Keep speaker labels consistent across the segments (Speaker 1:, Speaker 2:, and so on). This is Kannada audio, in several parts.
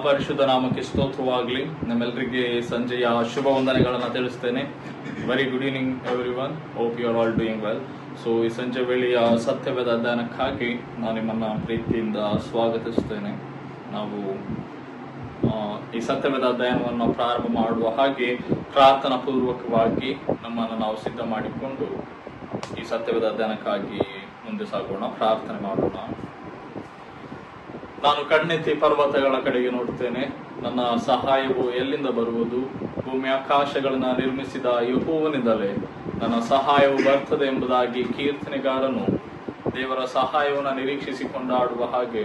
Speaker 1: ಪರಿಶುದ್ಧ ನಾಮಕ್ಕೆ ಸ್ತೋತ್ರವಾಗಲಿ. ನಮ್ಮೆಲ್ಲರಿಗೆ ಸಂಜೆಯ ಶುಭ ವಂದನೆಗಳನ್ನು ತಿಳಿಸ್ತೇನೆ. Very good evening everyone. Hope you are all doing well. So ಈ ಸಂಜೆ ವೇಳೆಯ ಸತ್ಯವೇದ ಅಧ್ಯಯನಕ್ಕಾಗಿ ನಾನು ನಿಮ್ಮನ್ನು ಪ್ರೀತಿಯಿಂದ ಸ್ವಾಗತಿಸ್ತೇನೆ. ನಾವು ಈ ಸತ್ಯವೇದ ಅಧ್ಯಯನವನ್ನು ಪ್ರಾರಂಭ ಮಾಡುವ ಹಾಗೆ ಪ್ರಾರ್ಥನಾ ಪೂರ್ವಕವಾಗಿ ನಮ್ಮನ್ನು ನಾವು ಸಿದ್ಧ ಮಾಡಿಕೊಂಡು ಈ ಸತ್ಯವೇದ ಅಧ್ಯಯನಕ್ಕಾಗಿ ಮುಂದೆ ಸಾಗೋಣ. ಪ್ರಾರ್ಥನೆ ಮಾಡೋಣ. ನಾನು ಕಣ್ಣೆತ್ತಿ ಪರ್ವತಗಳ ಕಡೆಗೆ ನೋಡುತ್ತೇನೆ, ನನ್ನ ಸಹಾಯವು ಎಲ್ಲಿಂದ ಬರುವುದು? ಭೂಮಿ ಆಕಾಶಗಳನ್ನ ನಿರ್ಮಿಸಿದ ಯೆಹೋವನಿಂದಲೇ ನನ್ನ ಸಹಾಯವು ಬರ್ತದೆ ಎಂಬುದಾಗಿ ಕೀರ್ತನೆಗಾರನು ದೇವರ ಸಹಾಯವನ್ನು ನಿರೀಕ್ಷಿಸಿ ಕೊಂಡಾಡುವ ಹಾಗೆ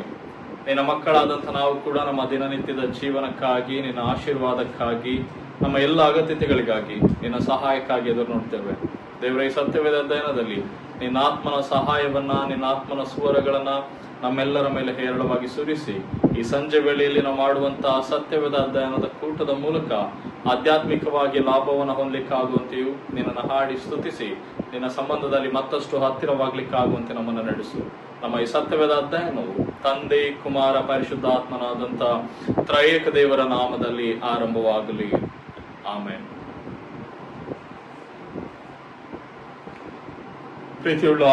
Speaker 1: ನಿನ್ನ ಮಕ್ಕಳಾದಂಥ ನಾವು ಕೂಡ ನಮ್ಮ ದಿನನಿತ್ಯದ ಜೀವನಕ್ಕಾಗಿ, ನಿನ್ನ ಆಶೀರ್ವಾದಕ್ಕಾಗಿ, ನಮ್ಮ ಎಲ್ಲ ಅಗತ್ಯತೆಗಳಿಗಾಗಿ ನಿನ್ನ ಸಹಾಯಕ್ಕಾಗಿ ಎದುರು ನೋಡ್ತೇವೆ. ದೇವರ ಈ ಸತ್ಯವೇದ ಅಧ್ಯಯನದಲ್ಲಿ ನಿನ್ನ ಆತ್ಮನ ಸಹಾಯವನ್ನ, ನಿನ್ನ ಆತ್ಮನ ಸ್ವರಗಳನ್ನ ನಮ್ಮೆಲ್ಲರ ಮೇಲೆ ಹೇರಳವಾಗಿ ಸುರಿಸಿ ಈ ಸಂಜೆ ವೇಳೆಯಲ್ಲಿ ನಾವು ಮಾಡುವಂತಹ ಸತ್ಯವೇದ ಅಧ್ಯಯನದ ಕೂಟದ ಮೂಲಕ ಆಧ್ಯಾತ್ಮಿಕವಾಗಿ ಲಾಭವನ್ನು ಹೊಂದಲಿಕ್ಕಾಗುವಂತೆಯೂ ನಿನ್ನನ್ನು ಹಾಡಿ ಸ್ತುತಿಸಿ ನಿನ್ನ ಸಂಬಂಧದಲ್ಲಿ ಮತ್ತಷ್ಟು ಹತ್ತಿರವಾಗ್ಲಿಕ್ಕಾಗುವಂತೆ ನಮ್ಮನ್ನು ನಡೆಸು. ನಮ್ಮ ಈ ಸತ್ಯವೇದ ಅಧ್ಯಯನವು ತಂದೆ, ಕುಮಾರ, ಪರಿಶುದ್ಧಾತ್ಮನಾದಂಥ ತ್ರಯೇಕ ದೇವರ ನಾಮದಲ್ಲಿ ಆರಂಭವಾಗಲಿ. ಆಮೆನ್. ಪ್ರೀತಿಯುಳ್ಳ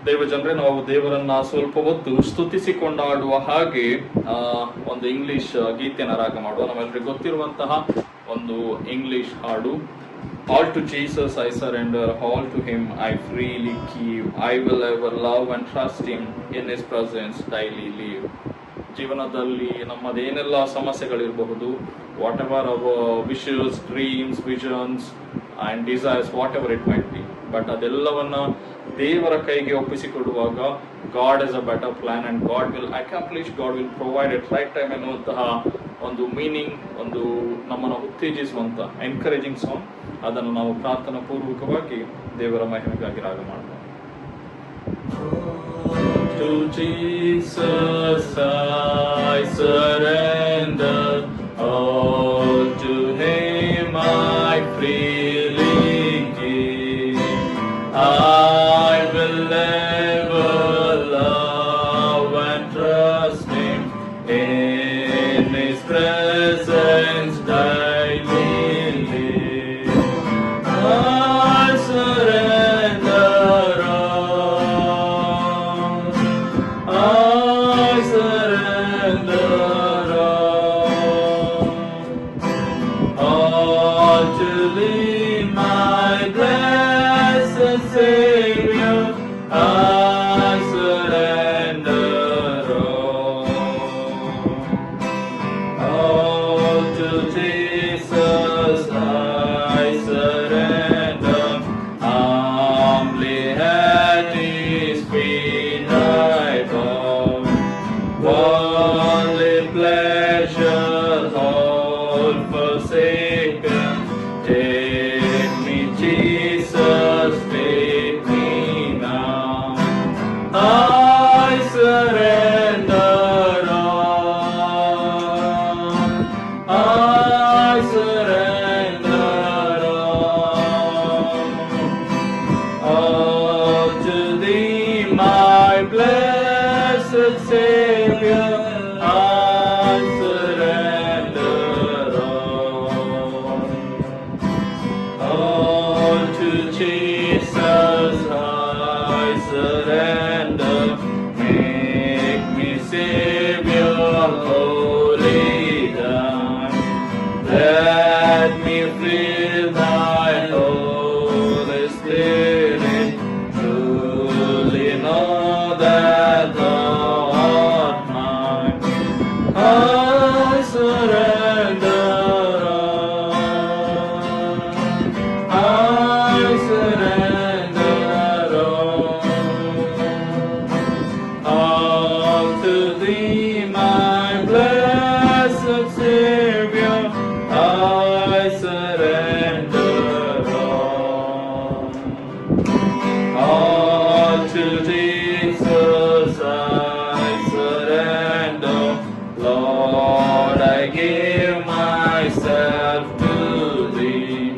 Speaker 1: ದೇವಜನರೇ, ನಾವು ದೇವರನ್ನ ಸ್ವಲ್ಪ ಹೊತ್ತು ಸ್ತುತಿಸಿ ಕೊಂಡಾಡುವ ಹಾಗೆ ಒಂದು ಇಂಗ್ಲಿಷ್ ಗೀತೆಯನ್ನು ರಾಗ ಮಾಡುವ. ನಮ್ಮೆಲ್ಲರಿಗೂ ಗೊತ್ತಿರುವಂತಹ ಒಂದು ಇಂಗ್ಲಿಷ್ ಹಾಡು. All to Jesus I surrender, all to Him I freely give. I will ever love and trust Him, in His presence daily live. ಜೀವನದಲ್ಲಿ ನಮ್ಮದೇನೆಲ್ಲ ಸಮಸ್ಯೆಗಳಿರಬಹುದು, whatever our wishes, dreams, visions and desires, whatever it might be, but ಅದೆಲ್ಲವನ್ನ ದೇವರ ಕೈಗೆ ಒಪ್ಪಿಸಿಕೊಡುವಾಗ God is a better plan and God will accomplish, God will provide at right time ಎನ್ನುವಂತಹ ಒಂದು ಮೀನಿಂಗ್, ಒಂದು ನಮ್ಮನ್ನು ಉತ್ತೇಜಿಸುವಂತ ಎನ್ಕರೇಜಿಂಗ್ ಸಾಂಗ್. ಅದನ್ನು ನಾವು ಪ್ರಾರ್ಥನಾ ಪೂರ್ವಕವಾಗಿ ದೇವರ ಮಹಿಮೆಗಾಗಿ ರಾಗ ಮಾಡೋಣ. To Jesus I surrender, all to Him I freely give. I will ever love and trust Him, in His presence daily live. I surrender all, I surrender all to Thee, my blessed Savior. I surrender all to Jesus I surrender. Humbly at His feet I bow. Worldly pleasures all forsaken, take me Jesus, take me now. I surrender all, I surrender all to Thee, my blessed Savior. I surrender all to Jesus I surrender. Make me Savior, holy thine. Let me feel Thy Holy Spirit, truly know that Thou art mine. I surrender all, I surrender all to Thee, my blessed Savior. I surrender all to Jesus I surrender. Lord, I give myself to Thee.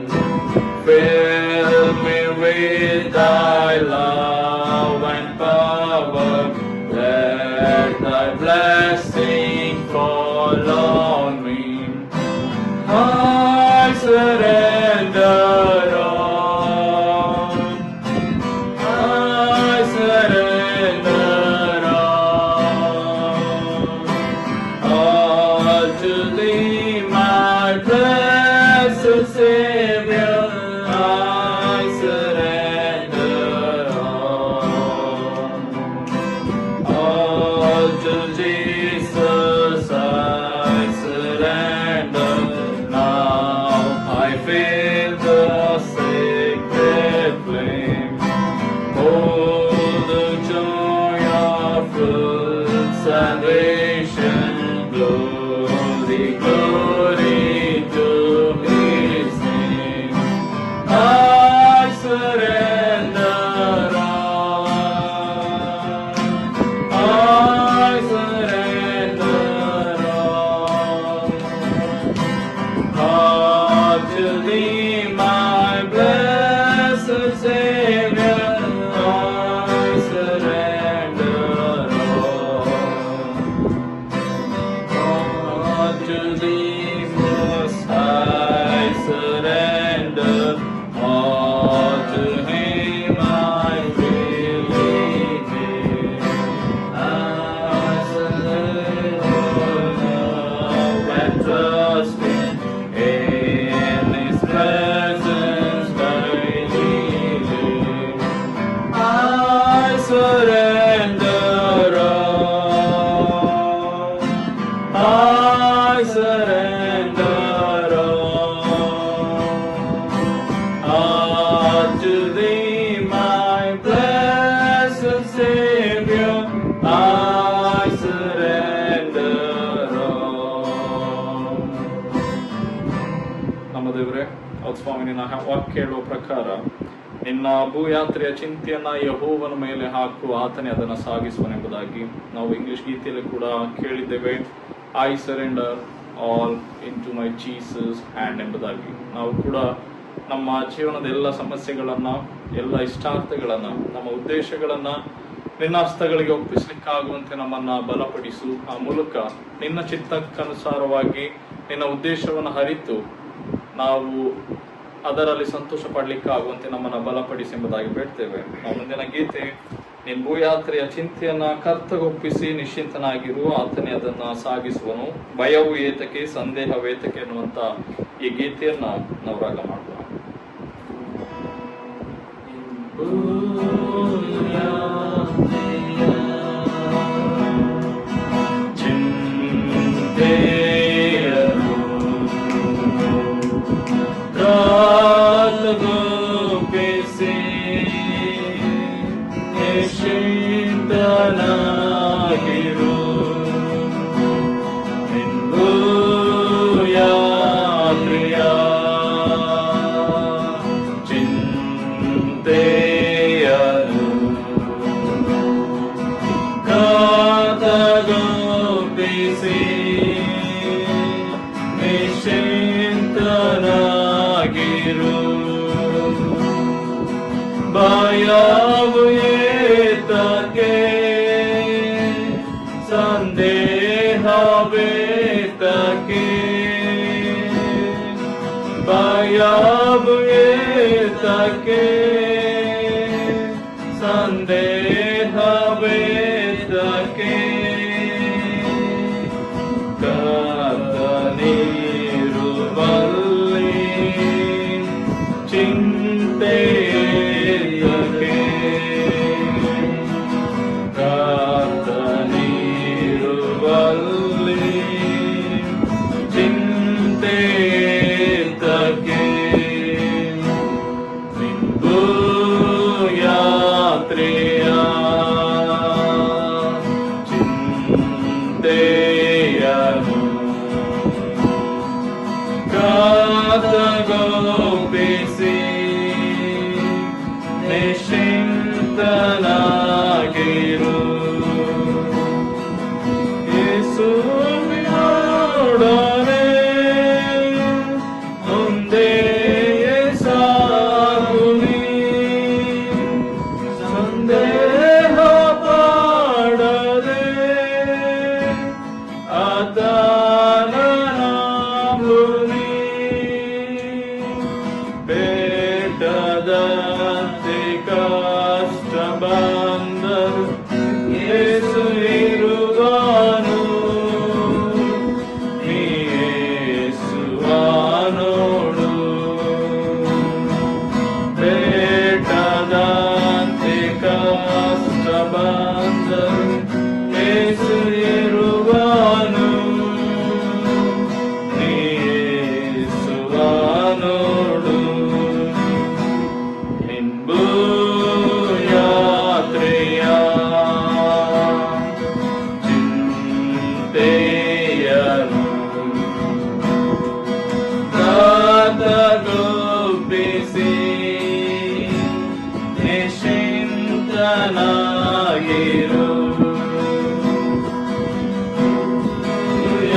Speaker 1: Fill me with Thy love and power. Let Thy blessing salvation, glory, glory to His name. I surrender all. I surrender all. All to Thee, my blessed Savior, I surrender all. All to Thee, Most High, surrender. All to Him I freely give. I surrender and trust in His presence daily live. I surrender all. I surrender all to Thee, my blessed Savior. I surrender all. ನಮ್ಮ ದೇವರೇ, ಹೌದು ಸ್ವಾಮಿ, ನಿನ್ನ ವಾಕ್ಯ ಹೇಳುವ ಪ್ರಕಾರ ನಿನ್ನ ಭೂಯಾತ್ರೆಯ ಚಿಂತೆಯನ್ನ ಯೆಹೋವನ ಮೇಲೆ ಹಾಕು, ಆತನೇ ಅದನ್ನು ಸಾಗಿಸುವನೆಂಬುದಾಗಿ ನಾವು ಇಂಗ್ಲಿಷ್ ಗೀತೆಯಲ್ಲಿ ಕೂಡ ಕೇಳಿದ್ದೇವೆ. I surrender all into my Jesus hand ಎಂಬುದಾಗಿ ನಾವು ಕೂಡ ನಮ್ಮ ಜೀವನದ ಎಲ್ಲ ಸಮಸ್ಯೆಗಳನ್ನ, ಎಲ್ಲ ಇಷ್ಟಾರ್ಥಗಳನ್ನ, ನಮ್ಮ ಉದ್ದೇಶಗಳನ್ನ ನಿನ್ನ ಹಸ್ತಗಳಿಗೆ ಒಪ್ಪಿಸಲಿಕ್ಕಾಗುವಂತೆ ನಮ್ಮನ್ನ ಬಲಪಡಿಸು. ಆ ಮೂಲಕ ನಿನ್ನ ಚಿತ್ತಕ್ಕನುಸಾರವಾಗಿ ನಿನ್ನ ಉದ್ದೇಶವನ್ನು ಅರಿತು ನಾವು ಅದರಲ್ಲಿ ಸಂತೋಷ ಪಡ್ಲಿಕ್ಕಾಗುವಂತೆ ನಮ್ಮನ್ನ ಬಲಪಡಿಸಿ ಎಂಬುದಾಗಿ ಬೇಡ್ತೇವೆ. ನಾವು ಮುಂದಿನ ಗೀತೆ, ನಿನ್ನ ಭೂಯಾತ್ರೆಯ ಚಿಂತೆಯನ್ನ ಕರ್ತಗೊಪ್ಪಿಸಿ ನಿಶ್ಚಿಂತನಾಗಿರು, ಆತನೇ ಅದನ್ನ ಸಾಗಿಸುವನು, ಭಯವು ಏತಕ್ಕೆ ಸಂದೇಹವೇತಕ್ಕೆ ಎನ್ನುವಂತ ಈ ಗೀತೆಯನ್ನ ನಾವು ರಾಗ ಮಾಡುವ. ಭಯವು ಏತಕ್ಕೆ ಸಂದೇಹವೇತಕ್ಕೆ, ಭಯವು ಏತಕ್ಕೆ ಸಂದೇಹವೇತಕ್ಕೆ, ಕರ್ತನಿರುವಲ್ಲಿ ಚಿಂತೆ ನಿಶ್ಚಿಂತನಾಗಿರು. ಯೇಸುವಿನೊಡನೆ ಮುಂದೆ ಸಾಗುವಿ, ಸಂದೇಹ ಪಡದೆ ಆತನ ನಂಬುವಿ. ಬೇಟದಂತೆ ಕಷ್ಟ ಬಂದರು ಯೇಸು ಇರುವನು, ಯೇಸುವ ನೋಡು. ಬೇಟದಂತೆ ಕಷ್ಟ ಬಂದರು ಯೇಸು ಇರುವನು, ಯೇಸುವ ನೋಡು. ಯಾತ್ರೆಯ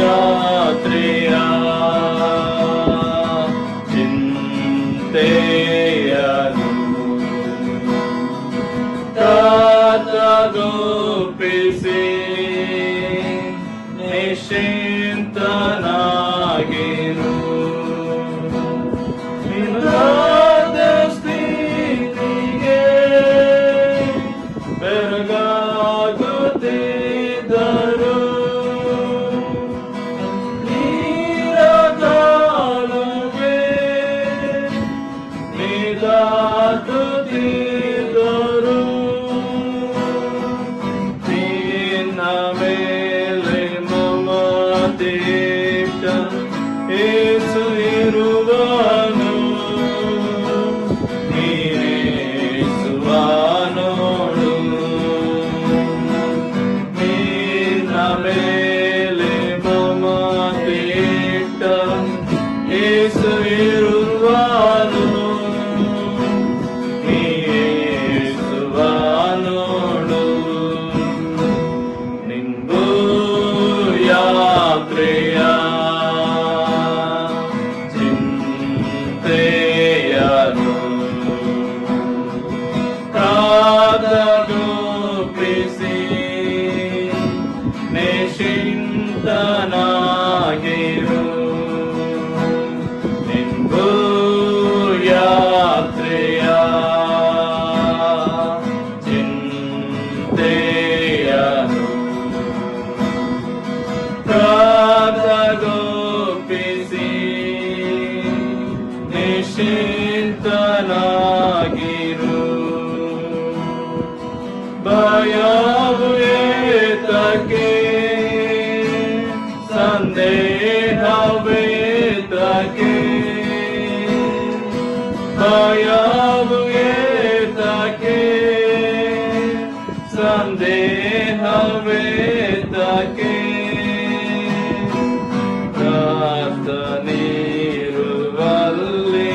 Speaker 1: ಯಾತ್ರೆಯ ಚಿಂತೆಯನು ಕಾತಗೊಪ್ಪಿಸಿ ನಿಶ್ಚಿಂತನಾಗಿರು. ನಿನ್ನ ಸ್ಥಿತಿಗೆ ಬೆರಗಾಗುತ್ತಿದ್ದರು ನೀರ ಕಾಲುವೆ ನೀದಾಟುತ್ತಿದ್ದರು ನಿನ್ನ ಮೇಲೆ ಮಮತೆಯಿಟ್ಟ ಯೇಸು ಇರುವನು. ನೀನೇಸುವನೋಡು ನಿನ್ನ ಮೇಲೆ ಮಮತೆಯಿಟ್ಟ ಯೇಸು ಇರುವನು. ನೀನೇಸುವನೋಡು ನಿಂಬು ಯಾತ್ರೆಯ ಚಿಂತೆಯನು ಕಾತಗೊಪ್ಪಿಸಿ ನಿಶ್ಚಿಂತನಾಗಿರು. ನಿಂಬು ಯಾತ್ರೆಯ ಚಿಂತೆಯನು ಕಾತಗೊಪ್ಪಿಸಿ ನಿಶ್ಚಿಂತನಾಗಿರು. ಭಯವು ಏತಕ್ಕೆ ಸಂದೇಹವೇತಕ್ಕೆ ಭಯವು ಏತಕ್ಕೆ ಸಂದೇಹವೇತಕ್ಕೆ ಕರ್ತನಿರುವಲ್ಲಿ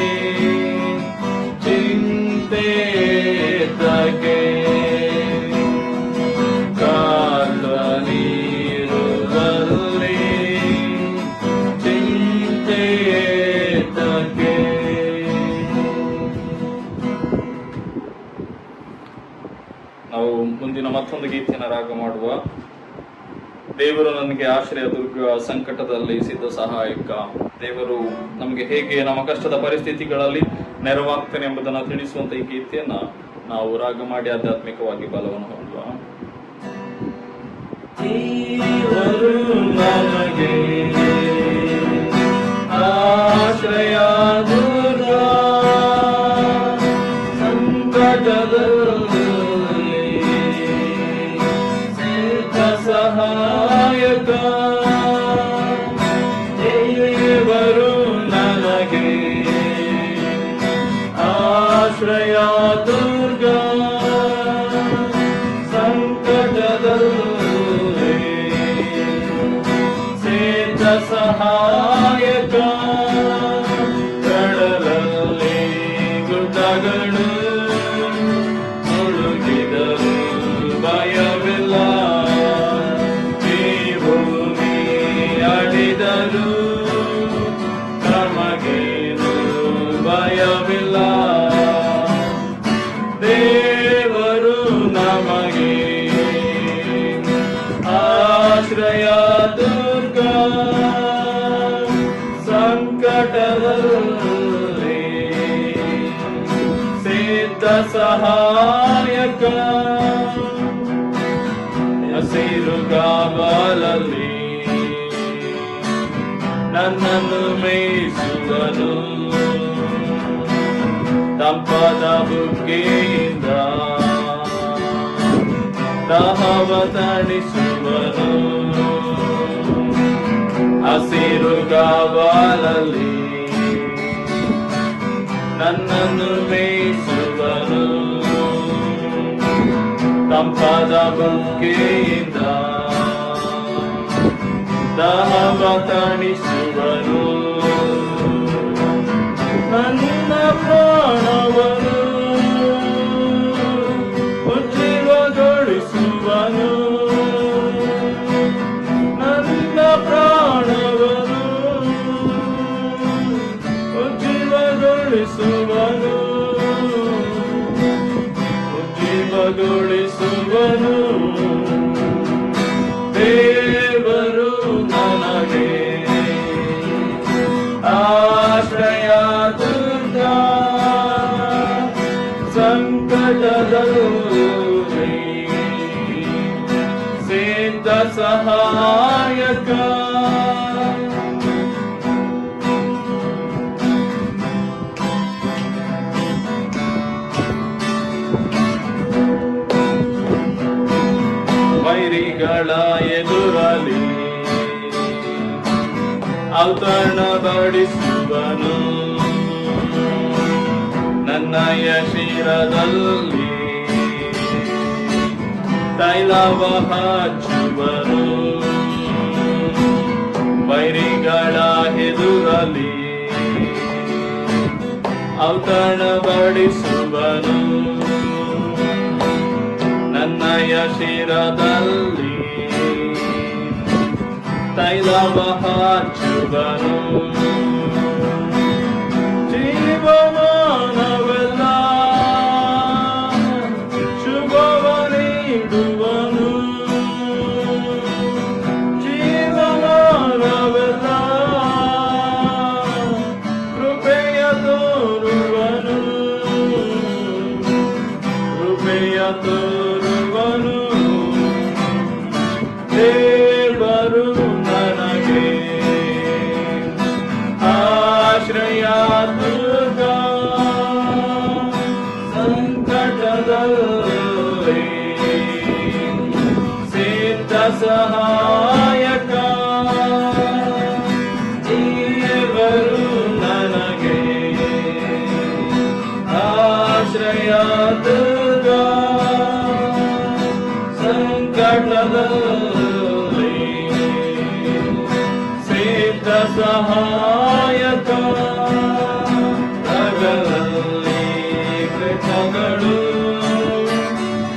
Speaker 1: ಚಿಂತೆಯೇತಕ್ಕೆ ಕರ್ತನಿರುವಲ್ಲಿ ಚಿಂತೆಯೇತಕ್ಕೆ. ನಾವು ಮುಂದಿನ ಮತ್ತೊಂದು ಗೀತೆಯನ್ನು ರಾಗ ಮಾಡುವ. ದೇವರು ನನಗೆ ಆಶ್ರಯ ದುರ್ಗ, ಸಂಕಟದಲ್ಲಿ ಸಿದ್ಧ ಸಹಾಯಕ. ದೇವರು ನಮಗೆ ಹೇಗೆ ನಮ್ಮ ಕಷ್ಟದ ಪರಿಸ್ಥಿತಿಗಳಲ್ಲಿ ನೆರವಾಗ್ತಾನೆ ಎಂಬುದನ್ನು ತಿಳಿಸುವಂತ ಈ ಗೀತೆಯನ್ನ ನಾವು ರಾಗ ಮಾಡಿ ಆಧ್ಯಾತ್ಮಿಕವಾಗಿ ಬಲವನ್ನು ಹೊಂದುವ. ದೇವರು ನನಗೆ ಆಶ್ರಯ ದುರ್ಗ, ಸಂಕಟದಲ್ಲಿ ಸಿದ್ಧ ಸಹಾಯಕ. ದೇವರು ನನಗೆ ಆಶ್ರಯ ದುರ್ಗ, ಸಂಕಟದಲ್ಲಿ ಸಿದ್ಧ ಸಹಾಯಕ. ಕಡಲಲ್ಲಿ ಗುಡ್ಡಗಳು ಮುಳುಗಿದರು ಭಯವಿಲ್ಲ, ಈ ಭೂಮಿ ಅಡಿದರು ನಮಗೇನು ಭಯವಿಲ್ಲ. ದೇವರು ನಮಗೆ ಆಶ್ರಯ ದುರ್ಗ, ಸಂಕಟದಲ್ಲಿ ಸಿದ್ಧ ಸಹಾಯಕ. ಹಸಿರು ಗಾವಲಲ್ಲಿ ನನ್ನನ್ನು ಮೇಯಿಸುವನು, ತಂಪಾದ ಬುಗ್ಗೆಯಿಂದ ದಾಹವ ತಣಿಸುವನು. ಹಸಿರು ಗಾವಲಲ್ಲಿ ನನ್ನನ್ನು ಮೇಯಿಸುವನು, ತಂಪಾದ ಬುಗ್ಗೆಯಿಂದ ದಾಹವ ತಣಿಸುವನು. ನನ್ನ ಪ್ರಾಣವನ್ನು ದೇವರು ನನಗೆ ಆಶ್ರಯ ದುರ್ಗ, ಸಂಕಟದಲ್ಲಿ ಸಿದ್ಧ ಸಹಾಯಕ. ವೈರಿಗಳ ಎದುರಲಿ ಔತಣ ಬಡಿಸುವನು, ನನ್ನಯ ಶಿರದಲ್ಲಿ ತೈಲವ ಹಚ್ಚುವನು. ವೈರಿಗಳ ಎದುರಲಿ ಔತಣ ಬಡಿಸುವನು, ನನ್ನಯ ಶಿರದಲ್ಲಿ ತೈಲವ ಹಚ್ಚುವನು. ಜೀವಮಾನವೆಲ್ಲ ಶುಭವ ನೀಡುವನು, ಜೀವಮಾನವೆಲ್ಲ ಕೃಪೆಯ ತೋರುವನು, ಕೃಪೆಯ ತೋರುವನು. ದೇವರು ನನಗೆ ಆಶ್ರಯ ದುರ್ಗ, ಸಂಕಟದಲ್ಲಿ ಸಿದ್ಧ ಸಹಾಯಕ. ದೇವರು ನನಗೆ ಆಶ್ರಯ ದುರ್ಗ, ಸಂಕಟದಲ್ಲಿ ಸಿದ್ಧ ಸಹಾಯಕ. ಹಗಲಲ್ಲಿ ಕೃಪಗಳು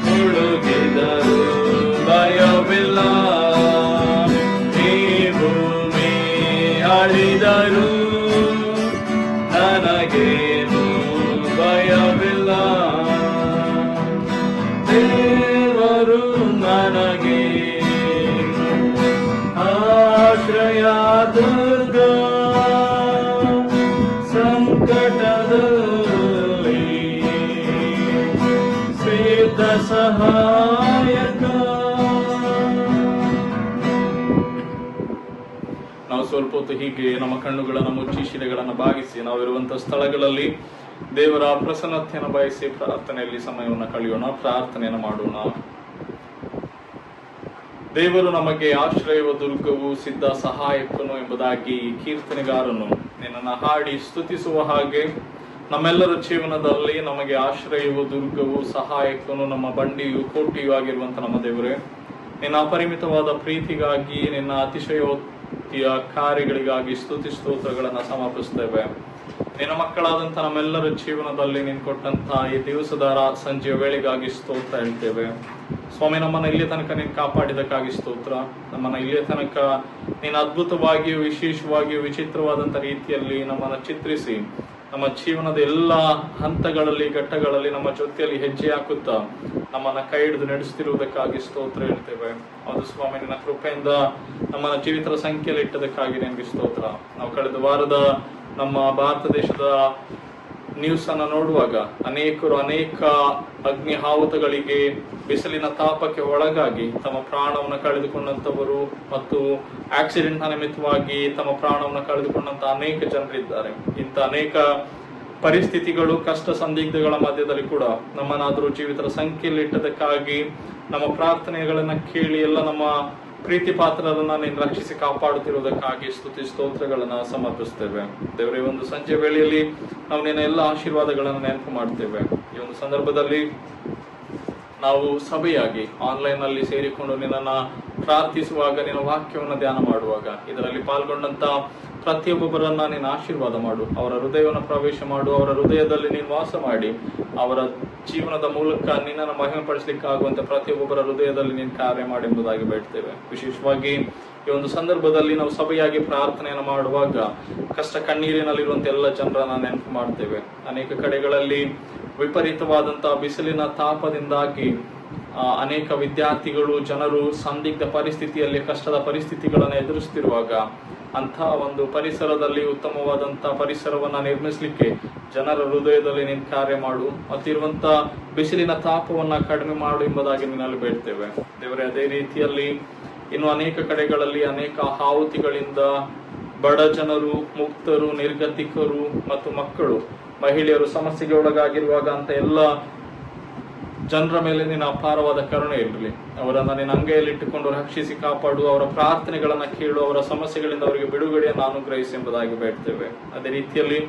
Speaker 1: ಮುಳುಗಿದರು ಭಯವಿಲ್ಲ, ಈ ಭೂಮಿ ಅಳಿದರು ನನಗೇನು ಭಯವಿಲ್ಲ. ದೇವರು ನನಗೆ ಆಶ್ರಯ ದುರ್ಗ, ಸಂಕಟದಲ್ಲಿ ಸಿದ್ಧ ಸಹಾಯಕ. ನಾವು ಸ್ವಲ್ಪ ಹೊತ್ತು ಹೀಗೆ ನಮ್ಮ ಕಣ್ಣುಗಳನ್ನು ಮುಚ್ಚಿ ಶಿಲೆಗಳನ್ನು ಬಾಗಿಸಿ ನಾವಿರುವಂತಹ ಸ್ಥಳಗಳಲ್ಲಿ ದೇವರ ಪ್ರಸನ್ನತೆಯನ್ನು ಬಯಸಿ ಪ್ರಾರ್ಥನೆಯಲ್ಲಿ ಸಮಯವನ್ನು ಕಳೆಯೋಣ, ಪ್ರಾರ್ಥನೆಯನ್ನು ಮಾಡೋಣ. ದೇವರು ನಮಗೆ ಆಶ್ರಯವ ದುರ್ಗವು ಸಿದ್ಧ ಸಹಾಯಕನು ಎಂಬುದಾಗಿ ಕೀರ್ತನೆಗಾರನು ನಿನ್ನನ್ನು ಹಾಡಿ ಸ್ತುತಿಸುವ ಹಾಗೆ ನಮ್ಮೆಲ್ಲರ ಜೀವನದಲ್ಲಿ ನಮಗೆ ಆಶ್ರಯವು ದುರ್ಗವು ಸಹಾಯಕನು ನಮ್ಮ ಬಂಡಿಯು ಕೋಟೆಯೂ ಆಗಿರುವಂತ ನಮ್ಮ ದೇವರೇ, ನಿನ್ನ ಅಪರಿಮಿತವಾದ ಪ್ರೀತಿಗಾಗಿ ನಿನ್ನ ಅತಿಶಯೋಕ್ತಿಯ ಕಾರ್ಯಗಳಿಗಾಗಿ ಸ್ತುತಿ ಸ್ತೋತ್ರಗಳನ್ನು ಸಮರ್ಪಿಸ್ತೇವೆ. ನಿನ್ನ ಮಕ್ಕಳಾದಂತ ನಮ್ಮೆಲ್ಲರ ಜೀವನದಲ್ಲಿ ನೀನು ಕೊಟ್ಟಂತ ಈ ದಿವಸದ ಸಂಜೆಯ ವೇಳೆಗಾಗಿ ಸ್ತೋತ್ರ ಹೇಳ್ತೇವೆ ಸ್ವಾಮಿ. ನಮ್ಮನ್ನ ಇಲ್ಲಿ ತನಕ ನೀನು ಕಾಪಾಡಿದಕ್ಕಾಗಿ ಸ್ತೋತ್ರ. ನಮ್ಮನ್ನ ಇಲ್ಲಿಯ ತನಕ ನೀನು ಅದ್ಭುತವಾಗಿಯೂ ವಿಶೇಷವಾಗಿಯೂ ವಿಚಿತ್ರವಾದಂತ ರೀತಿಯಲ್ಲಿ ನಮ್ಮನ್ನ ಚಿತ್ರಿಸಿ ನಮ್ಮ ಜೀವನದ ಎಲ್ಲ ಹಂತಗಳಲ್ಲಿ ಘಟ್ಟಗಳಲ್ಲಿ ನಮ್ಮ ಜೊತೆಯಲ್ಲಿ ಹೆಜ್ಜೆ ಹಾಕುತ್ತಾ ನಮ್ಮನ್ನ ಕೈ ಹಿಡಿದು ನಡೆಸ್ತಿರುವುದಕ್ಕಾಗಿ ಸ್ತೋತ್ರ ಹೇಳ್ತೇವೆ. ಹೌದು ಸ್ವಾಮಿ, ನಿನ್ನ ಕೃಪೆಯಿಂದ ನಮ್ಮನ್ನ ಜೀವಿತರ ಸಂಖ್ಯೆಯಲ್ಲಿ ಇಟ್ಟದಕ್ಕಾಗಿ ನಿನಗೆ ಸ್ತೋತ್ರ. ನಾವು ಕಳೆದ ವಾರದ ನಮ್ಮ ಭಾರತ ದೇಶದ ನ್ಯೂಸ್ ಅನ್ನ ನೋಡುವಾಗ ಅನೇಕರು ಅನೇಕ ಅಗ್ನಿ ಹಾವತಗಳಿಗೆ ಬಿಸಿಲಿನ ತಾಪಕ್ಕೆ ಒಳಗಾಗಿ ತಮ್ಮ ಪ್ರಾಣವನ್ನು ಕಳೆದುಕೊಂಡಂತವರು ಮತ್ತು ಆಕ್ಸಿಡೆಂಟ್ ನಿಮಿತ್ತವಾಗಿ ತಮ್ಮ ಪ್ರಾಣವನ್ನು ಕಳೆದುಕೊಂಡಂತ ಅನೇಕ ಜನರಿದ್ದಾರೆ. ಇಂಥ ಅನೇಕ ಪರಿಸ್ಥಿತಿಗಳು ಕಷ್ಟ ಸಂದಿಗ್ಧಗಳ ಮಧ್ಯದಲ್ಲಿ ಕೂಡ ನಮ್ಮನ್ನಾದರೂ ಜೀವಿತರ ಸಂಖ್ಯೆಯಲ್ಲಿ ಇಟ್ಟದಕ್ಕಾಗಿ ನಮ್ಮ ಪ್ರಾರ್ಥನೆಗಳನ್ನ ಕೇಳಿ ಎಲ್ಲ ನಮ್ಮ ಪ್ರೀತಿ ಪಾತ್ರರನ್ನ ನೀನು ರಕ್ಷಿಸಿ ಕಾಪಾಡುತ್ತಿರುವುದಕ್ಕಾಗಿ ಸ್ತುತಿ ಸ್ತೋತ್ರಗಳನ್ನ ಸಮರ್ಪಿಸ್ತೇವೆ. ದೇವರೇ, ಒಂದು ಸಂಜೆ ವೇಳೆಯಲ್ಲಿ ನಾವು ನಿನ್ನ ಎಲ್ಲ ಆಶೀರ್ವಾದಗಳನ್ನು ನೆನಪು ಮಾಡ್ತೇವೆ. ಈ ಒಂದು ಸಂದರ್ಭದಲ್ಲಿ ನಾವು ಸಭೆಯಾಗಿ ಆನ್ಲೈನ್ ನಲ್ಲಿ ಸೇರಿಕೊಂಡು ನಿನ್ನನ್ನ ಪ್ರಾರ್ಥಿಸುವಾಗ, ನಿನ್ನ ವಾಕ್ಯವನ್ನು ಧ್ಯಾನ ಮಾಡುವಾಗ ಇದರಲ್ಲಿ ಪಾಲ್ಗೊಂಡಂತ ಪ್ರತಿಯೊಬ್ಬೊಬ್ಬರನ್ನ ನೀನು ಆಶೀರ್ವಾದ ಮಾಡು, ಅವರ ಹೃದಯವನ್ನು ಪ್ರವೇಶ ಮಾಡು, ಅವರ ಹೃದಯದಲ್ಲಿ ನೀನು ವಾಸ ಮಾಡಿ ಅವರ ಜೀವನದ ಮೂಲಕ ನಿನ್ನನ್ನು ಮಹಿಮೆ ಪಡಿಸಲಿಕ್ಕೆ ಆಗುವಂತೆ ಪ್ರತಿಯೊಬ್ಬೊಬ್ಬರ ಹೃದಯದಲ್ಲಿ ನೀನು ಕಾರ್ಯ ಮಾಡಿ ಎಂಬುದಾಗಿ ಬೇಡ್ತೇವೆ. ವಿಶೇಷವಾಗಿ ಈ ಒಂದು ಸಂದರ್ಭದಲ್ಲಿ ನಾವು ಸಭೆಯಾಗಿ ಪ್ರಾರ್ಥನೆಯನ್ನು ಮಾಡುವಾಗ ಕಷ್ಟ ಕಣ್ಣೀರಿನಲ್ಲಿರುವಂತ ಎಲ್ಲ ಜನರನ್ನ ನೆನಪು ಮಾಡ್ತೇವೆ. ಅನೇಕ ಕಡೆಗಳಲ್ಲಿ ವಿಪರೀತವಾದಂತಹ ಬಿಸಿಲಿನ ತಾಪದಿಂದಾಗಿ ಅನೇಕ ವಿದ್ಯಾರ್ಥಿಗಳು ಜನರು ಸಂದಿಗ್ಧ ಪರಿಸ್ಥಿತಿಯಲ್ಲಿ ಕಷ್ಟದ ಪರಿಸ್ಥಿತಿಗಳನ್ನು ಎದುರಿಸುತ್ತಿರುವಾಗ ಅಂತಹ ಒಂದು ಪರಿಸರದಲ್ಲಿ ಉತ್ತಮವಾದಂತಹ ಪರಿಸರವನ್ನ ನಿರ್ಮಿಸಲಿಕ್ಕೆ ಜನರ ಹೃದಯದಲ್ಲಿ ನೀನು ಕಾರ್ಯ ಮಾಡು, ಮತ್ತಿರುವಂತ ಬಿಸಿಲಿನ ತಾಪವನ್ನ ಕಡಿಮೆ ಮಾಡು ಎಂಬುದಾಗಿ ನಿನ್ನಲ್ಲಿ ಬೇಡ್ತೇವೆ ದೇವರೇ. ಅದೇ ರೀತಿಯಲ್ಲಿ ಇನ್ನು ಅನೇಕ ಕಡೆಗಳಲ್ಲಿ ಅನೇಕ ಹಾವುತಿಗಳಿಂದ ಬಡ ಜನರು, ಮುಕ್ತರು, ನಿರ್ಗತಿಕರು ಮತ್ತು ಮಕ್ಕಳು, ಮಹಿಳೆಯರು ಸಮಸ್ಯೆಗೆ ಒಳಗಾಗಿರುವಾಗ ಅಂತ ಎಲ್ಲ ಜನರ ಮೇಲೆ ನಿನ್ನ ಅಪಾರವಾದ ಕರುಣೆ ಇರಲಿ. ಅವರನ್ನ ನಿನ್ನ ಅಂಗೈಯಲ್ಲಿ ಇಟ್ಟುಕೊಂಡು ರಕ್ಷಿಸಿ ಕಾಪಾಡು, ಅವರ ಪ್ರಾರ್ಥನೆಗಳನ್ನ ಕೇಳು, ಅವರ ಸಮಸ್ಯೆಗಳಿಂದ ಅವರಿಗೆ ಬಿಡುಗಡೆಯನ್ನು ಅನುಗ್ರಹಿಸಿ ಎಂಬುದಾಗಿ ಬೇಡ್ತೇವೆ. ಅದೇ ರೀತಿಯಲ್ಲಿ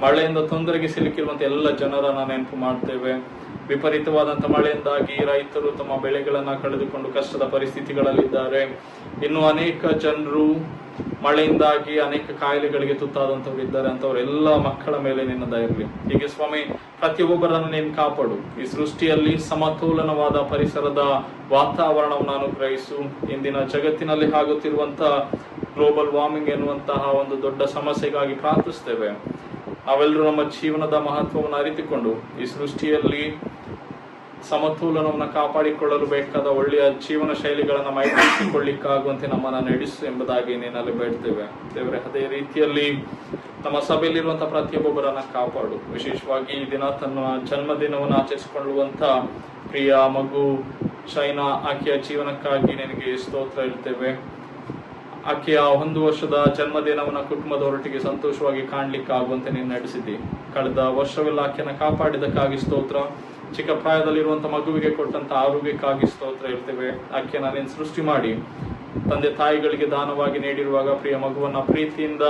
Speaker 1: ಮಳೆಯಿಂದ ತೊಂದರೆಗೆ ಸಿಲುಕಿರುವಂತಹ ಎಲ್ಲ ಜನರನ್ನ ನೆನಪು ಮಾಡ್ತೇವೆ. ವಿಪರೀತವಾದಂತಹ ಮಳೆಯಿಂದಾಗಿ ರೈತರು ತಮ್ಮ ಬೆಳೆಗಳನ್ನ ಕಳೆದುಕೊಂಡು ಕಷ್ಟದ ಪರಿಸ್ಥಿತಿಗಳಲ್ಲಿದ್ದಾರೆ. ಇನ್ನು ಅನೇಕ ಜನರು ಮಳೆಯಿಂದಾಗಿ ಅನೇಕ ಕಾಯಿಲೆಗಳಿಗೆ ತುತ್ತಾದಂತವ್ರು ಇದ್ದಾರೆ. ಅಂತವರೆಲ್ಲ ಮಕ್ಕಳ ಮೇಲೆ ನಿನ್ನ ದಯ ಇರಲಿ. ಹೀಗೆ ಸ್ವಾಮಿ, ಪ್ರತಿಯೊಬ್ಬರನ್ನು ನೀನು ಕಾಪಾಡು. ಈ ಸೃಷ್ಟಿಯಲ್ಲಿ ಸಮತೋಲನವಾದ ಪರಿಸರದ ವಾತಾವರಣವನ್ನು ಅನುಗ್ರಹಿಸು. ಇಂದಿನ ಜಗತ್ತಿನಲ್ಲಿ ಆಗುತ್ತಿರುವಂತಹ ಗ್ಲೋಬಲ್ ವಾರ್ಮಿಂಗ್ ಎನ್ನುವಂತಹ ಒಂದು ದೊಡ್ಡ ಸಮಸ್ಯೆಗಾಗಿ ಪ್ರಾರ್ಥಿಸ್ತೇವೆ. ನಾವೆಲ್ಲರೂ ನಮ್ಮ ಜೀವನದ ಮಹತ್ವವನ್ನು ಅರಿತುಕೊಂಡು ಈ ಸೃಷ್ಟಿಯಲ್ಲಿ ಸಮತೋಲನವನ್ನು ಕಾಪಾಡಿಕೊಳ್ಳಲು ಬೇಕಾದ ಒಳ್ಳೆಯ ಜೀವನ ಶೈಲಿಗಳನ್ನು ಮೈಗೂಡಿಸಿಕೊಳ್ಳಿಕ್ಕಾಗುವಂತೆ ನಮ್ಮನ್ನು ನಡೆಸು ಎಂಬುದಾಗಿ ನಿನ್ನಲ್ಲಿ ಬೇಡ್ತೇವೆ ದೇವರೇ. ಅದೇ ರೀತಿಯಲ್ಲಿ ನಮ್ಮ ಸಭೆಯಲ್ಲಿರುವಂತಹ ಪ್ರತಿಯೊಬ್ಬೊಬ್ಬರನ್ನ ಕಾಪಾಡು. ವಿಶೇಷವಾಗಿ ಈ ದಿನ ತನ್ನ ಜನ್ಮದಿನವನ್ನು ಆಚರಿಸಿಕೊಳ್ಳುವಂತ ಪ್ರಿಯ ಮಗು ಚೈನಾ, ಆಕೆಯ ಜೀವನಕ್ಕಾಗಿ ನಿನಗೆ ಸ್ತೋತ್ರ ಹೇಳ್ತೇವೆ. ಆಕೆಯ 1 ವರ್ಷದ ಜನ್ಮದಿನವನ್ನ ಕುಟುಂಬದವರೊಟ್ಟಿಗೆ ಸಂತೋಷವಾಗಿ ಕಾಣ್ಲಿಕ್ಕಾಗುವಂತೆ ನೀನು ನಡೆಸಿದ್ದಿ. ಕಳೆದ ವರ್ಷವೆಲ್ಲ ಆಕೆಯನ್ನ ಕಾಪಾಡಿದಕ್ಕಾಗಿ ಸ್ತೋತ್ರ. ಚಿಕ್ಕ ಪ್ರಾಯದಲ್ಲಿರುವಂತ ಮಗುವಿಗೆ ಕೊಟ್ಟಂತ ಆರೋಗ್ಯಕ್ಕಾಗಿ ಸ್ತೋತ್ರ ಹೇಳ್ತೇವೆ. ಆಕೆಯನ್ನ ನೀನು ಸೃಷ್ಟಿ ಮಾಡಿ ತಂದೆ ತಾಯಿಗಳಿಗೆ ದಾನವಾಗಿ ನೀಡಿರುವಾಗ ಪ್ರಿಯ ಮಗುವನ್ನ ಪ್ರೀತಿಯಿಂದ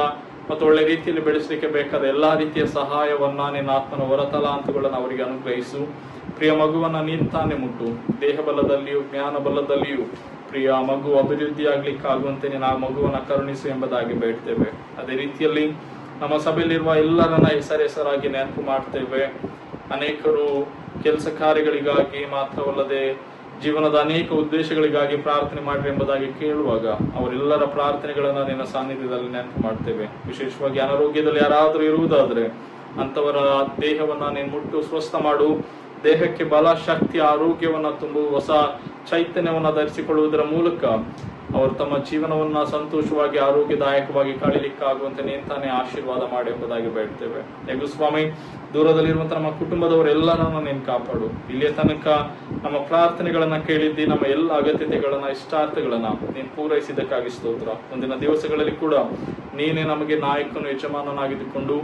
Speaker 1: ಮತ್ತು ಒಳ್ಳೆ ರೀತಿಯಲ್ಲಿ ಬೆಳೆಸಲಿಕ್ಕೆ ಬೇಕಾದ ಎಲ್ಲಾ ರೀತಿಯ ಸಹಾಯವನ್ನ ನಿನ್ನ ಆತ್ಮನ ಹೊರತಲಾಂತುಗಳನ್ನು ಅವರಿಗೆ ಅನುಗ್ರಹಿಸು. ಪ್ರಿಯ ಮಗುವನ್ನ ನೀನು ತಾನೇ ಮುಟ್ಟು. ದೇಹ ಬಲದಲ್ಲಿಯೂ ಜ್ಞಾನ ಬಲದಲ್ಲಿಯೂ ಪ್ರಿಯ ಮಗು ಅಭಿವೃದ್ಧಿ ಆಗ್ಲಿಕ್ಕಾಗುವಂತೆ ನೀನು ಆ ಮಗುವನ್ನ ಕರುಣಿಸು ಎಂಬುದಾಗಿ ಬೇಡ್ತೇವೆ. ಅದೇ ರೀತಿಯಲ್ಲಿ ನಮ್ಮ ಸಭೆಯಲ್ಲಿರುವ ಎಲ್ಲರನ್ನ ಹೆಸರಾಗಿ ನೆನಪು ಮಾಡ್ತೇವೆ. ಅನೇಕರು ಕೆಲಸ ಕಾರ್ಯಗಳಿಗಾಗಿ ಮಾತ್ರವಲ್ಲದೆ ಜೀವನದ ಅನೇಕ ಉದ್ದೇಶಗಳಿಗಾಗಿ ಪ್ರಾರ್ಥನೆ ಮಾಡ್ರಿ ಎಂಬುದಾಗಿ ಕೇಳುವಾಗ ಅವರೆಲ್ಲರ ಪ್ರಾರ್ಥನೆಗಳನ್ನ ನಿನ್ನ ಸಾನ್ನಿಧ್ಯದಲ್ಲಿ ನೆನಪು ಮಾಡ್ತೇವೆ. ವಿಶೇಷವಾಗಿ ಅನಾರೋಗ್ಯದಲ್ಲಿ ಯಾರಾದರೂ ಇರುವುದಾದ್ರೆ ಅಂತವರ ದೇಹವನ್ನ ನೀನು ಮುಟ್ಟು ಸ್ವಸ್ಥ ಮಾಡು. ದೇಹಕ್ಕೆ ಬಲ, ಶಕ್ತಿ, ಆರೋಗ್ಯವನ್ನ ತುಂಬು. ಹೊಸ ಚೈತನ್ಯವನ್ನ ಧರಿಸಿಕೊಳ್ಳುವುದರ ಮೂಲಕ ಅವರು ತಮ್ಮ ಜೀವನವನ್ನ ಸಂತೋಷವಾಗಿ ಆರೋಗ್ಯದಾಯಕವಾಗಿ ಕಳೀಲಿಕ್ಕಾಗುವಂತೆ ನೀನು ತಾನೇ ಆಶೀರ್ವಾದ ಮಾಡಿ ಎಂಬುದಾಗಿ ಬೇಡ್ತೇವೆ. ಹೇಗೂ ಸ್ವಾಮಿ, ದೂರದಲ್ಲಿರುವಂತಹ ನಮ್ಮ ಕುಟುಂಬದವರೆಲ್ಲರನ್ನ ನೀನು ಕಾಪಾಡು. ಇಲ್ಲಿಯ ತನಕ ನಮ್ಮ ಪ್ರಾರ್ಥನೆಗಳನ್ನ ಕೇಳಿದ್ದಿ, ನಮ್ಮ ಎಲ್ಲ ಅಗತ್ಯತೆಗಳನ್ನ, ಇಷ್ಟಾರ್ಥಗಳನ್ನ ನೀನು ಪೂರೈಸಿದ್ದಕ್ಕಾಗಿ ಸ್ತೋತ್ರ. ಮುಂದಿನ ದಿವಸಗಳಲ್ಲಿ ಕೂಡ ನೀನೇ ನಮಗೆ ನಾಯಕನು, ಯಜಮಾನನಾಗಿದ್ದುಕೊಂಡು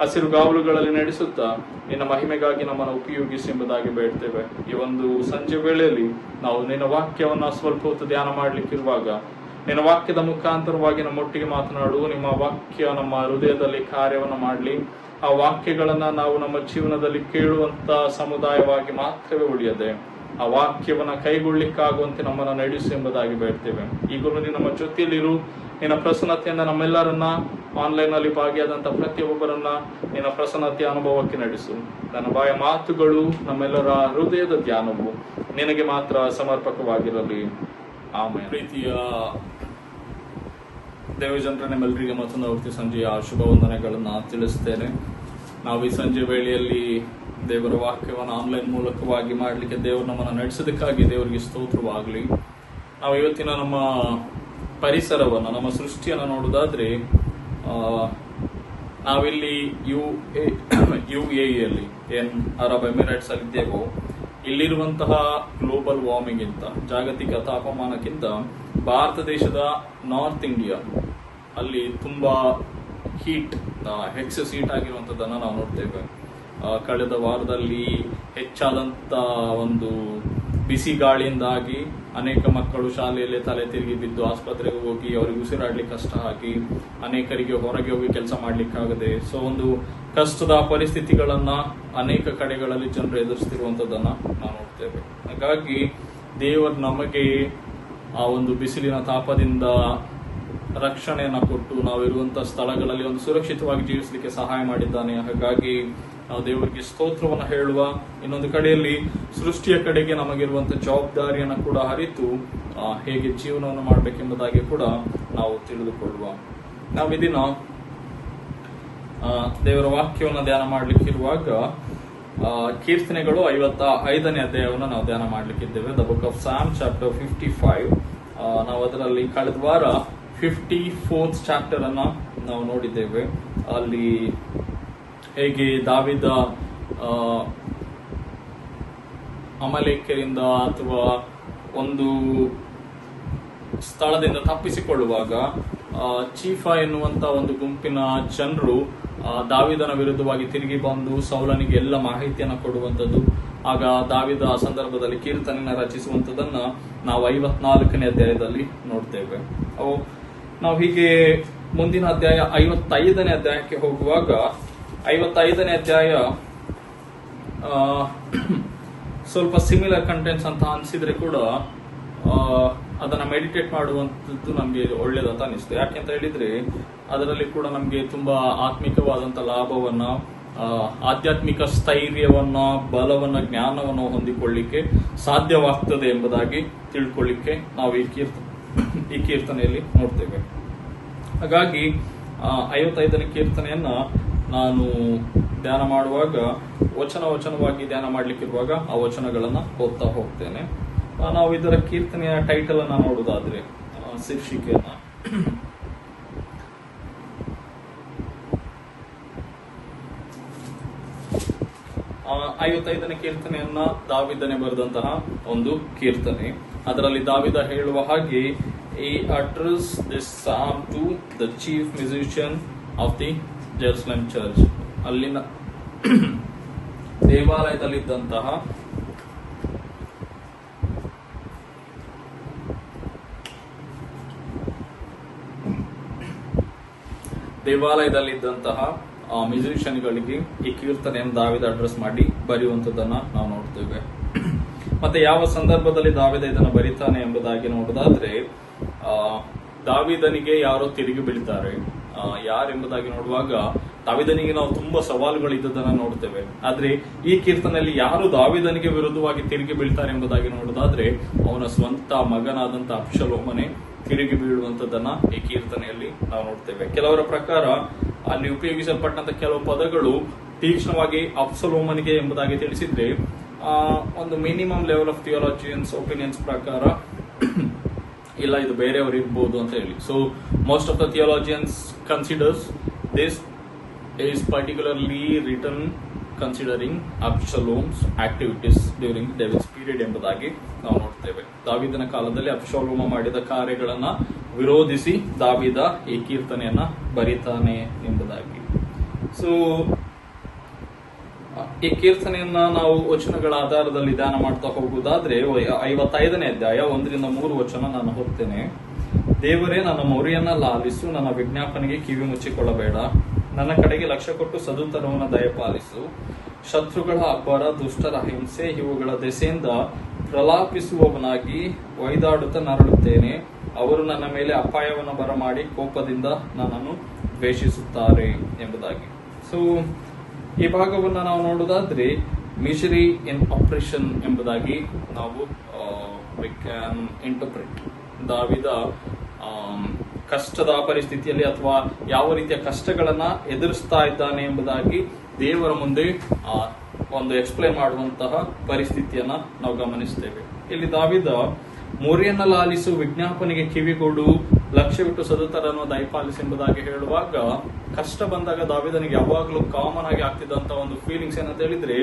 Speaker 1: ಹಸಿರುಗಾವಲುಗಳಲ್ಲಿ ನಡೆಸುತ್ತಾ ನಿನ್ನ ಮಹಿಮೆಗಾಗಿ ನಮ್ಮನ್ನು ಉಪಯೋಗಿಸಿ ಎಂಬುದಾಗಿ ಬೇಡ್ತೇವೆ. ಈ ಒಂದು ಸಂಜೆ ವೇಳೆಯಲ್ಲಿ ನಾವು ನಿನ್ನ ವಾಕ್ಯವನ್ನ ಸ್ವಲ್ಪ ಹೊತ್ತು ಧ್ಯಾನ ಮಾಡ್ಲಿಕ್ಕಿರುವಾಗ ನಿನ್ನ ವಾಕ್ಯದ ಮುಖಾಂತರವಾಗಿ ನಮ್ಮೊಟ್ಟಿಗೆ ಮಾತನಾಡು. ನಿಮ್ಮ ವಾಕ್ಯ ನಮ್ಮ ಹೃದಯದಲ್ಲಿ ಕಾರ್ಯವನ್ನ ಮಾಡಲಿ. ಆ ವಾಕ್ಯಗಳನ್ನ ನಾವು ನಮ್ಮ ಜೀವನದಲ್ಲಿ ಕೇಳುವಂತ ಸಮುದಾಯವಾಗಿ ಮಾತ್ರವೇ ಉಳಿಯದೆ ಆ ವಾಕ್ಯವನ್ನ ಕೈಗೊಳ್ಳಿಕ್ಕಾಗುವಂತೆ ನಮ್ಮನ್ನ ನಡೆಸು ಎಂಬುದಾಗಿ ಬೇಡ್ತೇವೆ. ಈಗಲೂ ನೀನು ನಮ್ಮ ಜೊತೆಯಲ್ಲಿರು. ನಿನ್ನ ಪ್ರಸನ್ನತೆಯಿಂದ ನಮ್ಮೆಲ್ಲರನ್ನ ಆನ್ಲೈನ್ ನಲ್ಲಿ ಭಾಗಿಯಾದಂತ ಪ್ರತಿಯೊಬ್ಬರನ್ನ ನಿನ್ನ ಪ್ರಸನ್ನತೆಯ ಅನುಭವಕ್ಕೆ ನಡೆಸು. ನನ್ನ ಬಾಯ ಮಾತುಗಳು, ನಮ್ಮೆಲ್ಲರ ಹೃದಯದ ಧ್ಯಾನವು ನಿನಗೆ ಮಾತ್ರ ಸಮರ್ಪಕವಾಗಿರಲಿ. ಆಮೇಲೆ ಪ್ರೀತಿಯ ದೇವಜನರ ನಿಮ್ಮೆಲ್ಲರಿಗೆ ಮತ್ತೊಂದು ಆವೃತ್ತಿ ಸಂಜೆಯ ಶುಭ ವಂದನೆಗಳನ್ನ ತಿಳಿಸ್ತೇನೆ. ನಾವು ಈ ಸಂಜೆ ವೇಳೆಯಲ್ಲಿ ದೇವರ ವಾಕ್ಯವನ್ನು ಆನ್ಲೈನ್ ಮೂಲಕವಾಗಿ ಮಾಡಲಿಕ್ಕೆ ದೇವರು ನಮ್ಮನ್ನು ನಡೆಸೋದಕ್ಕಾಗಿ ದೇವರಿಗೆ ಸ್ತೋತ್ರವಾಗಲಿ. ನಾವು ಇವತ್ತಿನ ನಮ್ಮ ಪರಿಸರವನ್ನು, ನಮ್ಮ ಸೃಷ್ಟಿಯನ್ನು ನೋಡುವುದಾದ್ರೆ ನಾವಿಲ್ಲಿ UAE ಏನ್ ಅರಬ್ ಎಮಿರೇಟ್ಸ್ ಅಲ್ಲಿ ಇದ್ದೇವೋ, ಇಲ್ಲಿರುವಂತಹ ಗ್ಲೋಬಲ್ ವಾರ್ಮಿಂಗ್ ಗಿಂತ, ಜಾಗತಿಕ ತಾಪಮಾನಕ್ಕಿಂತ ಭಾರತ ದೇಶದ ನಾರ್ತ್ ಇಂಡಿಯಾ ಅಲ್ಲಿ ತುಂಬಾ ಎಕ್ಸೆಸ್ ಹೀಟ್ ಆಗಿರುವಂತದ್ದನ್ನ ನಾವು ನೋಡ್ತೇವೆ. ಕಳೆದ ವಾರದಲ್ಲಿ ಹೆಚ್ಚಾದಂತ ಒಂದು ಬಿಸಿ ಗಾಳಿಯಿಂದಾಗಿ ಅನೇಕ ಮಕ್ಕಳು ಶಾಲೆಯಲ್ಲಿ ತಲೆ ತಿರುಗಿ ಬಿದ್ದು ಆಸ್ಪತ್ರೆಗೆ ಹೋಗಿ ಅವರಿಗೆ ಉಸಿರಾಡ್ಲಿಕ್ಕೆ ಕಷ್ಟ ಆಗಿ ಅನೇಕರಿಗೆ ಹೊರಗೆ ಹೋಗಿ ಕೆಲಸ ಮಾಡ್ಲಿಕ್ಕಾಗದೆ ಒಂದು ಕಷ್ಟದ ಪರಿಸ್ಥಿತಿಗಳನ್ನ ಅನೇಕ ಕಡೆಗಳಲ್ಲಿ ಜನರು ಎದುರಿಸ್ತಿರುವಂತದ್ದನ್ನ ನಾವು ನೋಡ್ತೇವೆ. ಹಾಗಾಗಿ ದೇವರು ನಮಗೆ ಆ ಒಂದು ಬಿಸಿಲಿನ ತಾಪದಿಂದ ರಕ್ಷಣೆಯನ್ನ ಕೊಟ್ಟು ನಾವಿರುವಂತಹ ಸ್ಥಳಗಳಲ್ಲಿ ಒಂದು ಸುರಕ್ಷಿತವಾಗಿ ಜೀವಿಸಲಿಕ್ಕೆ ಸಹಾಯ ಮಾಡಿದ್ದಾನೆ. ಹಾಗಾಗಿ ನಾವು ದೇವರಿಗೆ ಸ್ತೋತ್ರವನ್ನು ಹೇಳುವ, ಇನ್ನೊಂದು ಕಡೆಯಲ್ಲಿ ಸೃಷ್ಟಿಯ ಕಡೆಗೆ ನಮಗಿರುವಂತಹ ಜವಾಬ್ದಾರಿಯನ್ನು ಕೂಡ ಅರಿತು ಹೇಗೆ ಜೀವನವನ್ನು ಮಾಡಬೇಕೆಂಬುದಾಗಿ ಕೂಡ ನಾವು ತಿಳಿದುಕೊಳ್ಳುವ. ನಾವು ಇದನ್ನ ದೇವರ ವಾಕ್ಯವನ್ನು ಧ್ಯಾನ ಮಾಡಲಿಕ್ಕಿರುವಾಗ ಕೀರ್ತನೆಗಳು 55ನೇ ಅಧ್ಯಾಯವನ್ನು ನಾವು ಧ್ಯಾನ ಮಾಡ್ಲಿಕ್ಕಿದ್ದೇವೆ. ದ ಬುಕ್ ಆಫ್ ಸಾಮ್ ಚಾಪ್ಟರ್ 55. ನಾವು ಅದರಲ್ಲಿ ಕಳೆದ ವಾರ 54th ಚಾಪ್ಟರ್ ಅನ್ನ ನಾವು ನೋಡಿದ್ದೇವೆ. ಅಲ್ಲಿ ಹೇಗೆ ದಾವೀದ ಅಮಲೇಕ್ಯರಿಂದ ಅಥವಾ ಒಂದು ಸ್ಥಳದಿಂದ ತಪ್ಪಿಸಿಕೊಳ್ಳುವಾಗ ಚೀಫಾ ಎನ್ನುವಂತ ಒಂದು ಗುಂಪಿನ ಜನರು ದಾವೀದನ ವಿರುದ್ಧವಾಗಿ ತಿರುಗಿ ಬಂದು ಸೌಲನಿಗೆ ಎಲ್ಲ ಮಾಹಿತಿಯನ್ನು ಕೊಡುವಂಥದ್ದು. ಆಗ ದಾವೀದ ಆ ಸಂದರ್ಭದಲ್ಲಿ ಕೀರ್ತನೆಯನ್ನು ರಚಿಸುವಂಥದ್ದನ್ನ ನಾವು 54ನೇ ಅಧ್ಯಾಯದಲ್ಲಿ ನೋಡ್ತೇವೆ. ನಾವು ಹೀಗೆ ಮುಂದಿನ ಅಧ್ಯಾಯ 55ನೇ ಅಧ್ಯಾಯಕ್ಕೆ ಹೋಗುವಾಗ 55ನೇ ಅಧ್ಯಾಯ ಸ್ವಲ್ಪ ಸಿಮಿಲರ್ ಕಂಟೆಂಟ್ಸ್ ಅಂತ ಅನಿಸಿದ್ರೆ ಕೂಡ ಅದನ್ನ ಮೆಡಿಟೇಟ್ ಮಾಡುವಂಥದ್ದು ನಮ್ಗೆ ಒಳ್ಳೇದಂತ ಅನಿಸ್ತು. ಯಾಕೆಂತ ಹೇಳಿದ್ರೆ ಅದರಲ್ಲಿ ಕೂಡ ನಮ್ಗೆ ತುಂಬಾ ಆತ್ಮಿಕವಾದಂತ ಲಾಭವನ್ನ, ಆಧ್ಯಾತ್ಮಿಕ ಸ್ಥೈರ್ಯವನ್ನ, ಬಲವನ್ನ, ಜ್ಞಾನವನ್ನು ಹೊಂದಿಕೊಳ್ಳಿಕ್ಕೆ ಸಾಧ್ಯವಾಗ್ತದೆ ಎಂಬುದಾಗಿ ತಿಳ್ಕೊಳ್ಳಿಕ್ಕೆ ನಾವು ಈ ಕೀರ್ತನೆಯಲ್ಲಿ ನೋಡ್ತೇವೆ. ಹಾಗಾಗಿ 55ನೇ ಕೀರ್ತನೆಯನ್ನ ನಾನು ಧ್ಯಾನ ಮಾಡುವಾಗ ವಚನವಾಗಿ ಧ್ಯಾನ ಮಾಡ್ಲಿಕ್ಕಿರುವಾಗ ಆ ವಚನಗಳನ್ನ ಓದ್ತಾ ಹೋಗ್ತೇನೆ. ನಾವು ಇದರ ಕೀರ್ತನೆಯ ಟೈಟಲ್ ಅನ್ನ ನೋಡುವುದಾದ್ರೆ, ಶೀರ್ಷಿಕೆಯನ್ನ 55ನೇ ಕೀರ್ತನೆಯನ್ನ ದಾವೀದನೇ ಬರೆದಂತಹ ಒಂದು ಕೀರ್ತನೆ. ಅದರಲ್ಲಿ ದಾವೀದ ಹೇಳುವ ಹಾಗೆ, he address this psalm to the chief musician of the Jerusalem church. ಅಲ್ಲಿನ ದೇವಾಲಯದಲ್ಲಿದ್ದಂತಹ ಮ್ಯೂಸಿಷಿಯನ್ಗಳಿಗೆ ಈ ಕೀರ್ತನೆಯನ್ನು ದಾವೀದ ಅಡ್ರೆಸ್ ಮಾಡಿ ಬರೆಯುವಂಥದ್ದನ್ನ ನಾವು ನೋಡ್ತೇವೆ. ಮತ್ತೆ ಯಾವ ಸಂದರ್ಭದಲ್ಲಿ ದಾವೀದ ಇದನ್ನು ಬರೀತಾನೆ ಎಂಬುದಾಗಿ ನೋಡೋದಾದ್ರೆ, ದಾವೀದನಿಗೆ ಯಾರೋ ತಿರುಗಿ ಬೀಳ್ತಾರೆ ಯಾರೆಂಬುದಾಗಿ ನೋಡುವಾಗ ದಾವೀದನಿಗೆ ನಾವು ತುಂಬಾ ಸವಾಲುಗಳು ಇದ್ದದನ್ನ ನೋಡ್ತೇವೆ. ಆದ್ರೆ ಈ ಕೀರ್ತನೆಯಲ್ಲಿ ಯಾರು ದಾವೀದನಿಗೆ ವಿರುದ್ಧವಾಗಿ ತಿರುಗಿ ಬೀಳ್ತಾರೆ ಎಂಬುದಾಗಿ ನೋಡೋದಾದ್ರೆ ಅವನ ಸ್ವಂತ ಮಗನಾದಂತ ಅಬ್ಷಲೋಮನೇ ತಿರುಗಿ ಬೀಳುವಂತದನ್ನ ಈ ಕೀರ್ತನೆಯಲ್ಲಿ ನಾವು ನೋಡ್ತೇವೆ. ಕೆಲವರ ಪ್ರಕಾರ ಅಲ್ಲಿ ಉಪಯೋಗಿಸಲ್ಪಟ್ಟಂತ ಕೆಲವು ಪದಗಳು ತೀಕ್ಷ್ಣವಾಗಿ ಅಬ್ಷಲೋಮನಿಗೆ ಎಂಬುದಾಗಿ ತಿಳಿಸಿದ್ರೆ, ಒಂದು minimum level of theologians opinions ಪ್ರಕಾರ ಇಲ್ಲ, ಇದು ಬೇರೆಯವರು ಇರ್ಬೋದು ಅಂತ ಹೇಳಿ. So most of the theologians considers this is particularly written considering Absalom's activities during David's period ಎಂಬುದಾಗಿ ನಾವು ನೋಡ್ತೇವೆ. ದಾವೀದನ ಕಾಲದಲ್ಲಿ ಅಬ್ಷಲೋಮ ಮಾಡಿದ ಕಾರ್ಯಗಳನ್ನ ವಿರೋಧಿಸಿ ದಾವೀದ ಈ ಕೀರ್ತನೆಯನ್ನ ಬರೀತಾನೆ ಎಂಬುದಾಗಿ. ಸೊ ಈ ಕೀರ್ತನೆಯನ್ನ ನಾವು ವಚನಗಳ ಆಧಾರದಲ್ಲಿ ಧ್ಯಾನ ಮಾಡ್ತಾ ಹೋಗುವುದಾದ್ರೆ 55ನೇ ಅಧ್ಯಾಯ 1-3 ವಚನ ನಾನು ಓದ್ತೇನೆ. ದೇವರೇ, ನನ್ನ ಮೊರೆಯನ್ನ ಲಾಲಿಸು, ನನ್ನ ವಿಜ್ಞಾಪನೆಗೆ ಕಿವಿ ಮುಚ್ಚಿಕೊಳ್ಳಬೇಡ. ನನ್ನ ಕಡೆಗೆ ಲಕ್ಷ್ಯ ಕೊಟ್ಟು ಸದುತ್ತರವನ್ನು ದಯಪಾಲಿಸು. ಶತ್ರುಗಳ ಅಬ್ಬರ, ದುಷ್ಟರ ಹಿಂಸೆ ಇವುಗಳ ದೆಸೆಯಿಂದ ಪ್ರಲಾಪಿಸುವವನಾಗಿ ಒಯ್ದಾಡುತ್ತಾ ನರಳುತ್ತೇನೆ. ಅವರು ನನ್ನ ಮೇಲೆ ಅಪಾಯವನ್ನು ಬರಮಾಡಿ ಕೋಪದಿಂದ ನನ್ನನ್ನು ದ್ವೇಷಿಸುತ್ತಾರೆ ಎಂಬುದಾಗಿ. ಸೊ ಈ ಭಾಗವನ್ನ ನಾವು ನೋಡುವುದಾದ್ರೆ ಮಿಸರಿ ಇನ್ ಆಪರೇಷನ್ ಎಂಬುದಾಗಿ ನಾವು ವಿ ಕ್ಯಾನ್ ಇಂಟರ್ಪ್ರಿಟ್. ದಾವೀದ ಕಷ್ಟದ ಪರಿಸ್ಥಿತಿಯಲ್ಲಿ ಅಥವಾ ಯಾವ ರೀತಿಯ ಕಷ್ಟಗಳನ್ನ ಎದುರಿಸ್ತಾ ಇದ್ದಾನೆ ಎಂಬುದಾಗಿ ದೇವರ ಮುಂದೆ ಒಂದು ಎಕ್ಸ್ಪ್ಲೇನ್ ಮಾಡುವಂತಹ ಪರಿಸ್ಥಿತಿಯನ್ನ ನಾವು ಗಮನಿಸ್ತೇವೆ. ಇಲ್ಲಿ ದಾವೀದ ಮೊರೆಯನ್ನ ಲಾಲಿಸು, ವಿಜ್ಞಾಪನೆಗೆ ಕಿವಿಗೊಡು, ಲಕ್ಷ್ಯವಿಟ್ಟು ಸದುತ್ತರನ್ನು ದಯಪಾಲಿಸಿ ಎಂಬುದಾಗಿ ಹೇಳುವಾಗ ಕಷ್ಟ ಬಂದಾಗ ದಾವೀದನಿಗೆ ಯಾವಾಗಲೂ ಕಾಮನ್ ಆಗಿ ಆಗ್ತಿದ್ದಂತ ಒಂದು ಫೀಲಿಂಗ್ಸ್ ಏನಂತ ಹೇಳಿದ್ರೆ,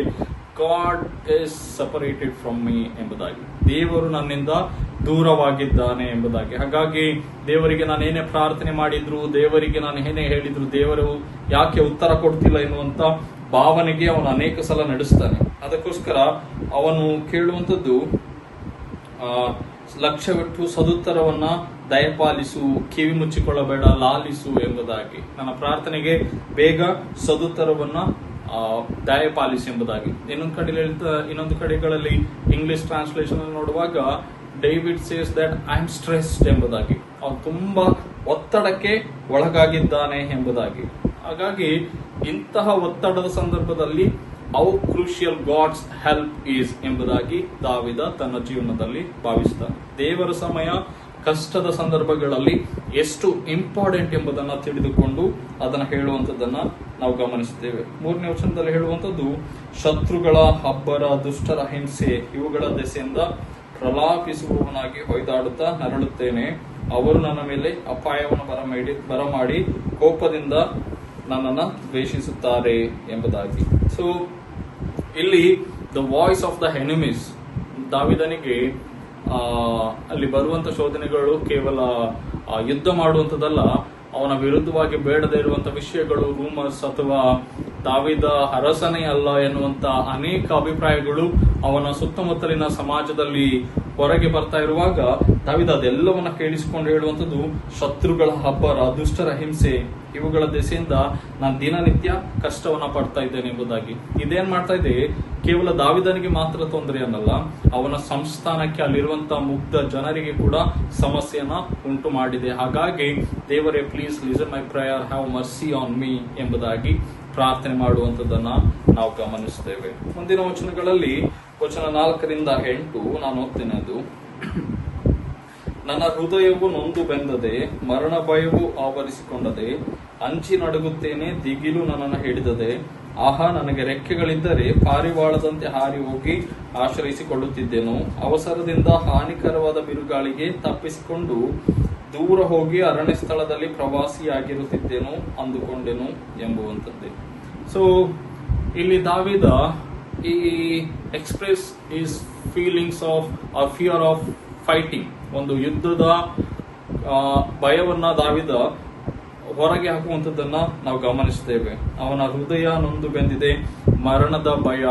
Speaker 1: god is separated from me ಎಂಬುದಾಗಿ, ದೇವರು ನನ್ನಿಂದ ದೂರವಾಗಿದ್ದಾನೆ ಎಂಬುದಾಗಿ. ಹಾಗಾಗಿ ದೇವರಿಗೆ ನಾನು ಏನೇ ಪ್ರಾರ್ಥನೆ ಮಾಡಿದ್ರು, ದೇವರಿಗೆ ನಾನು ಏನೇ ಹೇಳಿದ್ರು, ದೇವರು ಯಾಕೆ ಉತ್ತರ ಕೊಡ್ತಿಲ್ಲ ಎನ್ನುವಂತ ಭಾವನೆಗೆ ಅವನು ಅನೇಕ ಸಲ ನಡೆಸ್ತಾನೆ. ಅದಕ್ಕೋಸ್ಕರ ಅವನು ಕೇಳುವಂಥದ್ದು ಲಕ್ಷ್ಯವಿಟ್ಟು ಸದುತ್ತರವನ್ನ ದಯಪಾಲಿಸು, ಕಿವಿ ಮುಚ್ಚಿಕೊಳ್ಳಬೇಡ, ಲಾಲಿಸು ಎಂಬುದಾಗಿ. ನನ್ನ ಪ್ರಾರ್ಥನೆಗೆ ಬೇಗ ಸದುತ್ತರವನ್ನ ದಯಪಾಲಿಸಿ ಎಂಬುದಾಗಿ. ಇನ್ನೊಂದು ಕಡೆಗಳಲ್ಲಿ ಇಂಗ್ಲಿಷ್ ಟ್ರಾನ್ಸ್ಲೇಷನ್ ನೋಡುವಾಗ David says that I am stressed ಎಂಬುದಾಗಿ, ಅವನು ತುಂಬಾ ಒತ್ತಡಕ್ಕೆ ಒಳಗಾಗಿದ್ದಾನೆ ಎಂಬುದಾಗಿ. ಹಾಗಾಗಿ ಇಂತಹ ಒತ್ತಡದ ಸಂದರ್ಭದಲ್ಲಿ how crucial God's help is ಎಂಬುದಾಗಿ ದಾವೀದ ತನ್ನ ಜೀವನದಲ್ಲಿ ಭಾವಿಸ್ತಾನೆ. ದೇವರ ಸಮಯ ಕಷ್ಟದ ಸಂದರ್ಭಗಳಲ್ಲಿ ಎಷ್ಟು ಇಂಪಾರ್ಟೆಂಟ್ ಎಂಬುದನ್ನ ತಿಳಿದುಕೊಂಡು ಅದನ್ನ ಹೇಳುವಂತದ್ದನ್ನ ನಾವು ಗಮನಿಸುತ್ತೇವೆ. 3ನೇ ವಚನದಲ್ಲಿ ಹೇಳುವಂತದ್ದು, ಶತ್ರುಗಳ ಹಬ್ಬರ ದುಷ್ಟರ ಹಿಂಸೆ ಇವುಗಳ ದೆಸೆಯಿಂದ ಪ್ರಲಾಪಿಸುವವನಾಗಿ ಹೊಯ್ದಾಡುತ್ತಾ ನರಳುತ್ತೇನೆ. ಅವರು ನನ್ನ ಮೇಲೆ ಅಪಾಯವನ್ನು ಬರಮಾಡಿ ಕೋಪದಿಂದ ನನ್ನನ್ನು ದ್ವೇಷಿಸುತ್ತಾರೆ ಎಂಬುದಾಗಿ. ಸೊ ಇಲ್ಲಿ the voice of the enemies, ದಾವಿದನಿಗೆ ಅಲ್ಲಿ ಬರುವಂತ ಶೋಧನೆಗಳು ಕೇವಲ ಯುದ್ಧ ಮಾಡುವಂತದಲ್ಲ, ಅವನ ವಿರುದ್ಧವಾಗಿ ಬೇಡದೇ ಇರುವಂತ ವಿಷಯಗಳು, ರೂಮರ್ಸ್ ಅಥವಾ ದಾವಿದ ಅರಸನೇ ಅಲ್ಲ ಎನ್ನುವಂತ ಅನೇಕ ಅಭಿಪ್ರಾಯಗಳು ಅವನ ಸುತ್ತಮುತ್ತಲಿನ ಸಮಾಜದಲ್ಲಿ ಹೊರಗೆ ಬರ್ತಾ ಇರುವಾಗ ದಾವಿದ ಅದೆಲ್ಲವನ್ನ ಕೇಳಿಸಿಕೊಂಡು ಹೇಳುವಂಥದ್ದು, ಶತ್ರುಗಳ ಹಬ್ಬರ ದುಷ್ಟರ ಹಿಂಸೆ ಇವುಗಳ ದೆಸೆಯಿಂದ ನಾನು ದಿನನಿತ್ಯ ಕಷ್ಟವನ್ನ ಪಡ್ತಾ ಇದ್ದೇನೆ ಎಂಬುದಾಗಿ. ಇದೇನ್ ಮಾಡ್ತಾ ಇದೆ, ಕೇವಲ ದಾವಿದನಿಗೆ ಮಾತ್ರ ತೊಂದರೆ ಅನ್ನಲ್ಲ, ಅವನ ಸಂಸ್ಥಾನಕ್ಕೆ ಅಲ್ಲಿರುವಂತಹ ಮುಗ್ಧ ಜನರಿಗೆ ಕೂಡ ಸಮಸ್ಯೆಯನ್ನ ಉಂಟು ಮಾಡಿದೆ. ಹಾಗಾಗಿ ದೇವರೇ, please listen my prayer, have mercy on me ಎಂಬುದಾಗಿ ಪ್ರಾರ್ಥನೆ ಮಾಡುವಂತದನ್ನ ನಾವು ಗಮನಿಸ್ತೇವೆ. ಮುಂದಿನ ವಚನಗಳಲ್ಲಿ ವಚನ 4ರಿಂದ 8 ನಾನು ಓದ್ತೇನೆ. ಅದು, ನನ್ನ ಹೃದಯವು ನೊಂದು ಬೆಂದದೆ, ಮರಣ ಭಯವು ಆವರಿಸಿಕೊಂಡದೆ, ಅಂಚಿ ನಡುಗುತ್ತೇನೆ, ದಿಗಿಲು ನನ್ನನ್ನು ಹಿಡಿದದೆ. ಆಹಾ, ನನಗೆ ರೆಕ್ಕೆಗಳಿದ್ದರೆ ಪಾರಿವಾಳದಂತೆ ಹಾರಿ ಹೋಗಿ ಆಶ್ರಯಿಸಿಕೊಳ್ಳುತ್ತಿದ್ದೆನು. ಅವಸರದಿಂದ ಹಾನಿಕರವಾದ ಬಿರುಗಾಳಿಗೆ ತಪ್ಪಿಸಿಕೊಂಡು ದೂರ ಹೋಗಿ ಅರಣ್ಯ ಸ್ಥಳದಲ್ಲಿ ಪ್ರವಾಸಿಯಾಗಿರುತ್ತಿದ್ದೇನು ಅಂದುಕೊಂಡೆನು ಎಂಬುವಂಥದ್ದೇ. ಸೊ ಇಲ್ಲಿ ದಾವಿದ ಈ express is feelings of fear of fighting, ಒಂದು ಯುದ್ಧದ ಭಯವನ್ನ ದಾವಿದ ಹೊರಗೆ ಹಾಕುವಂಥದ್ದನ್ನ ನಾವು ಗಮನಿಸ್ತೇವೆ. ಅವನ ಹೃದಯ ನೊಂದು ಬೆಂದಿದೆ, ಮರಣದ ಭಯ,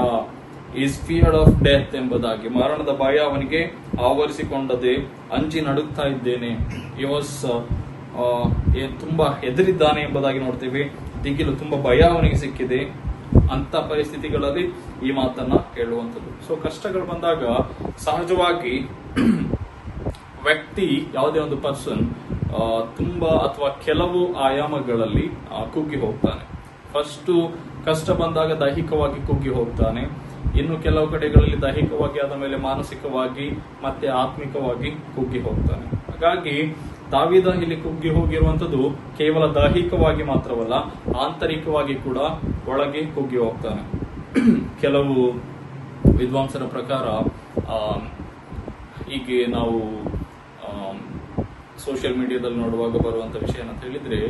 Speaker 1: ಈಸ್ ಫಿಯರ್ ಆಫ್ ಡೆತ್ ಎಂಬುದಾಗಿ, ಮರಣದ ಭಯ ಅವನಿಗೆ ಆವರಿಸಿಕೊಂಡದೆ, ಅಂಚಿ ನಡುಗ್ತಾ ಇದ್ದೇನೆ, ತುಂಬಾ ಹೆದರಿದ್ದಾನೆ ಎಂಬುದಾಗಿ ನೋಡ್ತೇವೆ. ದಿಗಿಲು, ತುಂಬಾ ಭಯ ಅವನಿಗೆ ಸಿಕ್ಕಿದೆ. ಅಂತ ಪರಿಸ್ಥಿತಿಗಳಲ್ಲಿ ಈ ಮಾತನ್ನ ಹೇಳುವಂಥದ್ದು. ಸೊ ಕಷ್ಟಗಳು ಬಂದಾಗ ಸಹಜವಾಗಿ ವ್ಯಕ್ತಿ, ಯಾವುದೇ ಒಂದು ಪರ್ಸನ್ ತುಂಬಾ ಅಥವಾ ಕೆಲವು ಆಯಾಮಗಳಲ್ಲಿ ಕುಗ್ಗಿ ಹೋಗ್ತಾನೆ. ಫಸ್ಟ್ ಕಷ್ಟ ಬಂದಾಗ ದೈಹಿಕವಾಗಿ ಕುಗ್ಗಿ ಹೋಗ್ತಾನೆ, ಇನ್ನು ಕೆಲವು ಕಡೆಗಳಲ್ಲಿ ದೈಹಿಕವಾಗಿ ಆದ ಮೇಲೆ ಮಾನಸಿಕವಾಗಿ ಮತ್ತೆ ಆತ್ಮಿಕವಾಗಿ ಕುಗ್ಗಿ ಹೋಗ್ತಾನೆ. ಹಾಗಾಗಿ ದಾವಿದ ಇಲ್ಲಿ ಕುಗ್ಗಿ ಹೋಗಿರುವಂತದ್ದು ಕೇವಲ ದೈಹಿಕವಾಗಿ ಮಾತ್ರವಲ್ಲ, ಆಂತರಿಕವಾಗಿ ಕೂಡ ಒಳಗೆ ಕುಗ್ಗಿ ಹೋಗ್ತಾನೆ. ಕೆಲವು ವಿದ್ವಾಂಸರ ಪ್ರಕಾರ ಹೀಗೆ ನಾವು ಸೋಷಿಯಲ್ ಮೀಡಿಯಾದಲ್ಲಿ ನೋಡುವಾಗ ಬರುವಂತ ವಿಷಯ ಅಂತ ಹೇಳಿದ್ರೆ,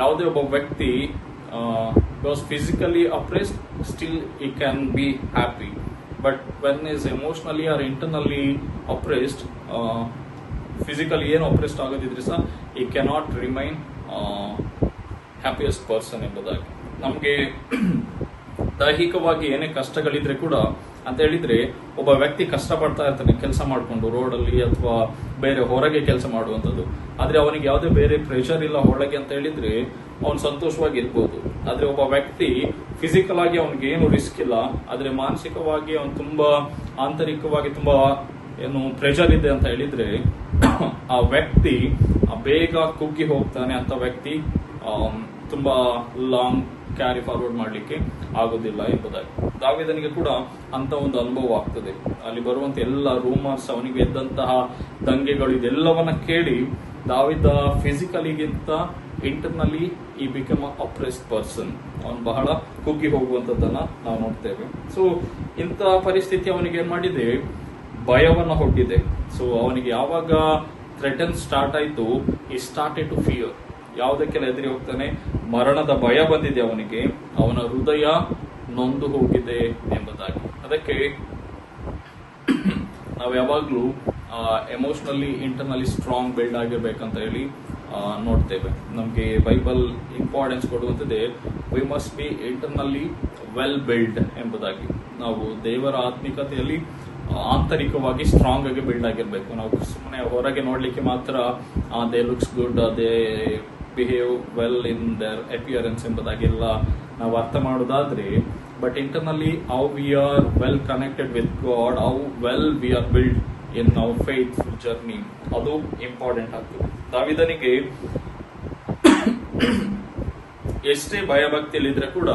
Speaker 1: ಯಾವುದೇ ಒಬ್ಬ ವ್ಯಕ್ತಿ was physically oppressed, still he can be happy, but when is emotionally or internally oppressed, physically ಏನು ಅಪ್ರೆಸ್ಡ್ ಆಗೋದಿದ್ರೆ ಸಹ he cannot remain happiest person ಎಂಬುದಾಗಿ. ನಮಗೆ ದೈಹಿಕವಾಗಿ ಏನೇ ಕಷ್ಟಗಳಿದ್ರೆ ಕೂಡ ಅಂತ ಹೇಳಿದ್ರೆ, ಒಬ್ಬ ವ್ಯಕ್ತಿ ಕಷ್ಟಪಡ್ತಾ ಇರ್ತಾನೆ ಕೆಲಸ ಮಾಡಿಕೊಂಡು ರೋಡಲ್ಲಿ ಅಥವಾ ಬೇರೆ ಹೊರಗೆ ಕೆಲಸ ಮಾಡುವಂಥದ್ದು, ಆದ್ರೆ ಅವನಿಗೆ ಯಾವುದೇ ಬೇರೆ ಪ್ರೆಷರ್ ಇಲ್ಲ ಒಳಗೆ ಅಂತ ಹೇಳಿದ್ರೆ ಅವನು ಸಂತೋಷವಾಗಿ ಇರ್ಬೋದು. ಆದ್ರೆ ಒಬ್ಬ ವ್ಯಕ್ತಿ ಫಿಸಿಕಲ್ ಆಗಿ ಅವನಿಗೆ ಏನು ರಿಸ್ಕ್ ಇಲ್ಲ, ಆದ್ರೆ ಮಾನಸಿಕವಾಗಿ ಅವನು ತುಂಬಾ ಆಂತರಿಕವಾಗಿ ತುಂಬಾ ಏನು ಪ್ರೆಷರ್ ಇದೆ ಅಂತ ಹೇಳಿದ್ರೆ ಆ ವ್ಯಕ್ತಿ ಬೇಗ ಕುಗ್ಗಿ ಹೋಗ್ತಾನೆ. ಅಂತ ವ್ಯಕ್ತಿ ತುಂಬಾ ಲಾಂಗ್ ಕ್ಯಾರಿ ಫಾರ್ವರ್ಡ್ ಮಾಡ್ಲಿಕ್ಕೆ ಆಗೋದಿಲ್ಲ ಎಂಬುದಾಗಿ. ದಾವಿದನಿಗೆ ಕೂಡ ಅಂತ ಒಂದು ಅನುಭವ ಆಗ್ತದೆ. ಅಲ್ಲಿ ಬರುವಂತ ಎಲ್ಲ ರೂಮರ್ಸ್, ಅವನಿಗೆ ಎದ್ದಂತಹ ದಂಗೆಗಳು, ಇದೆಲ್ಲವನ್ನ ಕೇಳಿ ದಾವಿದ ಫಿಸಿಕಲಿಗಿಂತ ಇಂಟರ್ನಲಿ ಈ ಬಿಕಮ್ ಅಪ್ರೆಸ್ಡ್ ಪರ್ಸನ್, ಅವನು ಬಹಳ ಕುಗ್ಗಿ ಹೋಗುವಂತದ್ದನ್ನ ನಾವು ನೋಡ್ತೇವೆ. ಸೊ ಇಂಥ ಪರಿಸ್ಥಿತಿ ಅವನಿಗೆ ಏನ್ ಮಾಡಿದೆ, ಭಯವನ್ನ ಹೊಟ್ಟಿದೆ. ಸೊ ಅವನಿಗೆ ಯಾವಾಗ ಥ್ರೆಟನ್ ಸ್ಟಾರ್ಟ್ ಆಯ್ತು, ಈ ಸ್ಟಾರ್ಟೆಡ್ ಟು ಫಿಯರ್, ಯಾವುದಕ್ಕೆಲ್ಲ ಎದುರಿ ಹೋಗ್ತಾನೆ, ಮರಣದ ಭಯ ಬಂದಿದೆ ಅವನಿಗೆ, ಅವನ ಹೃದಯ ನೊಂದು ಹೋಗಿದೆ ಎಂಬುದಾಗಿ. ಅದಕ್ಕೆ ನಾವು ಯಾವಾಗ್ಲೂ ಎಮೋಷನಲಿ ಇಂಟರ್ನಲಿ ಸ್ಟ್ರಾಂಗ್ ಬಿಲ್ಡ್ ಆಗಿರ್ಬೇಕಂತ ಹೇಳಿ ನೋಡ್ತೇವೆ. ನಮಗೆ ಬೈಬಲ್ ಇಂಪಾರ್ಟೆನ್ಸ್ ಕೊಡುವಂಥದ್ದೇ we must be internally well build ಎಂಬುದಾಗಿ. ನಾವು ದೇವರ ಆತ್ಮಿಕತೆಯಲ್ಲಿ ಆಂತರಿಕವಾಗಿ ಸ್ಟ್ರಾಂಗ್ ಆಗಿ ಬಿಲ್ಡ್ ಆಗಿರ್ಬೇಕು. ನಾವು ಸುಮ್ಮನೆ ಹೊರಗೆ ನೋಡ್ಲಿಕ್ಕೆ ಮಾತ್ರ they looks good, they behave well in their appearance ಎಂಬುದಾಗೆಲ್ಲ ನಾವು ಅರ್ಥ ಮಾಡೋದಾದ್ರೆ, but internally how we are well connected with God, how well we are build in our faithful journey, ಅದು ಇಂಪಾರ್ಟೆಂಟ್ ಆಗ್ತದೆ. ದಾವಿದನಿಗೆ ಎಷ್ಟೇ ಭಯಭಕ್ತಿಯಲ್ಲಿದ್ರೆ ಕೂಡ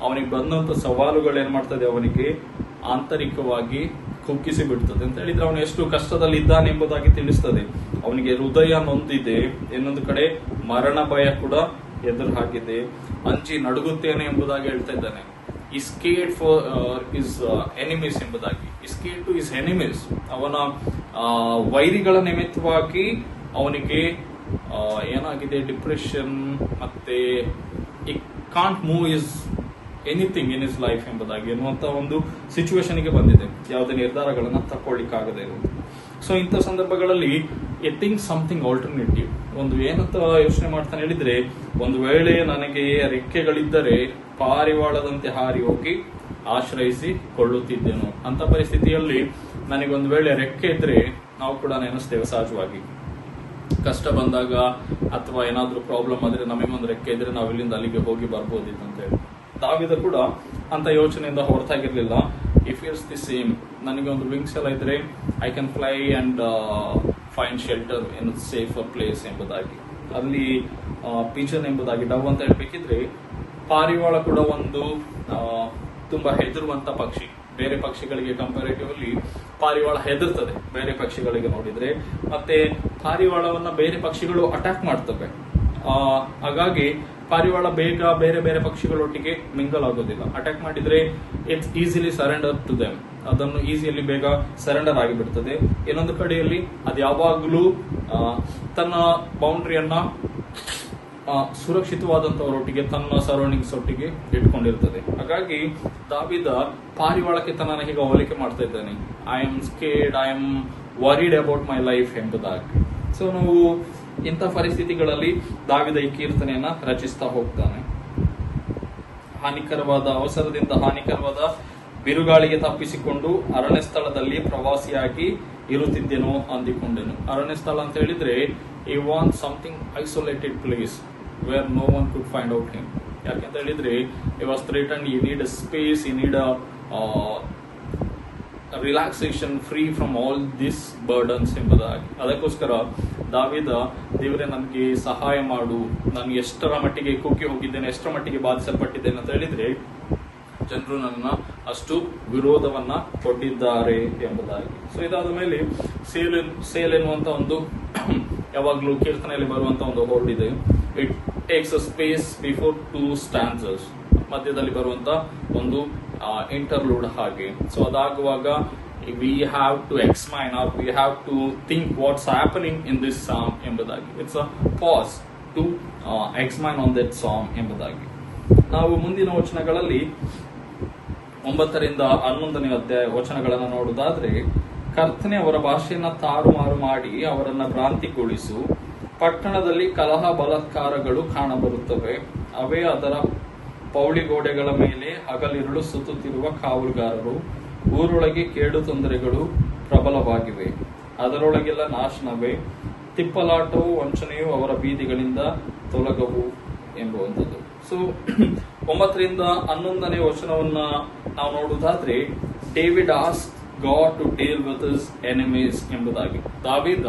Speaker 1: ಅವನಿಗೆ ಬಂದಂತ ಸವಾಲುಗಳು ಏನ್ ಮಾಡ್ತದೆ, ಅವನಿಗೆ ಆಂತರಿಕವಾಗಿ ಕುಗ್ಗಿಸಿ ಬಿಡ್ತದೆ. ಅಂತ ಹೇಳಿದ್ರೆ ಅವನು ಎಷ್ಟು ಕಷ್ಟದಲ್ಲಿ ಇದ್ದಾನೆ ಎಂಬುದಾಗಿ ತಿಳಿಸ್ತದೆ. ಅವನಿಗೆ ಹೃದಯ ನೊಂದಿದೆ, ಇನ್ನೊಂದು ಕಡೆ ಮರಣ ಭಯ ಕೂಡ ಎದುರು ಹಾಕಿದೆ, ಅಂಜಿ ನಡುಗುತ್ತೇನೆ ಎಂಬುದಾಗಿ ಹೇಳ್ತಾ ಇದ್ದಾನೆ. ಈ ಸ್ಕೇಡ್ ಫಾರ್ ಇಸ್ ಎನಿಮೀಸ್ ಎಂಬುದಾಗಿ, ಈ ಸ್ಕೇಡ್ ಟು ಇಸ್ ಎನಿಮೀಸ್, ಅವನ ವೈರಿಗಳ ನಿಮಿತ್ತವಾಗಿ ಅವನಿಗೆ ಏನಾಗಿದೆ, ಡಿಪ್ರೆಷನ್, ಮತ್ತೆ ಈ can't move is anything in is life ಎಂಬುದಾಗಿ ಎನ್ನುವಂತ ಒಂದು ಸಿಚುವೇಶನ್ಗೆ ಬಂದಿದೆ, ಯಾವುದೇ ನಿರ್ಧಾರಗಳನ್ನ ತಕೊಳ್ಳಿಕ್ಕಾಗದೆ ಇರುವುದು. ಸೊ ಇಂಥ ಸಂದರ್ಭಗಳಲ್ಲಿ ಎ ಥಿಂಕ್ ಸಮಥಿಂಗ್ ಆಲ್ಟರ್ನೇಟಿವ್, ಒಂದು ಏನಂತ ಯೋಚನೆ ಮಾಡ್ತಾನೆ ಹೇಳಿದ್ರೆ, ಒಂದು ವೇಳೆ ನನಗೆ ರೆಕ್ಕೆಗಳಿದ್ದರೆ ಪಾರಿವಾಳದಂತೆ ಹಾರಿ ಹೋಗಿ ಆಶ್ರಯಿಸಿ ಕೊಳ್ಳುತ್ತಿದ್ದೇನು. ಅಂತ ಪರಿಸ್ಥಿತಿಯಲ್ಲಿ ನನಗೊಂದು ವೇಳೆ ರೆಕ್ಕೆ ಇದ್ರೆ, ನಾವು ಕೂಡ ನೆನೆಸ್ತೇವೆ ಸಹಜವಾಗಿ, ಕಷ್ಟ ಬಂದಾಗ ಅಥವಾ ಏನಾದ್ರೂ ಪ್ರಾಬ್ಲಮ್ ಆದ್ರೆ ನಮಗೊಂದು ರೆಕ್ಕೆ ಇದ್ರೆ ನಾವು ಇಲ್ಲಿಂದ ಅಲ್ಲಿಗೆ ಹೋಗಿ ಬರ್ಬೋದಿತ್ತು ಅಂತ ಹೇಳಿ. ದಾವಿದ ಕೂಡ ಅಂತ ಯೋಚನೆಯಿಂದ ಹೊರತಾಗಿರ್ಲಿಲ್ಲ. ಇಫ್ ಇಟ್ಸ್ ದಿ ಸೇಮ್, ನನಗೆ ಒಂದು ವಿಂಗ್ಸ್ ಎಲ್ಲ ಇದ್ರೆ I can fly and find shelter in safer place ಎಂಬುದಾಗಿ. ಅಲ್ಲಿ ಪಿಜನ್ ಎಂಬುದಾಗಿ, ಡವ್ ಅಂತ ಹೇಳ್ಬೇಕಿದ್ರೆ ಪಾರಿವಾಳ ಕೂಡ ಒಂದು ತುಂಬಾ ಹೆದರುವಂತ ಪಕ್ಷಿ. ಬೇರೆ ಪಕ್ಷಿಗಳಿಗೆ ಕಂಪ್ಯಾರಿಟಿವ್ಲಿ ಪಾರಿವಾಳ ಹೆದರ್ತದೆ ಬೇರೆ ಪಕ್ಷಿಗಳಿಗೆ ನೋಡಿದ್ರೆ, ಮತ್ತೆ ಪಾರಿವಾಳವನ್ನ ಬೇರೆ ಪಕ್ಷಿಗಳು ಅಟ್ಯಾಕ್ ಮಾಡ್ತವೆ. ಹಾಗಾಗಿ ಪಾರಿವಾಳ ಬೇಗ ಬೇರೆ ಬೇರೆ ಪಕ್ಷಿಗಳೊಟ್ಟಿಗೆ ಮಿಂಗಲ್ ಆಗೋದಿಲ್ಲ. ಅಟ್ಯಾಕ್ ಮಾಡಿದ್ರೆ it's easily surrender to them, ಅದನ್ನು ಈಸಿಯಲ್ಲಿ ಬೇಗ ಸರೆಂಡರ್ ಆಗಿಬಿಡ್ತದೆ. ಇನ್ನೊಂದು ಕಡೆಯಲ್ಲಿ ಅದು ಯಾವಾಗಲೂ ತನ್ನ ಬೌಂಡ್ರಿಯನ್ನ ಸುರಕ್ಷಿತವಾದಂತವರೊಟ್ಟಿಗೆ, ತನ್ನ ಸರೌಂಡಿಂಗ್ಸ್ ಒಟ್ಟಿಗೆ ಇಟ್ಕೊಂಡಿರ್ತದೆ. ಹಾಗಾಗಿ ದಾವಿದ ಪಾರಿವಾಳಕ್ಕೆ ತನ್ನನ್ನು ಹೀಗೆ ಹೋಲಿಕೆ ಮಾಡ್ತಾ ಇದ್ದಾನೆ, I am scared, I am worried about my life ಎಂಬುದಾಗಿ. ಸೊ ನಾವು ಇಂಥ ಪರಿಸ್ಥಿತಿಗಳಲ್ಲಿ ದಾವಿದ ಈ ಕೀರ್ತನೆಯನ್ನ ರಚಿಸ್ತಾ ಹೋಗ್ತಾನೆ. ಅವಸರದಿಂದ ಹಾನಿಕರವಾದ ಬಿರುಗಾಳಿಗೆ ತಪ್ಪಿಸಿಕೊಂಡು ಅರಣ್ಯ ಸ್ಥಳದಲ್ಲಿ ಪ್ರವಾಸಿಯಾಗಿ ಇರುತ್ತಿದ್ದೇನೋ ಅಂದಿಕೊಂಡೆನು. ಅರಣ್ಯ ಸ್ಥಳ ಅಂತ ಹೇಳಿದ್ರೆ he wants something isolated place where no one could find out him. ಯಾಕೆಂತ ಹೇಳಿದ್ರೆ he was threatened, he need a space, he need a relaxation, free from all this burdens ಎಂಬುದಾಗಿ. ಅದಕ್ಕೋಸ್ಕರ ದಾವಿದ, ದೇವರೇ ನನಗೆ ಸಹಾಯ ಮಾಡು, ನಾನು ಎಷ್ಟರ ಮಟ್ಟಿಗೆ ಕುಗ್ಗಿ ಹೋಗಿದ್ದೇನೆ, ಎಷ್ಟರ ಮಟ್ಟಿಗೆ ಬಾಧಿಸಲ್ಪಟ್ಟಿದ್ದೇನೆ ಅಂತ ಹೇಳಿದ್ರೆ ಜನರು ನನ್ನ ಅಷ್ಟು ವಿರೋಧವನ್ನ ಕೊಟ್ಟಿದ್ದಾರೆ ಎಂಬುದಾಗಿ. ಸೊ ಇದಾದ ಮೇಲೆ ಸೇಲ್ ಎನ್ನುವಂತ ಒಂದು ಯಾವಾಗ್ಲೂ ಕೀರ್ತನೆಯಲ್ಲಿ ಬರುವಂತ ಒಂದು ಹೋಲ್ಡ್ ಇದೆ. It takes a space before two stanzas, ಮಧ್ಯದಲ್ಲಿ ಬರುವಂತ ಒಂದು ಇಂಟರ್ಲೂಡ್ ಹಾಗೆ. ಸೊ ಅದಾಗುವಾಗ we have to examine or we have to think what's happening in this psalm ಎಂಬುದಾಗಿ. It's a pause to examine on that psalm ಎಂಬುದಾಗಿ. ನಾವು ಮುಂದಿನ ವಚನಗಳಲ್ಲಿ 9ರಿಂದ 11ನೇ ಅಧ್ಯಾಯ ವಚನಗಳನ್ನು ನೋಡುವುದಾದ್ರೆ, ಕರ್ತನೆ ಅವರ ಭಾಷೆಯನ್ನ ತಾರುಮಾರು ಮಾಡಿ ಅವರನ್ನ ಭ್ರಾಂತಿಗೊಳಿಸು, ಪಟ್ಟಣದಲ್ಲಿ ಕಲಹ ಬಲಾತ್ಕಾರಗಳು ಕಾಣಬರುತ್ತವೆ, ಅವೇ ಅದರ ಪೌಳಿ ಗೋಡೆಗಳ ಮೇಲೆ ಹಗಲಿರುಳು ಸುತ್ತುತ್ತಿರುವ ಕಾವಲುಗಾರರು, ಊರೊಳಗೆ ಕೇಡು ತೊಂದರೆಗಳು ಪ್ರಬಲವಾಗಿವೆ, ಅದರೊಳಗೆಲ್ಲ ನಾಶನವೇ, ತಿಪ್ಪಲಾಟವು ವಂಚನೆಯು ಅವರ ಬೀದಿಗಳಿಂದ ತೊಲಗವು ಎಂಬುವಂಥದ್ದು. ಸೊ 9ರಿಂದ 11ನೇ ವಚನವನ್ನ ನಾವು ನೋಡುವುದಾದ್ರೆ, David ask God to deal with his enemies ಎಂಬುದಾಗಿ. ದಾವೀದ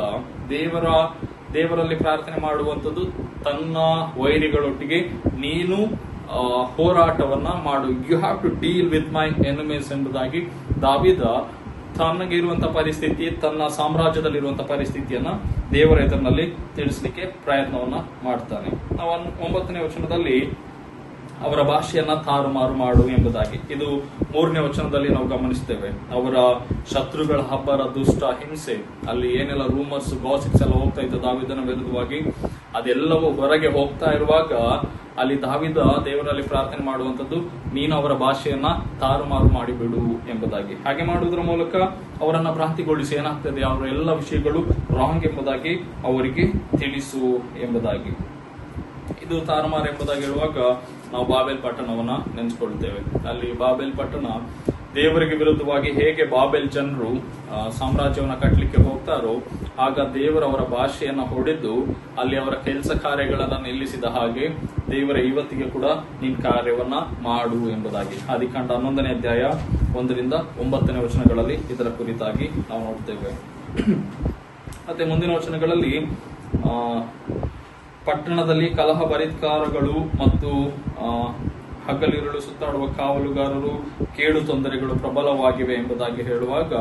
Speaker 1: ದೇವರಲ್ಲಿ ಪ್ರಾರ್ಥನೆ ಮಾಡುವಂಥದ್ದು, ತನ್ನ ವೈರಿಗಳೊಟ್ಟಿಗೆ ನೀನು ಹೋರಾಟವನ್ನ ಮಾಡು, you have to deal with my enemies ಎಂಬುದಾಗಿ ದಾವೀದ ತನ್ನಗೆ ಇರುವಂತಹ ಪರಿಸ್ಥಿತಿ, ತನ್ನ ಸಾಮ್ರಾಜ್ಯದಲ್ಲಿರುವಂತಹ ಪರಿಸ್ಥಿತಿಯನ್ನ ದೇವರ ಎದುರಿನಲ್ಲಿ ತಿಳಿಸಲಿಕ್ಕೆ ಪ್ರಯತ್ನವನ್ನ ಮಾಡ್ತಾನೆ. ನಾವು 9ನೇ ವಚನದಲ್ಲಿ ಅವರ ಭಾಷೆಯನ್ನ ತಾರುಮಾರು ಮಾಡು ಎಂಬುದಾಗಿ, ಇದು 3ನೇ ವಚನದಲ್ಲಿ ನಾವು ಗಮನಿಸ್ತೇವೆ. ಅವರ ಶತ್ರುಗಳ ಹಬ್ಬರ ದುಷ್ಟ ಹಿಂಸೆ, ಅಲ್ಲಿ ಏನೆಲ್ಲ ರೂಮರ್ಸ್ ಗಾಸಿಪ್ಸ್ ಎಲ್ಲ ಹೋಗ್ತಾ ಇತ್ತು ದಾವಿದನ ವಿರುದ್ಧವಾಗಿ, ಅದೆಲ್ಲವೂ ಹೊರಗೆ ಹೋಗ್ತಾ ಇರುವಾಗ ಅಲ್ಲಿ ದಾವಿದ ದೇವರಲ್ಲಿ ಪ್ರಾರ್ಥನೆ ಮಾಡುವಂಥದ್ದು, ನೀನು ಅವರ ಭಾಷೆಯನ್ನ ತಾರುಮಾರು ಮಾಡಿಬಿಡು ಎಂಬುದಾಗಿ. ಹಾಗೆ ಮಾಡುವುದರ ಮೂಲಕ ಅವರನ್ನ ಭ್ರಾಂತಿಗೊಳಿಸಿ ಏನಾಗ್ತದೆ, ಅವರ ಎಲ್ಲ ವಿಷಯಗಳು ರಾಂಗ್ ಎಂಬುದಾಗಿ ಅವರಿಗೆ ತಿಳಿಸು ಎಂಬುದಾಗಿ. ಇದು ತಾರುಮಾರು ಎಂಬುದಾಗಿ ಹೇಳುವಾಗ ನಾವು ಬಾಬೆಲ್ ಪಟ್ಟಣವನ್ನ ನೆನೆಸ್ಕೊಳ್ತೇವೆ. ಅಲ್ಲಿ ಬಾಬೆಲ್ ಪಟ್ಟಣ ದೇವರಿಗೆ ವಿರುದ್ಧವಾಗಿ ಹೇಗೆ ಬಾಬೆಲ್ ಜನರು ಸಾಮ್ರಾಜ್ಯವನ್ನ ಕಟ್ಟಲಿಕ್ಕೆ ಹೋಗ್ತಾರೋ, ಆಗ ದೇವರವರ ಭಾಷೆಯನ್ನ ಹೊಡೆದು ಅಲ್ಲಿ ಅವರ ಕೆಲಸ ಕಾರ್ಯಗಳನ್ನ ನಿಲ್ಲಿಸಿದ ಹಾಗೆ ದೇವರ ಇವತ್ತಿಗೆ ಕೂಡ ನಿನ್ ಕಾರ್ಯವನ್ನ ಮಾಡು ಎಂಬುದಾಗಿ. ಆದಿಕಾಂಡ 11ನೇ ಅಧ್ಯಾಯ 1ರಿಂದ 9ನೇ ವಚನಗಳಲ್ಲಿ ಇದರ ಕುರಿತಾಗಿ ನಾವು ನೋಡ್ತೇವೆ. ಮತ್ತೆ ಮುಂದಿನ ವಚನಗಳಲ್ಲಿ ಪಟ್ಟಣದಲ್ಲಿ ಕಲಹ ಬಲಾತ್ಕಾರಗಳು ಮತ್ತು ಹಗಲಿರುಳು ಸುತ್ತಾಡುವ ಕಾವಲುಗಾರರು, ಕೇಡು ತೊಂದರೆಗಳು ಪ್ರಬಲವಾಗಿವೆ ಎಂಬುದಾಗಿ ಹೇಳುವಾಗ,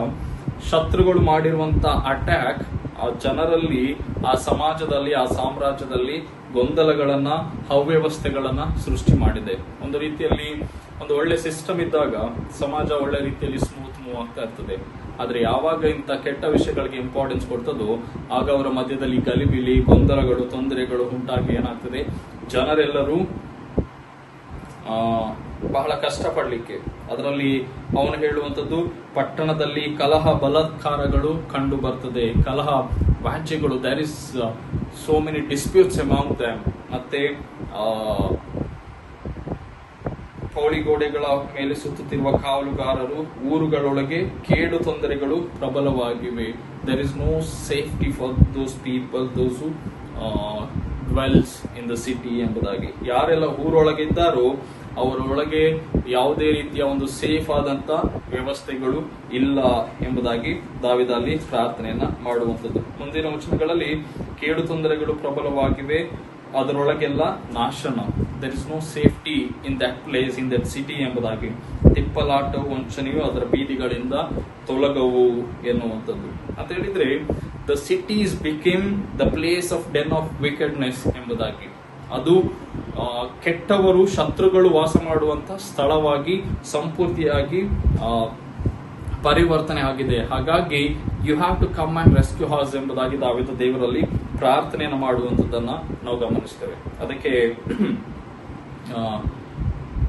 Speaker 1: ಶತ್ರುಗಳು ಮಾಡಿರುವಂತ ಅಟ್ಯಾಕ್ ಆ ಜನರಲ್ಲಿ, ಆ ಸಮಾಜದಲ್ಲಿ, ಆ ಸಾಮ್ರಾಜ್ಯದಲ್ಲಿ ಗೊಂದಲಗಳನ್ನ, ಅವ್ಯವಸ್ಥೆಗಳನ್ನ ಸೃಷ್ಟಿ ಮಾಡಿದೆ. ಒಂದು ರೀತಿಯಲ್ಲಿ ಒಂದು ಒಳ್ಳೆ ಸಿಸ್ಟಮ್ ಇದ್ದಾಗ ಸಮಾಜ ಒಳ್ಳೆ ರೀತಿಯಲ್ಲಿ ಸ್ಮೂತ್ ಮೂವ್ ಆಗ್ತಾ ಇರ್ತದೆ. ಆದ್ರೆ ಯಾವಾಗ ಇಂಥ ಕೆಟ್ಟ ವಿಷಯಗಳಿಗೆ ಇಂಪಾರ್ಟೆನ್ಸ್ ಕೊಡ್ತದೋ ಆಗ ಅವರ ಮಧ್ಯದಲ್ಲಿ ಗಲಿಬಿಲಿ, ಗೊಂದಲಗಳು, ತೊಂದರೆಗಳು ಉಂಟಾಗಿ ಏನಾಗ್ತದೆ, ಜನರೆಲ್ಲರೂ ಬಹಳ ಕಷ್ಟಪಡ್ಲಿಕ್ಕೆ. ಅದರಲ್ಲಿ ಅವನು ಹೇಳುವಂಥದ್ದು, ಪಟ್ಟಣದಲ್ಲಿ ಕಲಹ, ಬಲಾತ್ಕಾರಗಳು ಕಂಡು ಬರ್ತದೆ, ಕಲಹ, ವ್ಯಾಜ್ಯಗಳು, there is so many disputes among them. ಮತ್ತೆ ಪೌಳಿ ಗೋಡೆಗಳ ಮೇಲೆ ಸುತ್ತುತ್ತಿರುವ ಕಾವಲುಗಾರರು, ಊರುಗಳೊಳಗೆ ಕೇಡು ತೊಂದರೆಗಳು ಪ್ರಬಲವಾಗಿವೆ. There is no safety for those people, those who dwells in the city ಎಂಬುದಾಗಿ. ಯಾರೆಲ್ಲ ಊರೊಳಗಿದ್ದಾರೋ ಅವರೊಳಗೆ ಯಾವುದೇ ರೀತಿಯ ಒಂದು ಸೇಫ್ ಆದಂತ ವ್ಯವಸ್ಥೆಗಳು ಇಲ್ಲ ಎಂಬುದಾಗಿ ದಾವೀದ ಅಲ್ಲಿ ಪ್ರಾರ್ಥನೆಯನ್ನ ಮಾಡುವಂಥದ್ದು. ಮುಂದಿನ ವಚನಗಳಲ್ಲಿ ಕೇಡು ತೊಂದರೆಗಳು ಪ್ರಬಲವಾಗಿವೆ, ಅದರೊಳಗೆಲ್ಲ ನಾಶನ. There is no safety in that place, in that city ಎಂಬುದಾಗಿ. ತಿಪ್ಪಲಾಟವು, ವಂಚನೆಯು ಅದರ ಬೀದಿಗಳಿಂದ ತೊಲಗವು ಎನ್ನುವಂಥದ್ದು. ಅಂತ ಹೇಳಿದ್ರೆ the cities became the place of den of wickedness ಎಂಬುದಾಗಿ. ಅದು ಕೆಟ್ಟವರು, ಶತ್ರುಗಳು ವಾಸ ಮಾಡುವಂತ ಸ್ಥಳವಾಗಿ ಸಂಪೂರ್ತಿಯಾಗಿ ಪರಿವರ್ತನೆ ಆಗಿದೆ. ಹಾಗಾಗಿ you have to come and rescue us ಎಂಬುದಾಗಿ ದಾವೀದ ದೇವರಲ್ಲಿ ಪ್ರಾರ್ಥನೆಯನ್ನು ಮಾಡುವಂಥದ್ದನ್ನ ನಾವು ಗಮನಿಸ್ತೇವೆ. ಅದಕ್ಕೆ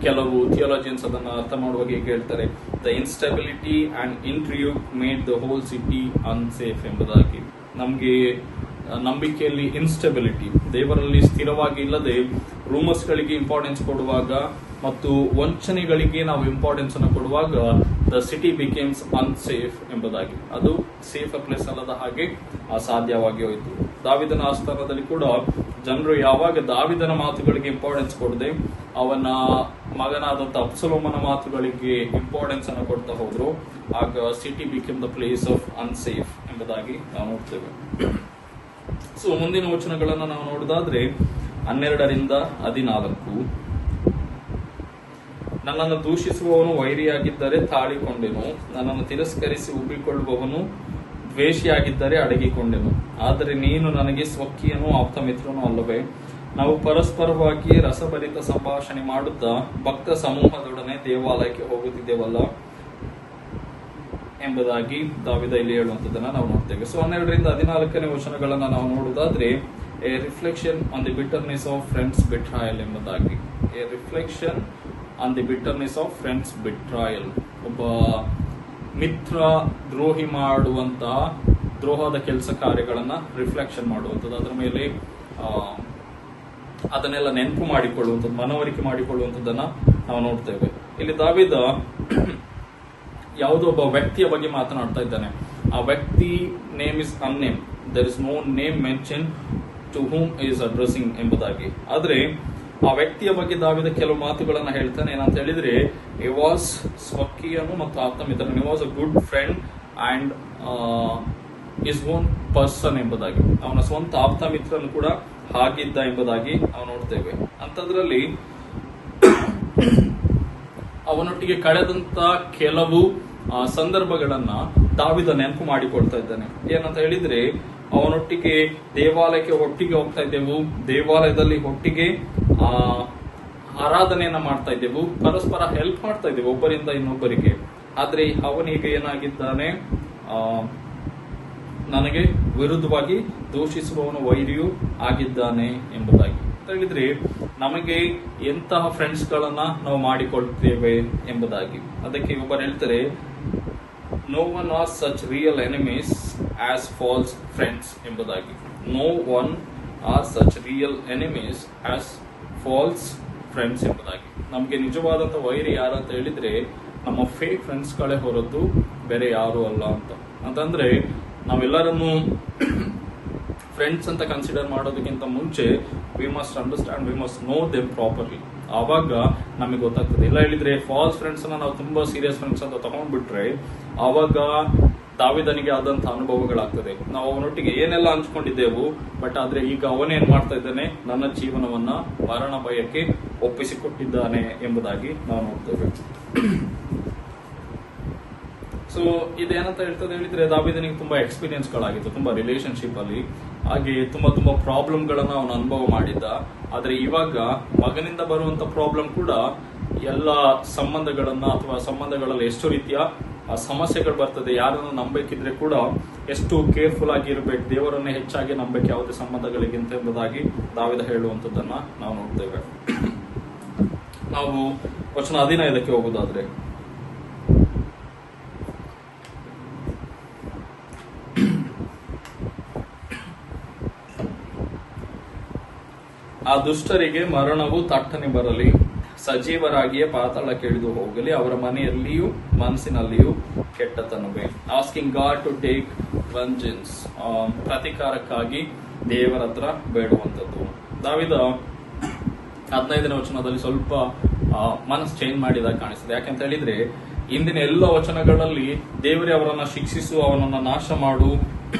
Speaker 1: ಕೆಲವು ಥಿಯಾಲಜಿಯನ್ಸ್ ಅದನ್ನ ಅರ್ಥ ಮಾಡುವಾಗ ಹೀಗೆ ಹೇಳ್ತಾರೆ, the instability and intrigue made the whole city unsafe ಎಂಬುದಾಗಿ. ನಮ್ಗೆ ನಂಬಿಕೆಯಲ್ಲಿ ಇನ್ಸ್ಟೆಬಿಲಿಟಿ, ದೇವರಲ್ಲಿ ಸ್ಥಿರವಾಗಿ ಇಲ್ಲದೆ ರೂಮರ್ಸ್ಗಳಿಗೆ ಇಂಪಾರ್ಟೆನ್ಸ್ ಕೊಡುವಾಗ ಮತ್ತು ವಂಚನೆಗಳಿಗೆ ನಾವು ಇಂಪಾರ್ಟೆನ್ಸ್ ಅನ್ನು ಕೊಡುವಾಗ ದ ಸಿಟಿ ಬಿಕೇಮ್ಸ್ ಅನ್ಸೇಫ್ ಎಂಬುದಾಗಿ. ಅದು ಸೇಫ್ ಪ್ಲೇಸ್ ಅಲ್ಲದ ಹಾಗೆ ಅಸಾಧ್ಯವಾಗಿ ಹೋಯಿತು. ದಾವಿದನ ಆಸ್ಥಾನದಲ್ಲಿ ಕೂಡ ಜನರು ಯಾವಾಗ ದಾವಿದನ ಮಾತುಗಳಿಗೆ ಇಂಪಾರ್ಟೆನ್ಸ್ ಕೊಡದೆ ಅವನ ಮಗನಾದಂತ ಅಬ್ಸಲೋಮನ ಮಾತುಗಳಿಗೆ ಇಂಪಾರ್ಟೆನ್ಸ್ ಅನ್ನು ಕೊಡ್ತಾ ಹೋದ್ರು, ಆಗ city became the place of unsafe ಎಂಬುದಾಗಿ ನಾವು ನೋಡ್ತೇವೆ. ಸೊ ಮುಂದಿನ ವಚನಗಳನ್ನು ನಾವು ನೋಡೋದಾದ್ರೆ 12-14, ನನ್ನನ್ನು ದೂಷಿಸುವವನು ವೈರಿಯಾಗಿದ್ದರೆ ತಾಳಿಕೊಂಡೆನು, ನನ್ನನ್ನು ತಿರಸ್ಕರಿಸಿ ಉಬ್ಬಿಕೊಳ್ಳುವವನು ದ್ವೇಷಿಯಾಗಿದ್ದರೆ ಅಡಗಿಕೊಂಡೆನು. ಆದರೆ ನೀನು ನನಗೆ ಸ್ವಕೀಯನೂ ಆಪ್ತಮಿತ್ರನೂ ಅಲ್ಲವೇ? ನಾವು ಪರಸ್ಪರವಾಗಿ ರಸಭರಿತ ಸಂಭಾಷಣೆ ಮಾಡುತ್ತಾ ಭಕ್ತ ಸಮೂಹದೊಡನೆ ದೇವಾಲಯಕ್ಕೆ ಹೋಗುತ್ತಿದ್ದೇವಲ್ಲ ಎಂಬುದಾಗಿ ದಾವೀದ ಇಲ್ಲಿ ಹೇಳುವಂಥದ್ದನ್ನ ನಾವು ನೋಡ್ತೇವೆ. ಸೊ 12-14 ವಚನಗಳನ್ನ ನಾವು ನೋಡುವುದಾದ್ರೆ, a reflection on the bitterness of friends betrayal ಎಂಬುದಾಗಿ. A reflection on the bitterness of friends betrayal. ಒಬ್ಬ ಮಿತ್ರ ದ್ರೋಹಿ ಮಾಡುವಂತಹ ದ್ರೋಹದ ಕೆಲಸ ಕಾರ್ಯಗಳನ್ನ ರಿಫ್ಲೆಕ್ಷನ್ ಮಾಡುವಂಥದ್ದು, ಅದರ ಮೇಲೆ ಅದನ್ನೆಲ್ಲ ನೆನಪು ಮಾಡಿಕೊಳ್ಳುವಂಥದ್ದು, ಮನವರಿಕೆ ಮಾಡಿಕೊಳ್ಳುವಂಥದ್ದನ್ನ ನಾವು ನೋಡ್ತೇವೆ. ಇಲ್ಲಿ ದಾವೀದ ಯಾವುದೋ ಒಬ್ಬ ವ್ಯಕ್ತಿಯ ಬಗ್ಗೆ ಮಾತನಾಡ್ತಾ ಇದ್ದಾನೆ. ಆ ವ್ಯಕ್ತಿ name is unnamed, there is no name mention to whom is addressing ಎಂಬುದಾಗಿ. ಆದ್ರೆ ಆ ವ್ಯಕ್ತಿಯ ಬಗ್ಗೆ ದಾವೀದ ಕೆಲವು ಮಾತುಗಳನ್ನ ಹೇಳ್ತಾನೆ. ಏನಂತ ಹೇಳಿದ್ರೆ, ಹಿ ವಾಸ್ ಸ್ವಕೀಯನು ಮತ್ತು ಆಪ್ತಮಿತ್ರನು, he was a good friend and his own person ಎಂಬುದಾಗಿ. ಅವನ ಸ್ವಂತ ಆಪ್ತ ಮಿತ್ರನು ಕೂಡ ಹಾಗಿದ್ದ ಎಂಬುದಾಗಿ ನಾವು ನೋಡ್ತೇವೆ. ಅಂತದ್ರಲ್ಲಿ ಅವನೊಟ್ಟಿಗೆ ಕಳೆದಂತ ಕೆಲವು ಸಂದರ್ಭಗಳನ್ನ ದಾವೀದ ನೆನಪು ಮಾಡಿಕೊಳ್ತಾ ಇದ್ದಾನೆ. ಏನಂತ ಹೇಳಿದ್ರೆ, ಅವನೊಟ್ಟಿಗೆ ದೇವಾಲಯಕ್ಕೆ ಒಟ್ಟಿಗೆ ಹೋಗ್ತಾ ಇದ್ದೆವು, ದೇವಾಲಯದಲ್ಲಿ ಒಟ್ಟಿಗೆ ಆರಾಧನೆಯನ್ನ ಮಾಡ್ತಾ ಇದ್ದೆವು, ಪರಸ್ಪರ ಹೆಲ್ಪ್ ಮಾಡ್ತಾ ಇದ್ದೆವು ಒಬ್ಬರಿಂದ ಇನ್ನೊಬ್ಬರಿಗೆ. ಆದ್ರೆ ಅವನೀಗ ಏನಾಗಿದ್ದಾನೆ, ನನಗೆ ವಿರುದ್ಧವಾಗಿ ದೂಷಿಸುವವನು ವೈರಿಯೂ ಆಗಿದ್ದಾನೆ ಎಂಬುದಾಗಿ. ಹೇಳಿದ್ರೆ ನಮಗೆ ಎಂತಹ ಫ್ರೆಂಡ್ಸ್ ಗಳನ್ನ ನಾವು ಮಾಡಿಕೊಳ್ತೇವೆ ಎಂಬುದಾಗಿ. ಅದಕ್ಕೆ ಒಬ್ಬರು ಹೇಳ್ತಾರೆ, no one are such real enemies as false friends ಎಂಬುದಾಗಿ. No one are such real enemies as false friends ಎಂಬುದಾಗಿ. ನಮ್ಗೆ ನಿಜವಾದಂತ ವೈರಿ ಯಾರಂತ ಹೇಳಿದ್ರೆ ನಮ್ಮ ಫೇಕ್ ಫ್ರೆಂಡ್ಸ್ ಗಳೇ ಹೊರತು ಬೇರೆ ಯಾರು ಅಲ್ಲ ಅಂತ. ಅಂತಂದ್ರೆ ನಾವೆಲ್ಲರನ್ನು ಫ್ರೆಂಡ್ಸ್ ಅಂತ ಕನ್ಸಿಡರ್ ಮಾಡೋದಕ್ಕಿಂತ ಮುಂಚೆ we must understand, V must no them properly. ಆವಾಗ ನಮಗೆ ಗೊತ್ತಾಗ್ತದೆ. ಇಲ್ಲ ಹೇಳಿದ್ರೆ ಫಾಲ್ಸ್ ಫ್ರೆಂಡ್ಸ್ ಅನ್ನ ನಾವು ತುಂಬಾ ಸೀರಿಯಸ್ ಫ್ರೆಂಡ್ಸ್ ಅಂತ ತಗೊಂಡ್ಬಿಟ್ರೆ ಆವಾಗ ದಾವಿದನಿಗೆ ಆದಂತಹ ಅನುಭವಗಳಾಗ್ತದೆ. ನಾವು ಅವನೊಟ್ಟಿಗೆ ಏನೆಲ್ಲ ಹಂಚ್ಕೊಂಡಿದ್ದೆವು, ಬಟ್ ಆದ್ರೆ ಈಗ ಅವನೇನ್ ಮಾಡ್ತಾ ಇದ್ದಾನೆ, ನನ್ನ ಜೀವನವನ್ನ ಮರಣ ಭಯಕ್ಕೆ ಒಪ್ಪಿಸಿಕೊಟ್ಟಿದ್ದಾನೆ ಎಂಬುದಾಗಿ ನಾವು ನೋಡ್ತೇವೆ. ಸೊ ಇದೇನಂತ ಹೇಳ್ತದೆ ಹೇಳಿದ್ರೆ, ದಾವಿದನಿಗೆ ತುಂಬಾ ಎಕ್ಸ್ಪೀರಿಯನ್ಸ್ ಗಳಾಗಿತ್ತು, ತುಂಬಾ ರಿಲೇಶನ್ಶಿಪ್ ಅಲ್ಲಿ, ಹಾಗೆ ತುಂಬಾ ಪ್ರಾಬ್ಲಮ್ ಗಳನ್ನ ಅವನು ಅನುಭವ ಮಾಡಿದ್ದ. ಆದ್ರೆ ಇವಾಗ ಮಗನಿಂದ ಬರುವಂತ ಪ್ರಾಬ್ಲಮ್ ಕೂಡ ಎಲ್ಲ ಸಂಬಂಧಗಳನ್ನ ಅಥವಾ ಸಂಬಂಧಗಳಲ್ಲಿ ಎಷ್ಟು ರೀತಿಯ ಸಮಸ್ಯೆಗಳು ಬರ್ತದೆ, ಯಾರನ್ನು ನಂಬಬೇಕಿದ್ರೆ ಕೂಡ ಎಷ್ಟು ಕೇರ್ಫುಲ್ ಆಗಿ ಇರಬೇಕು, ದೇವರನ್ನೇ ಹೆಚ್ಚಾಗಿ ನಂಬಬೇಕು ಯಾವುದೇ ಸಂಬಂಧಗಳಿಗಿಂತ ಎಂಬುದಾಗಿ ದಾವಿದ ಹೇಳುವಂತದ್ದನ್ನ ನಾವು ನೋಡ್ತೇವೆ. ನಾವು ವಚನ 15ಕ್ಕೆ ಹೋಗುದಾದ್ರೆ, ಆ ದುಷ್ಟರಿಗೆ ಮರಣವು ತಟ್ಟನೆ ಬರಲಿ, ಸಜೀವರಾಗಿಯೇ ಪಾತಾಳಕ್ಕೆ ಇಳಿದು ಹೋಗಲಿ, ಅವರ ಮನೆಯಲ್ಲಿಯೂ ಮನಸ್ಸಿನಲ್ಲಿಯೂ ಕೆಟ್ಟತನವೇ. Asking God to take vengeance, ಪ್ರತಿಕಾರಕ್ಕಾಗಿ ದೇವರ ಹತ್ರ ಬೇಡುವಂಥದ್ದು. ದಾವಿದ 15ನೇ ವಚನದಲ್ಲಿ ಸ್ವಲ್ಪ ಮನಸ್ಸು ಚೇಂಜ್ ಮಾಡಿದಾಗ ಕಾಣಿಸ್ತದೆ. ಯಾಕೆಂತ ಹೇಳಿದ್ರೆ, ಇಂದಿನ ಎಲ್ಲ ವಚನಗಳಲ್ಲಿ ದೇವರೇ ಅವರನ್ನ ಶಿಕ್ಷಿಸು, ಅವನನ್ನ ನಾಶ ಮಾಡು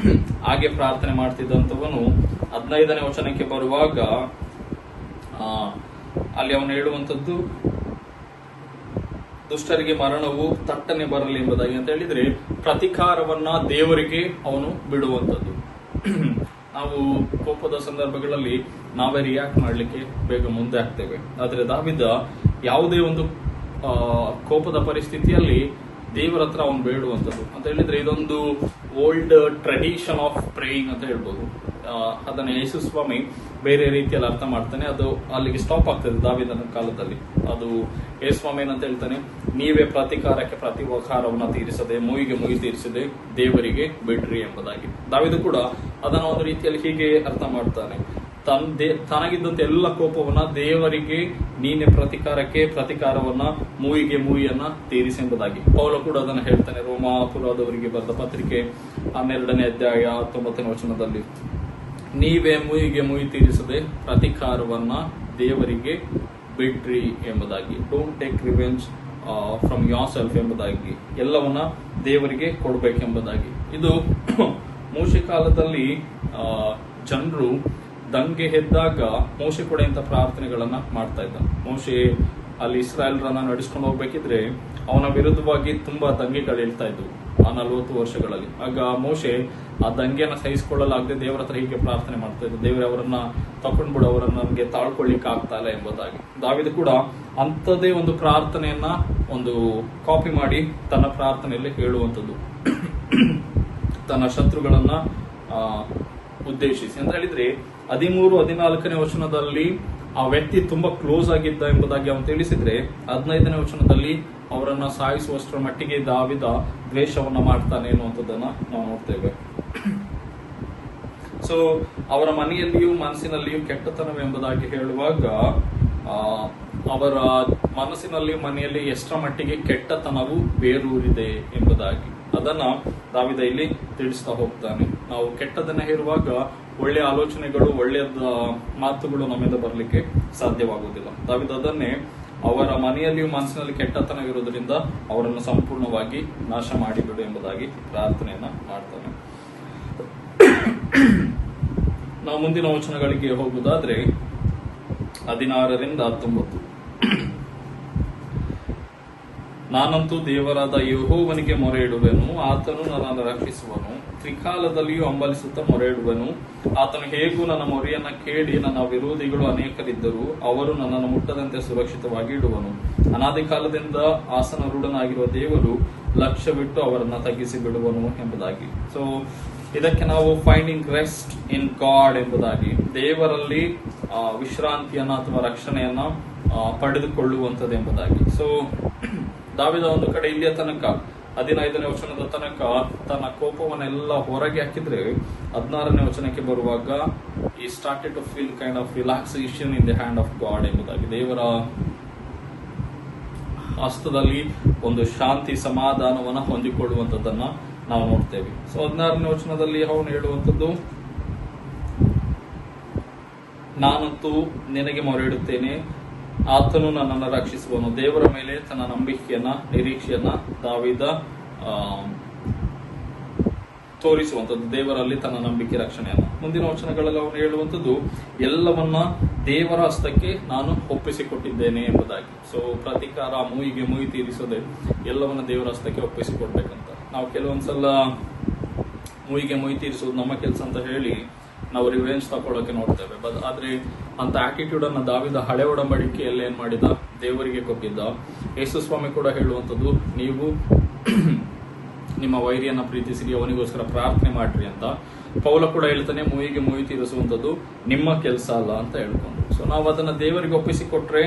Speaker 1: ಹಾಗೆ ಪ್ರಾರ್ಥನೆ ಮಾಡ್ತಿದ್ದಂಥವನು 15ನೇ ವಚನಕ್ಕೆ ಬರುವಾಗ ಅಲ್ಲಿ ಅವನು ಹೇಳುವಂಥದ್ದು, ದುಷ್ಟರಿಗೆ ಮರಣವು ತಟ್ಟನೆ ಬರಲಿ ಎಂಬುದಾಗಿ. ಅಂತ ಹೇಳಿದ್ರೆ ಪ್ರತಿಕಾರವನ್ನ ದೇವರಿಗೆ ಅವನು ಬಿಡುವಂಥದ್ದು. ನಾವು ಕೋಪದ ಸಂದರ್ಭಗಳಲ್ಲಿ ನಾವೇ ರಿಯಾಕ್ಟ್ ಮಾಡ್ಲಿಕ್ಕೆ ಬೇಗ ಮುಂದೆ ಆಗ್ತೇವೆ. ಆದ್ರೆ ದಾವಿದ ಯಾವುದೇ ಒಂದು ಕೋಪದ ಪರಿಸ್ಥಿತಿಯಲ್ಲಿ ದೇವರ ಹತ್ರ ಅವನು ಬೇಡುವಂಥದ್ದು. ಅಂತ ಹೇಳಿದ್ರೆ ಇದೊಂದು ಓಲ್ಡ್ ಟ್ರೆಡಿಷನ್ ಆಫ್ ಪ್ರೇಯಿಂಗ್ ಅಂತ ಹೇಳ್ಬೋದು. ಅದನ್ನ ಯೇಸು ಸ್ವಾಮಿ ಬೇರೆ ರೀತಿಯಲ್ಲಿ ಅರ್ಥ ಮಾಡ್ತಾನೆ. ಅದು ಅಲ್ಲಿಗೆ ಸ್ಟಾಪ್ ಆಗ್ತದೆ ದಾವಿದನ ಕಾಲದಲ್ಲಿ. ಅದು ಯೇಸು ಸ್ವಾಮಿ ಏನಂತ ಹೇಳ್ತಾನೆ, ನೀವೇ ಪ್ರತಿಕಾರಕ್ಕೆ ಪ್ರತಿಕಾರವನ್ನ ತೀರಿಸದೆ, ಮುಯಿಗೆ ಮುಯಿ ತೀರಿಸದೆ ದೇವರಿಗೆ ಬಿಡ್ರಿ ಎಂಬುದಾಗಿ. ದಾವಿದ ಕೂಡ ಅದನ್ನ ಒಂದು ರೀತಿಯಲ್ಲಿ ಹೀಗೆ ಅರ್ಥ ಮಾಡ್ತಾನೆ, ತನಗಿದ್ದಂತ ಎಲ್ಲ ಕೋಪವನ್ನ ದೇವರಿಗೆ ನೀನೆ ಪ್ರತಿಕಾರಕ್ಕೆ ಪ್ರತಿಕಾರವನ್ನ ಮೂಯಿಗೆ ಮೂಯಿಯನ್ನ ತೀರಿಸಿ ಎಂಬುದಾಗಿ. ಪೌಲ ಕೂಡ ಅದನ್ನ ಹೇಳ್ತಾನೆ ರೋಮಾಪುರದವರಿಗೆ ಬರೆದ ಪತ್ರಿಕೆ 12ನೇ ಅಧ್ಯಾಯ 19ನೇ ವಚನದಲ್ಲಿ, ನೀವೇ ಮೂಯಿಗೆ ಮೂಯಿ ತೀರಿಸದೆ ಪ್ರತಿಕಾರವನ್ನ ದೇವರಿಗೆ ಬಿಡ್ರಿ ಎಂಬುದಾಗಿ. Don't take revenge from your self ಎಂಬುದಾಗಿ, ಎಲ್ಲವನ್ನ ದೇವರಿಗೆ ಕೊಡ್ಬೇಕೆಂಬುದಾಗಿ. ಇದು ಮೋಶೆ ಕಾಲದಲ್ಲಿ ಜನರು ದಂಗೆ ಎದ್ದಾಗ ಮೋಶೆ ಕೂಡ ಇಂಥ ಪ್ರಾರ್ಥನೆಗಳನ್ನ ಮಾಡ್ತಾ ಇದ್ದ. ಮೋಶೆ ಅಲ್ಲಿ ಇಸ್ರಾಯೇಲ್ರನ್ನ ನಡೆಸ್ಕೊಂಡು ಹೋಗ್ಬೇಕಿದ್ರೆ ಅವನ ವಿರುದ್ಧವಾಗಿ ತುಂಬಾ ದಂಗೆಗಳು ಹೇಳ್ತಾ ಇದ್ವು ಆ 40 ವರ್ಷಗಳಲ್ಲಿ. ಆಗ ಮೋಶೆ ಆ ದಂಗೆಯನ್ನ ಸಹಿಸಿಕೊಳ್ಳಲಾಗದೆ ದೇವರ ಹತ್ರ ಹೀಗೆ ಪ್ರಾರ್ಥನೆ ಮಾಡ್ತಾ ಇದ್ದ, ದೇವರೇ ಅವರನ್ನ ತಕೊಂಡ್ಬಿಡು, ಅವರನ್ನ ನಮ್ಗೆ ತಾಳ್ಕೊಳ್ಳಿಕ್ಕೆ ಆಗ್ತಾ ಇಲ್ಲ ಎಂಬುದಾಗಿ. ದಾವಿದ ಕೂಡ ಅಂಥದ್ದೇ ಒಂದು ಪ್ರಾರ್ಥನೆಯನ್ನ ಒಂದು ಕಾಪಿ ಮಾಡಿ ತನ್ನ ಪ್ರಾರ್ಥನೆಯಲ್ಲಿ ಹೇಳುವಂಥದ್ದು, ತನ್ನ ಶತ್ರುಗಳನ್ನ ಉದ್ದೇಶಿಸಿ. ಅಂತ ಹೇಳಿದ್ರೆ 13-14ನೇ ವಚನದಲ್ಲಿ ಆ ವ್ಯಕ್ತಿ ತುಂಬಾ ಕ್ಲೋಸ್ ಆಗಿದ್ದ ಎಂಬುದಾಗಿ ಅವನು ತಿಳಿಸಿದ್ರೆ, 15ನೇ ವಚನದಲ್ಲಿ ಅವರನ್ನ ಸಾಯಿಸುವಷ್ಟರ ಮಟ್ಟಿಗೆ ದಾವಿದ ದ್ವೇಷವನ್ನ ಮಾಡ್ತಾನೆ ಎನ್ನುವಂಥದ್ದನ್ನ ನಾವು ನೋಡ್ತೇವೆ. ಸೊ ಅವರ ಮನೆಯಲ್ಲಿಯೂ ಮನಸ್ಸಿನಲ್ಲಿಯೂ ಕೆಟ್ಟತನವೆಂಬುದಾಗಿ ಹೇಳುವಾಗ ಅವರ ಮನಸ್ಸಿನಲ್ಲಿಯೂ ಮನೆಯಲ್ಲಿ ಎಷ್ಟರ ಮಟ್ಟಿಗೆ ಕೆಟ್ಟತನವು ಬೇರೂರಿದೆ ಎಂಬುದಾಗಿ ಅದನ್ನ ದಾವಿದ ಇಲ್ಲಿ ತಿಳಿಸ್ತಾ ಹೋಗ್ತಾನೆ. ನಾವು ಕೆಟ್ಟದನ್ನ ಹೇರುವಾಗ ಒಳ್ಳೆಯ ಆಲೋಚನೆಗಳು, ಒಳ್ಳೆಯ ಮಾತುಗಳು ನಮ್ಮಿಂದ ಬರಲಿಕ್ಕೆ ಸಾಧ್ಯವಾಗುವುದಿಲ್ಲ. ದಾವಿದ ಅದನ್ನೇ ಅವರ ಮನೆಯಲ್ಲಿಯೂ ಮನಸ್ಸಿನಲ್ಲಿ ಕೆಟ್ಟತನವಿರುವುದರಿಂದ ಅವರನ್ನು ಸಂಪೂರ್ಣವಾಗಿ ನಾಶ ಮಾಡಿಬಿಡು ಎಂಬುದಾಗಿ ಪ್ರಾರ್ಥನೆಯನ್ನ ಮಾಡ್ತಾನೆ. ನಾವು ಮುಂದಿನ ವಚನಗಳಿಗೆ ಹೋಗುವುದಾದ್ರೆ 16ರಿಂದ 19, ನಾನಂತೂ ದೇವರಾದ ಯೆಹೋವನಿಗೆ ಮೊರೆ ಇಡುವೆನು, ಆತನು ನನ್ನನ್ನು ರಕ್ಷಿಸುವನು. ತ್ರಿಕಾಲದಲ್ಲಿಯೂ ಹಂಬಲಿಸುತ್ತಾ ಮೊರೆ ಇಡುವೆನು. ಆತನು ಹೇಗೂ ನನ್ನ ಮೊರೆಯನ್ನ ಕೇಳಿ ನನ್ನ ವಿರೋಧಿಗಳು ಅನೇಕರಿದ್ದರು, ಅವರು ನನ್ನನ್ನು ಮುಟ್ಟದಂತೆ ಸುರಕ್ಷಿತವಾಗಿ ಇಡುವನು. ಅನಾದಿ ಕಾಲದಿಂದ ಆಸನರೂಢನಾಗಿರುವ ದೇವರು ಲಕ್ಷ್ಯವಿಟ್ಟು ಅವರನ್ನ ತಗ್ಗಿಸಿ ಬಿಡುವನು ಎಂಬುದಾಗಿ. ಸೊ ಇದಕ್ಕೆ ನಾವು ಫೈಂಡಿಂಗ್ ರೆಸ್ಟ್ ಇನ್ ಗಾಡ್ ಎಂಬುದಾಗಿ, ದೇವರಲ್ಲಿ ವಿಶ್ರಾಂತಿಯನ್ನ ಅಥವಾ ರಕ್ಷಣೆಯನ್ನ ಪಡೆದುಕೊಳ್ಳುವಂಥದ್ದು ಎಂಬುದಾಗಿ. ಸೊ ದಾವಿದ ಒಂದು ಕಡೆ ಇಲ್ಲಿಯ ತನಕ 15ನೇ ವಚನದ ತನಕ ತನ್ನ ಕೋಪವನ್ನೆಲ್ಲ ಹೊರಗೆ ಹಾಕಿದ್ರೆ 16ನೇ ವಚನಕ್ಕೆ ಬರುವಾಗ ಈ started to feel kind of relaxation in the hand of God ಎಂಬುದಾಗಿ. ದೇವರ ಹಸ್ತದಲ್ಲಿ ಒಂದು ಶಾಂತಿ ಸಮಾಧಾನವನ್ನ ಹೊಂದಿಕೊಳ್ಳುವಂಥದ್ದನ್ನ ನಾವು ನೋಡ್ತೇವೆ. ಸೊ 16ನೇ ವಚನದಲ್ಲಿ ಅವನು ಹೇಳುವಂಥದ್ದು, ನಾನಂತೂ ನಿನಗೆ ಮೊರೆ ಇಡುತ್ತೇನೆ, ಆತನು ನನ್ನನ್ನು ರಕ್ಷಿಸುವನು. ದೇವರ ಮೇಲೆ ತನ್ನ ನಂಬಿಕೆಯನ್ನ ನಿರೀಕ್ಷೆಯನ್ನ ದಾವಿದ ತೋರಿಸುವಂಥದ್ದು, ದೇವರಲ್ಲಿ ತನ್ನ ನಂಬಿಕೆ ರಕ್ಷಣೆಯನ್ನು. ಮುಂದಿನ ವಚನಗಳಲ್ಲಿ ಅವನು ಹೇಳುವಂಥದ್ದು ಎಲ್ಲವನ್ನ ದೇವರ ಹಸ್ತಕ್ಕೆ ನಾನು ಒಪ್ಪಿಸಿಕೊಟ್ಟಿದ್ದೇನೆ ಎಂಬುದಾಗಿ. ಸೊ ಪ್ರತಿಕಾರ, ಮುಯಿಗೆ ಮುಯಿ ತೀರಿಸದೆ ಎಲ್ಲವನ್ನ ದೇವರ ಹಸ್ತಕ್ಕೆ ಒಪ್ಪಿಸಿಕೊಡ್ಬೇಕಂತ. ನಾವು ಕೆಲವೊಂದ್ಸಲ ಮುಯಿಗೆ ಮುಯಿ ತೀರಿಸೋದು ನಮ್ಮ ಕೆಲಸ ಅಂತ ಹೇಳಿ ನಾವು ರಿವೆಂಜ್ ತಗೊಳ್ಳೋಕೆ ನೋಡ್ತೇವೆ. ಆದ್ರೆ ಅಂತ ಆಟಿಟ್ಯೂಡ್ ಅನ್ನ ದಾವಿದ ಹಳೆ ಒಡಂಬಡಿಕೆಯಲ್ಲಿ ಏನ್ ಮಾಡಿದ, ದೇವರಿಗೆ ಕೊಟ್ಟಿದ್ದ. ಯೇಸು ಸ್ವಾಮಿ ಕೂಡ ಹೇಳುವಂಥದ್ದು, ನೀವು ನಿಮ್ಮ ವೈರಿಯನ್ನ ಪ್ರೀತಿಸಿರಿ, ಅವನಿಗೋಸ್ಕರ ಪ್ರಾರ್ಥನೆ ಮಾಡ್ರಿ ಅಂತ. ಪೌಲ ಕೂಡ ಹೇಳ್ತಾನೆ, ಮುಯಿಗೆ ಮುಯಿ ತೀರಿಸುವಂಥದ್ದು ನಿಮ್ಮ ಕೆಲಸ ಅಲ್ಲ ಅಂತ ಹೇಳ್ಕೊಂಡು. ಸೊ ನಾವು ಅದನ್ನ ದೇವರಿಗೆ ಒಪ್ಪಿಸಿಕೊಟ್ರೆ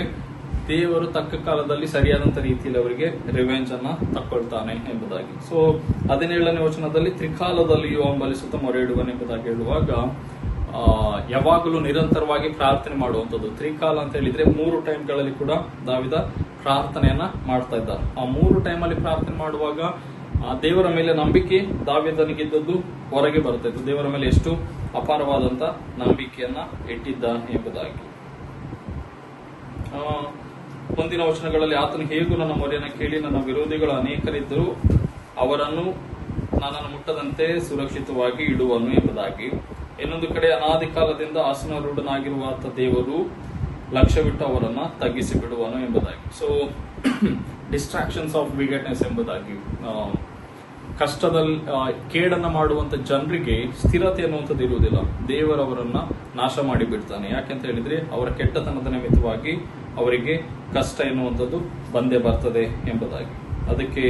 Speaker 1: ದೇವರು ತಕ್ಕ ಕಾಲದಲ್ಲಿ ಸರಿಯಾದಂತ ರೀತಿಯಲ್ಲಿ ಅವರಿಗೆ ರಿವೆಂಜ್ ಅನ್ನ ತಕ್ಕೊಳ್ತಾನೆ ಎಂಬುದಾಗಿ. ಸೊ 17ನೇ ವಚನದಲ್ಲಿ ತ್ರಿಕಾಲದಲ್ಲಿಯೂ ಹಂಬಲಿಸುತ್ತಾ ಮೊರೆ ಇಡುವನೆಂಬುದಾಗಿ ಹೇಳುವಾಗ ಯಾವಾಗಲೂ ನಿರಂತರವಾಗಿ ಪ್ರಾರ್ಥನೆ ಮಾಡುವಂಥದ್ದು. ತ್ರಿಕಾಲ ಅಂತ ಹೇಳಿದ್ರೆ 3 ಟೈಮ್ಗಳಲ್ಲಿ ಕೂಡ ದಾವಿದ ಪ್ರಾರ್ಥನೆಯನ್ನ ಮಾಡ್ತಾ ಇದ್ದ. ಆ 3 ಟೈಮಲ್ಲಿ ಪ್ರಾರ್ಥನೆ ಮಾಡುವಾಗ ದೇವರ ಮೇಲೆ ನಂಬಿಕೆ ದಾವಿದನಿಗಿದ್ದದ್ದು ಹೊರಗೆ ಬರ್ತಾ ಇತ್ತು. ದೇವರ ಮೇಲೆ ಎಷ್ಟು ಅಪಾರವಾದಂತ ನಂಬಿಕೆಯನ್ನ ಇಟ್ಟಿದ್ದ ಎಂಬುದಾಗಿ. ಮುಂದಿನ ವಚನಗಳಲ್ಲಿ ಆತನು ಹೇಗೂ ನನ್ನ ಮೊರೆಯನ್ನು ಕೇಳಿ ನನ್ನ ವಿರೋಧಿಗಳು ಅನೇಕರಿದ್ದರೂ ಅವರನ್ನು ನನ್ನನ್ನು ಮುಟ್ಟದಂತೆ ಸುರಕ್ಷಿತವಾಗಿ ಇಡುವನು ಎಂಬುದಾಗಿ. ಇನ್ನೊಂದು ಕಡೆ ಅನಾದಿ ಕಾಲದಿಂದ ಆಸನಾರೂಢನಾಗಿರುವ ಆತ ದೇವರು ಲಕ್ಷ್ಯವಿಟ್ಟು ಅವರನ್ನ ತಗ್ಗಿಸಿ ಬಿಡುವನು ಎಂಬುದಾಗಿ. ಸೊ ಡಿಸ್ಟ್ರಾಕ್ಷನ್ಸ್ ಆಫ್ ವಿಗೆಟ್ನೆಸ್ ಎಂಬುದಾಗಿ, ಕಷ್ಟದಲ್ಲಿ ಕೇಡನ್ನ ಮಾಡುವಂತ ಜನರಿಗೆ ಸ್ಥಿರತೆ ಅನ್ನುವಂಥದ್ದು ಇರುವುದಿಲ್ಲ. ದೇವರವರನ್ನ ನಾಶ ಮಾಡಿ ಬಿಡ್ತಾನೆ. ಯಾಕೆಂತ ಹೇಳಿದ್ರೆ ಅವರ ಕೆಟ್ಟತನದ ನಿಮಿತ್ತವಾಗಿ ಅವರಿಗೆ ಕಷ್ಟ ಎನ್ನುವಂಥದ್ದು ಬಂದೇ ಬರ್ತದೆ ಎಂಬುದಾಗಿ. ಅದಕ್ಕೆ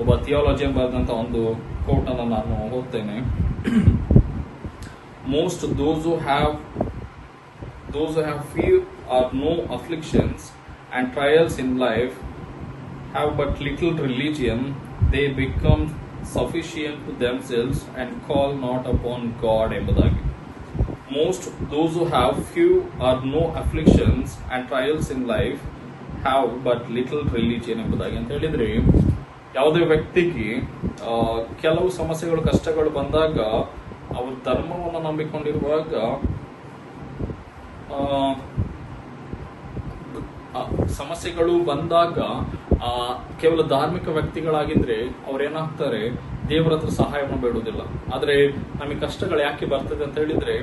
Speaker 1: ಒಬ್ಬ ಥಿಯಾಲಜಿಯನ್ ಬರೆದಂತ ಒಂದು ಕೋಟ್ ಅನ್ನು ನಾನು ಓದ್ತೇನೆ. Most those who have few or no afflictions and trials in life have but little religion. They become sufficient to themselves and call not upon God ಎಂಬುದಾಗಿ. Most those who have few or no afflictions and trials in life have but little religion ಎಂಬುದಾಗಿ. ಅಂತ ಹೇಳಿದ್ರೆ ಯಾವುದೇ ವ್ಯಕ್ತಿಗೆ ಕೆಲವು ಸಮಸ್ಯೆಗಳು, ಕಷ್ಟಗಳು ಬಂದಾಗ ಅವರು ಧರ್ಮವನ್ನು ನಂಬಿಕೊಂಡಿರುವಾಗ ಸಮಸ್ಯೆಗಳು ಬಂದಾಗ ಕೇವಲ ಧಾರ್ಮಿಕ ವ್ಯಕ್ತಿಗಳಾಗಿದ್ರೆ ಅವ್ರೇನಾಗ್ತಾರೆ, ದೇವರ ಹತ್ರ ಸಹಾಯವನ್ನು ಬೇಡುವುದಿಲ್ಲ. ಆದ್ರೆ ನಮಗೆ ಕಷ್ಟಗಳು ಯಾಕೆ ಬರ್ತದೆ ಅಂತ ಹೇಳಿದ್ರೆ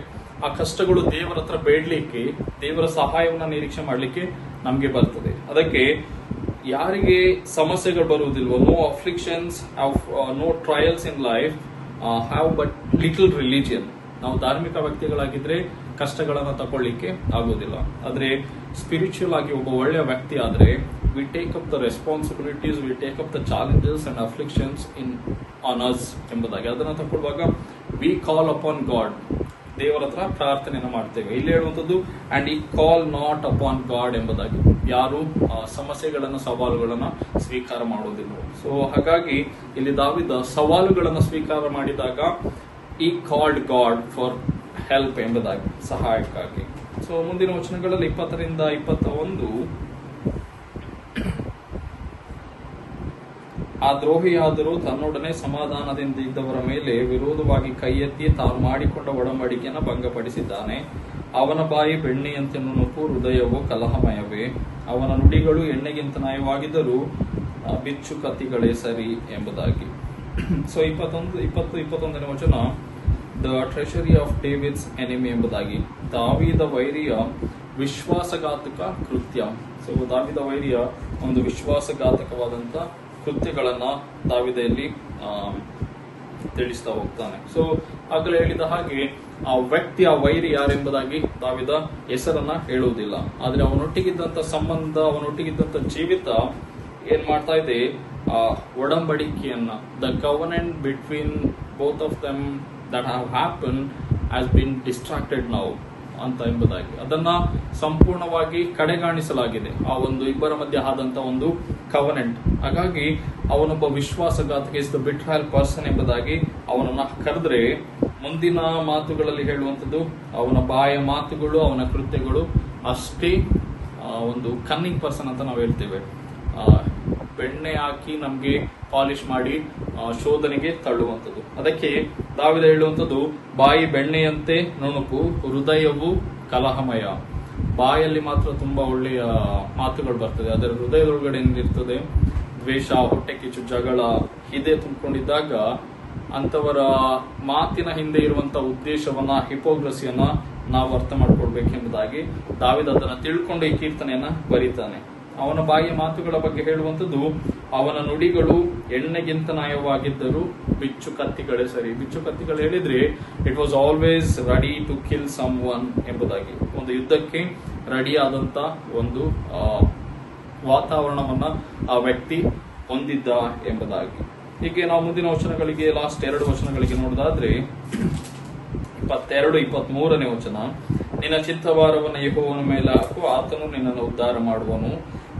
Speaker 1: ಆ ಕಷ್ಟಗಳು ದೇವರ ಹತ್ರ ಬೇಡ್ಲಿಕ್ಕೆ, ದೇವರ ಸಹಾಯವನ್ನ ನಿರೀಕ್ಷೆ ಮಾಡ್ಲಿಕ್ಕೆ ನಮ್ಗೆ ಬರ್ತದೆ. ಅದಕ್ಕೆ ಯಾರಿಗೆ ಸಮಸ್ಯೆಗಳು ಬರುವುದಿಲ್ವೋ, no afflictions, no trials in life, have but little religion. ನಾವು ಧಾರ್ಮಿಕ ವ್ಯಕ್ತಿಗಳಾಗಿದ್ರೆ ಕಷ್ಟಗಳನ್ನ ತಗೊಳ್ಳಿಕ್ಕೆ ಆಗೋದಿಲ್ಲ. ಆದ್ರೆ ಸ್ಪಿರಿಚುವಲ್ ಆಗಿ ಒಬ್ಬ ಒಳ್ಳೆಯ ವ್ಯಕ್ತಿ ಆದ್ರೆ we take up the responsibilities, we take up the challenges and afflictions on us ಎಂಬುದಾಗಿ. ಅದನ್ನ ತಗೊಳ್ಳುವಾಗ we call upon God, ದೇವರ ಹತ್ರ ಪ್ರಾರ್ಥನೆಯನ್ನು ಮಾಡ್ತೇವೆ. ಇಲ್ಲಿ ಹೇಳುವಂಥದ್ದು ಅಂಡ್ ಈ ಕಾಲ್ ನಾಟ್ ಅಪಾನ್ ಗಾಡ್ ಎಂಬುದಾಗಿ. ಯಾರು ಸಮಸ್ಯೆಗಳನ್ನ, ಸವಾಲುಗಳನ್ನ ಸ್ವೀಕಾರ ಮಾಡೋದಿಲ್ಲ. ಸೊ ಹಾಗಾಗಿ ಇಲ್ಲಿ ದಾವಿದ ಸವಾಲುಗಳನ್ನ ಸ್ವೀಕಾರ ಮಾಡಿದಾಗ ಈ ಕಾಲ್ಡ್ ಗಾಡ್ ಫಾರ್ ಹೆಲ್ಪ್ ಎಂಬುದಾಗಿ, ಸಹಾಯಕ್ಕಾಗಿ. ಸೊ ಮುಂದಿನ ವಚನಗಳಲ್ಲಿ 20ರಿಂದ 21, ಆ ದ್ರೋಹಿಯಾದರೂ ತನ್ನೊಡನೆ ಸಮಾಧಾನದಿಂದ ಇದ್ದವರ ಮೇಲೆ ವಿರೋಧವಾಗಿ ಕೈ ಎತ್ತಿ ತಾನು ಮಾಡಿಕೊಂಡ ಒಡಂಬಡಿಕೆಯನ್ನು ಭಂಗಪಡಿಸಿದ್ದಾನೆ. ಅವನ ಬಾಯಿ ಬೆಣ್ಣೆಯಂತೆ ನುಣುಪು, ಹೃದಯವು ಕಲಹಮಯವೇ. ಅವನ ನುಡಿಗಳು ಎಣ್ಣೆಗಿಂತ ನಯವಾಗಿದ್ದರೂ ಬಿಚ್ಚು ಕತ್ತಿಗಳೇ ಸರಿ ಎಂಬುದಾಗಿ. ಸೊ 21ನೇ ವಚನ, the treasury of Davids enemy ಎಂಬುದಾಗಿ. ದಾವೀದ ವೈರಿಯ ವಿಶ್ವಾಸಘಾತಕ ಕೃತ್ಯ. ಸೊ ದಾವೀದ ವೈರಿಯ ಒಂದು ವಿಶ್ವಾಸಘಾತಕವಾದಂತ ಕೃತ್ಯಗಳನ್ನ ದಾವಿದಲ್ಲಿ ತಿಳಿಸ್ತಾ ಹೋಗ್ತಾನೆ. ಸೊ ಆಗಲೇ ಹೇಳಿದ ಹಾಗೆ ಆ ವ್ಯಕ್ತಿ, ಆ ವೈರಿ ಯಾರೆಂಬುದಾಗಿ ದಾವಿದ ಹೆಸರನ್ನ ಹೇಳುವುದಿಲ್ಲ. ಆದ್ರೆ ಅವನೊಟ್ಟಿಗಿದ್ದಂತ ಸಂಬಂಧ, ಅವನೊಟ್ಟಿಗಿದ್ದಂತ ಜೀವಿತ ಏನ್ ಮಾಡ್ತಾ ಇದೆ, ಆ ಒಡಂಬಡಿಕೆಯನ್ನ, the covenant between both of them that have happen has been distracted now ಅಂತ ಎಂಬುದಾಗಿ. ಅದನ್ನ ಸಂಪೂರ್ಣವಾಗಿ ಕಡೆಗಾಣಿಸಲಾಗಿದೆ, ಆ ಒಂದು ಇಬ್ಬರ ಮಧ್ಯೆ ಆದಂತ ಒಂದು ಕವನೆಂಟ್. ಹಾಗಾಗಿ ಅವನೊಬ್ಬ ವಿಶ್ವಾಸಘಾತಕ, ಇಸ್ ದ ಬಿಟ್ರಾಯಲ್ ಪರ್ಸನ್ ಎಂಬುದಾಗಿ ಅವನನ್ನ ಕರೆದ್ರೆ, ಮುಂದಿನ ಮಾತುಗಳಲ್ಲಿ ಹೇಳುವಂಥದ್ದು ಅವನ ಬಾಯ ಮಾತುಗಳು, ಅವನ ಕೃತ್ಯಗಳು ಅಷ್ಟೇ ಒಂದು ಕನ್ನಿಂಗ್ ಪರ್ಸನ್ ಅಂತ ನಾವು ಹೇಳ್ತೇವೆ. ಬೆಣ್ಣೆ ಹಾಕಿ ನಮ್ಗೆ ಪಾಲಿಶ್ ಮಾಡಿ ಶೋಧನೆಗೆ ತಳ್ಳುವಂಥದ್ದು. ಅದಕ್ಕೆ ದಾವಿದ ಹೇಳುವಂಥದ್ದು, ಬಾಯಿ ಬೆಣ್ಣೆಯಂತೆ ನುಣುಪು, ಹೃದಯವು ಕಲಹಮಯ. ಬಾಯಲ್ಲಿ ಮಾತ್ರ ತುಂಬಾ ಒಳ್ಳೆಯ ಮಾತುಗಳು ಬರ್ತದೆ, ಅದರ ಹೃದಯದೊಳಗಡೆ ಏನಿರ್ತದೆ ದ್ವೇಷ, ಹೊಟ್ಟೆ ಕಿಚ್ಚು, ಜಗಳ ಇದೇ ತುಂಬಿಕೊಂಡಿದ್ದಾಗ ಅಂತವರ ಮಾತಿನ ಹಿಂದೆ ಇರುವಂತಹ ಉದ್ದೇಶವನ್ನ, ಹಿಪೋಕ್ರಸಿಯನ್ನ ನಾವು ಅರ್ಥ ಮಾಡ್ಕೊಳ್ಬೇಕೆಂಬುದಾಗಿ ದಾವೀದ ಅದನ್ನ ತಿಳ್ಕೊಂಡು ಈ ಕೀರ್ತನೆಯನ್ನ ಬರೀತಾನೆ. ಅವನ ಬಾಯಿಯ ಮಾತುಗಳ ಬಗ್ಗೆ ಹೇಳುವಂಥದ್ದು, ಅವನ ನುಡಿಗಳು ಎಣ್ಣೆಗಿಂತ ನಯವಾಗಿದ್ದರು, ಬಿಚ್ಚು ಕತ್ತಿಗಳೇ ಸರಿ. ಬಿಚ್ಚು ಕತ್ತಿಗಳು ಹೇಳಿದ್ರೆ it was always ready to kill someone ಎಂಬುದಾಗಿ, ಒಂದು ಯುದ್ಧಕ್ಕೆ ರೆಡಿ ಆದಂತ ಒಂದು ವಾತಾವರಣವನ್ನ ಆ ವ್ಯಕ್ತಿ ಹೊಂದಿದ್ದ ಎಂಬುದಾಗಿ. ಹೀಗೆ ನಾವು ಮುಂದಿನ ವಚನಗಳಿಗೆ, ಲಾಸ್ಟ್ 2 ವಚನಗಳಿಗೆ ನೋಡೋದಾದ್ರೆ 22, 23ನೇ ವಚನ, ನಿನ್ನ ಚಿತ್ತಭಾರವನ್ನು ಯೆಹೋವನ ಮೇಲೆ ಹಾಕು, ಆತನು ನಿನ್ನನ್ನು ಉದ್ಧಾರ ಮಾಡುವನು,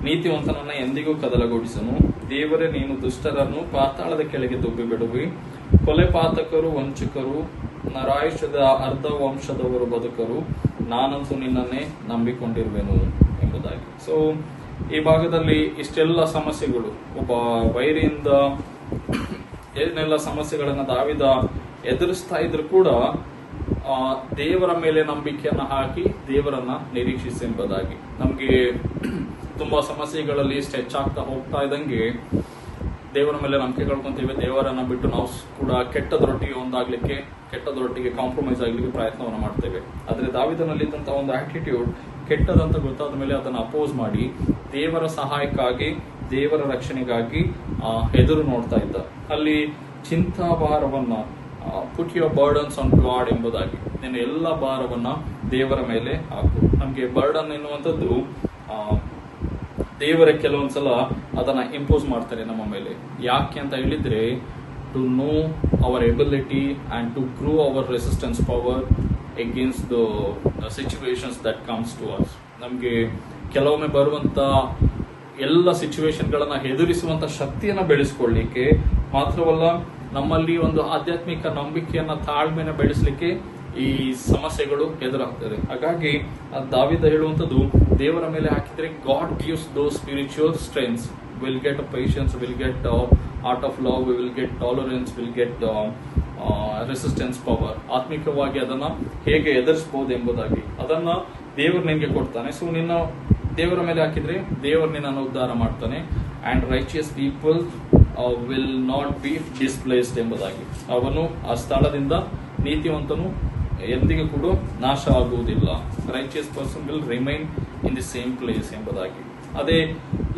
Speaker 1: ನೀತಿವಂತನನ್ನ ಎಂದಿಗೂ ಕದಲಗೊಳಿಸನು. ದೇವರೇ, ನೀನು ದುಷ್ಟರನ್ನು ಪಾತಾಳದ ಕೆಳಗೆ ದುಬ್ಬಿ ಬಿಡುವಿ, ಕೊಲೆ ಪಾತಕರು, ವಂಚಕರು, ನರಾಯುಷ್ಯದ ಅರ್ಧ ವಂಶದವರು ಬದುಕರು, ನಾನಂತೂ ನಿನ್ನನ್ನೇ ನಂಬಿಕೊಂಡಿರುವೆನು ಎಂಬುದಾಗಿ. ಸೊ ಈ ಭಾಗದಲ್ಲಿ ಇಷ್ಟೆಲ್ಲ ಸಮಸ್ಯೆಗಳು, ಒಬ್ಬ ವೈರಿಯಿಂದ ಏನೆಲ್ಲ ಸಮಸ್ಯೆಗಳನ್ನ ದಾವೀದ ಎದುರಿಸ್ತಾ ಇದ್ರು ಕೂಡ ದೇವರ ಮೇಲೆ ನಂಬಿಕೆಯನ್ನ ಹಾಕಿ ದೇವರನ್ನ ನಿರೀಕ್ಷಿಸಿ ಎಂಬುದಾಗಿ. ನಮ್ಗೆ ತುಂಬಾ ಸಮಸ್ಯೆಗಳಲ್ಲಿ ಇಷ್ಟು ಹೆಚ್ಚಾಗ್ತಾ ಹೋಗ್ತಾ ಇದ್ದಂಗೆ ದೇವರ ಮೇಲೆ ನಂಬಿಕೆ ಕಳ್ಕೊಂತೀವಿ. ದೇವರನ್ನ ಬಿಟ್ಟು ನಾವು ಕೂಡ ಕೆಟ್ಟದರೊಟ್ಟಿಗೆ ಒಂದಾಗ್ಲಿಕ್ಕೆ, ಕೆಟ್ಟದರೊಟ್ಟಿಗೆ ಕಾಂಪ್ರಮೈಸ್ ಆಗ್ಲಿಕ್ಕೆ ಪ್ರಯತ್ನವನ್ನ ಮಾಡ್ತೇವೆ. ಆದ್ರೆ ದಾವೀದನಲ್ಲಿದ್ದಂತ ಒಂದು ಆಟಿಟ್ಯೂಡ್, ಕೆಟ್ಟದಂತ ಗೊತ್ತಾದ ಮೇಲೆ ಅದನ್ನ ಅಪೋಸ್ ಮಾಡಿ ದೇವರ ಸಹಾಯಕ್ಕಾಗಿ, ದೇವರ ರಕ್ಷಣೆಗಾಗಿ ಎದುರು ನೋಡ್ತಾ ಇದ್ದ. ಅಲ್ಲಿ ಚಿಂತಾಭಾರವನ್ನ, put your burdens on God ಎಂಬುದಾಗಿ, ನಿನ್ನ ಎಲ್ಲ ಭಾರವನ್ನ ದೇವರ ಮೇಲೆ ಹಾಕು. ನಮ್ಗೆ ಬರ್ಡನ್ ಎನ್ನುವಂಥದ್ದು ದೇವರ ಕೆಲವೊಂದ್ಸಲ ಅದನ್ನ ಇಂಪೋಸ್ ಮಾಡ್ತಾರೆ ನಮ್ಮ ಮೇಲೆ. ಯಾಕೆ ಅಂತ ಹೇಳಿದ್ರೆ, to know our ability and to grow our resistance power against the situations that comes to us. ನಮ್ಗೆ ಕೆಲವೊಮ್ಮೆ ಬರುವಂತ ಎಲ್ಲ ಸಿಚುವೇಶನ್ಗಳನ್ನ ಎದುರಿಸುವಂತ ಶಕ್ತಿಯನ್ನ ಬೆಳೆಸ್ಕೊಳ್ಳಿಕ್ಕೆ ಮಾತ್ರವಲ್ಲ, ನಮ್ಮಲ್ಲಿ ಒಂದು ಆಧ್ಯಾತ್ಮಿಕ ನಂಬಿಕೆಯನ್ನ, ತಾಳ್ಮೆನ ಬೆಳೆಸಲಿಕ್ಕೆ ಈ ಸಮಸ್ಯೆಗಳು ಎದುರಾಗ್ತದೆ. ಹಾಗಾಗಿ ದಾವೀದ ಹೇಳುವಂಥದ್ದು, ದೇವರ ಮೇಲೆ ಹಾಕಿದ್ರೆ God gives those spiritual strengths, will get patience, will get art of love, will get tolerance, will get resistance power. ಆತ್ಮಿಕವಾಗಿ ಅದನ್ನ ಹೇಗೆ ಎದುರಿಸಬಹುದು ಎಂಬುದಾಗಿ ಅದನ್ನ ದೇವರು ನಿನ್ಗೆ ಕೊಡ್ತಾನೆ. ಸೊ ನಿನ್ನ ದೇವರ ಮೇಲೆ ಹಾಕಿದ್ರೆ ದೇವರು ನಿನ್ನನ್ನು ಉದ್ಧಾರ ಮಾಡ್ತಾನೆ. And righteous people will not be displaced ಎಂಬುದಾಗಿ. ಅವನು ಆ ಸ್ಥಳದಿಂದ, ನೀತಿವಂತನು ಎಂದಿಗೂ ಕೂಡ ನಾಶ ಆಗುವುದಿಲ್ಲ. Righteous person will remain in the same place ಎಂಬುದಾಗಿ. ಅದೇ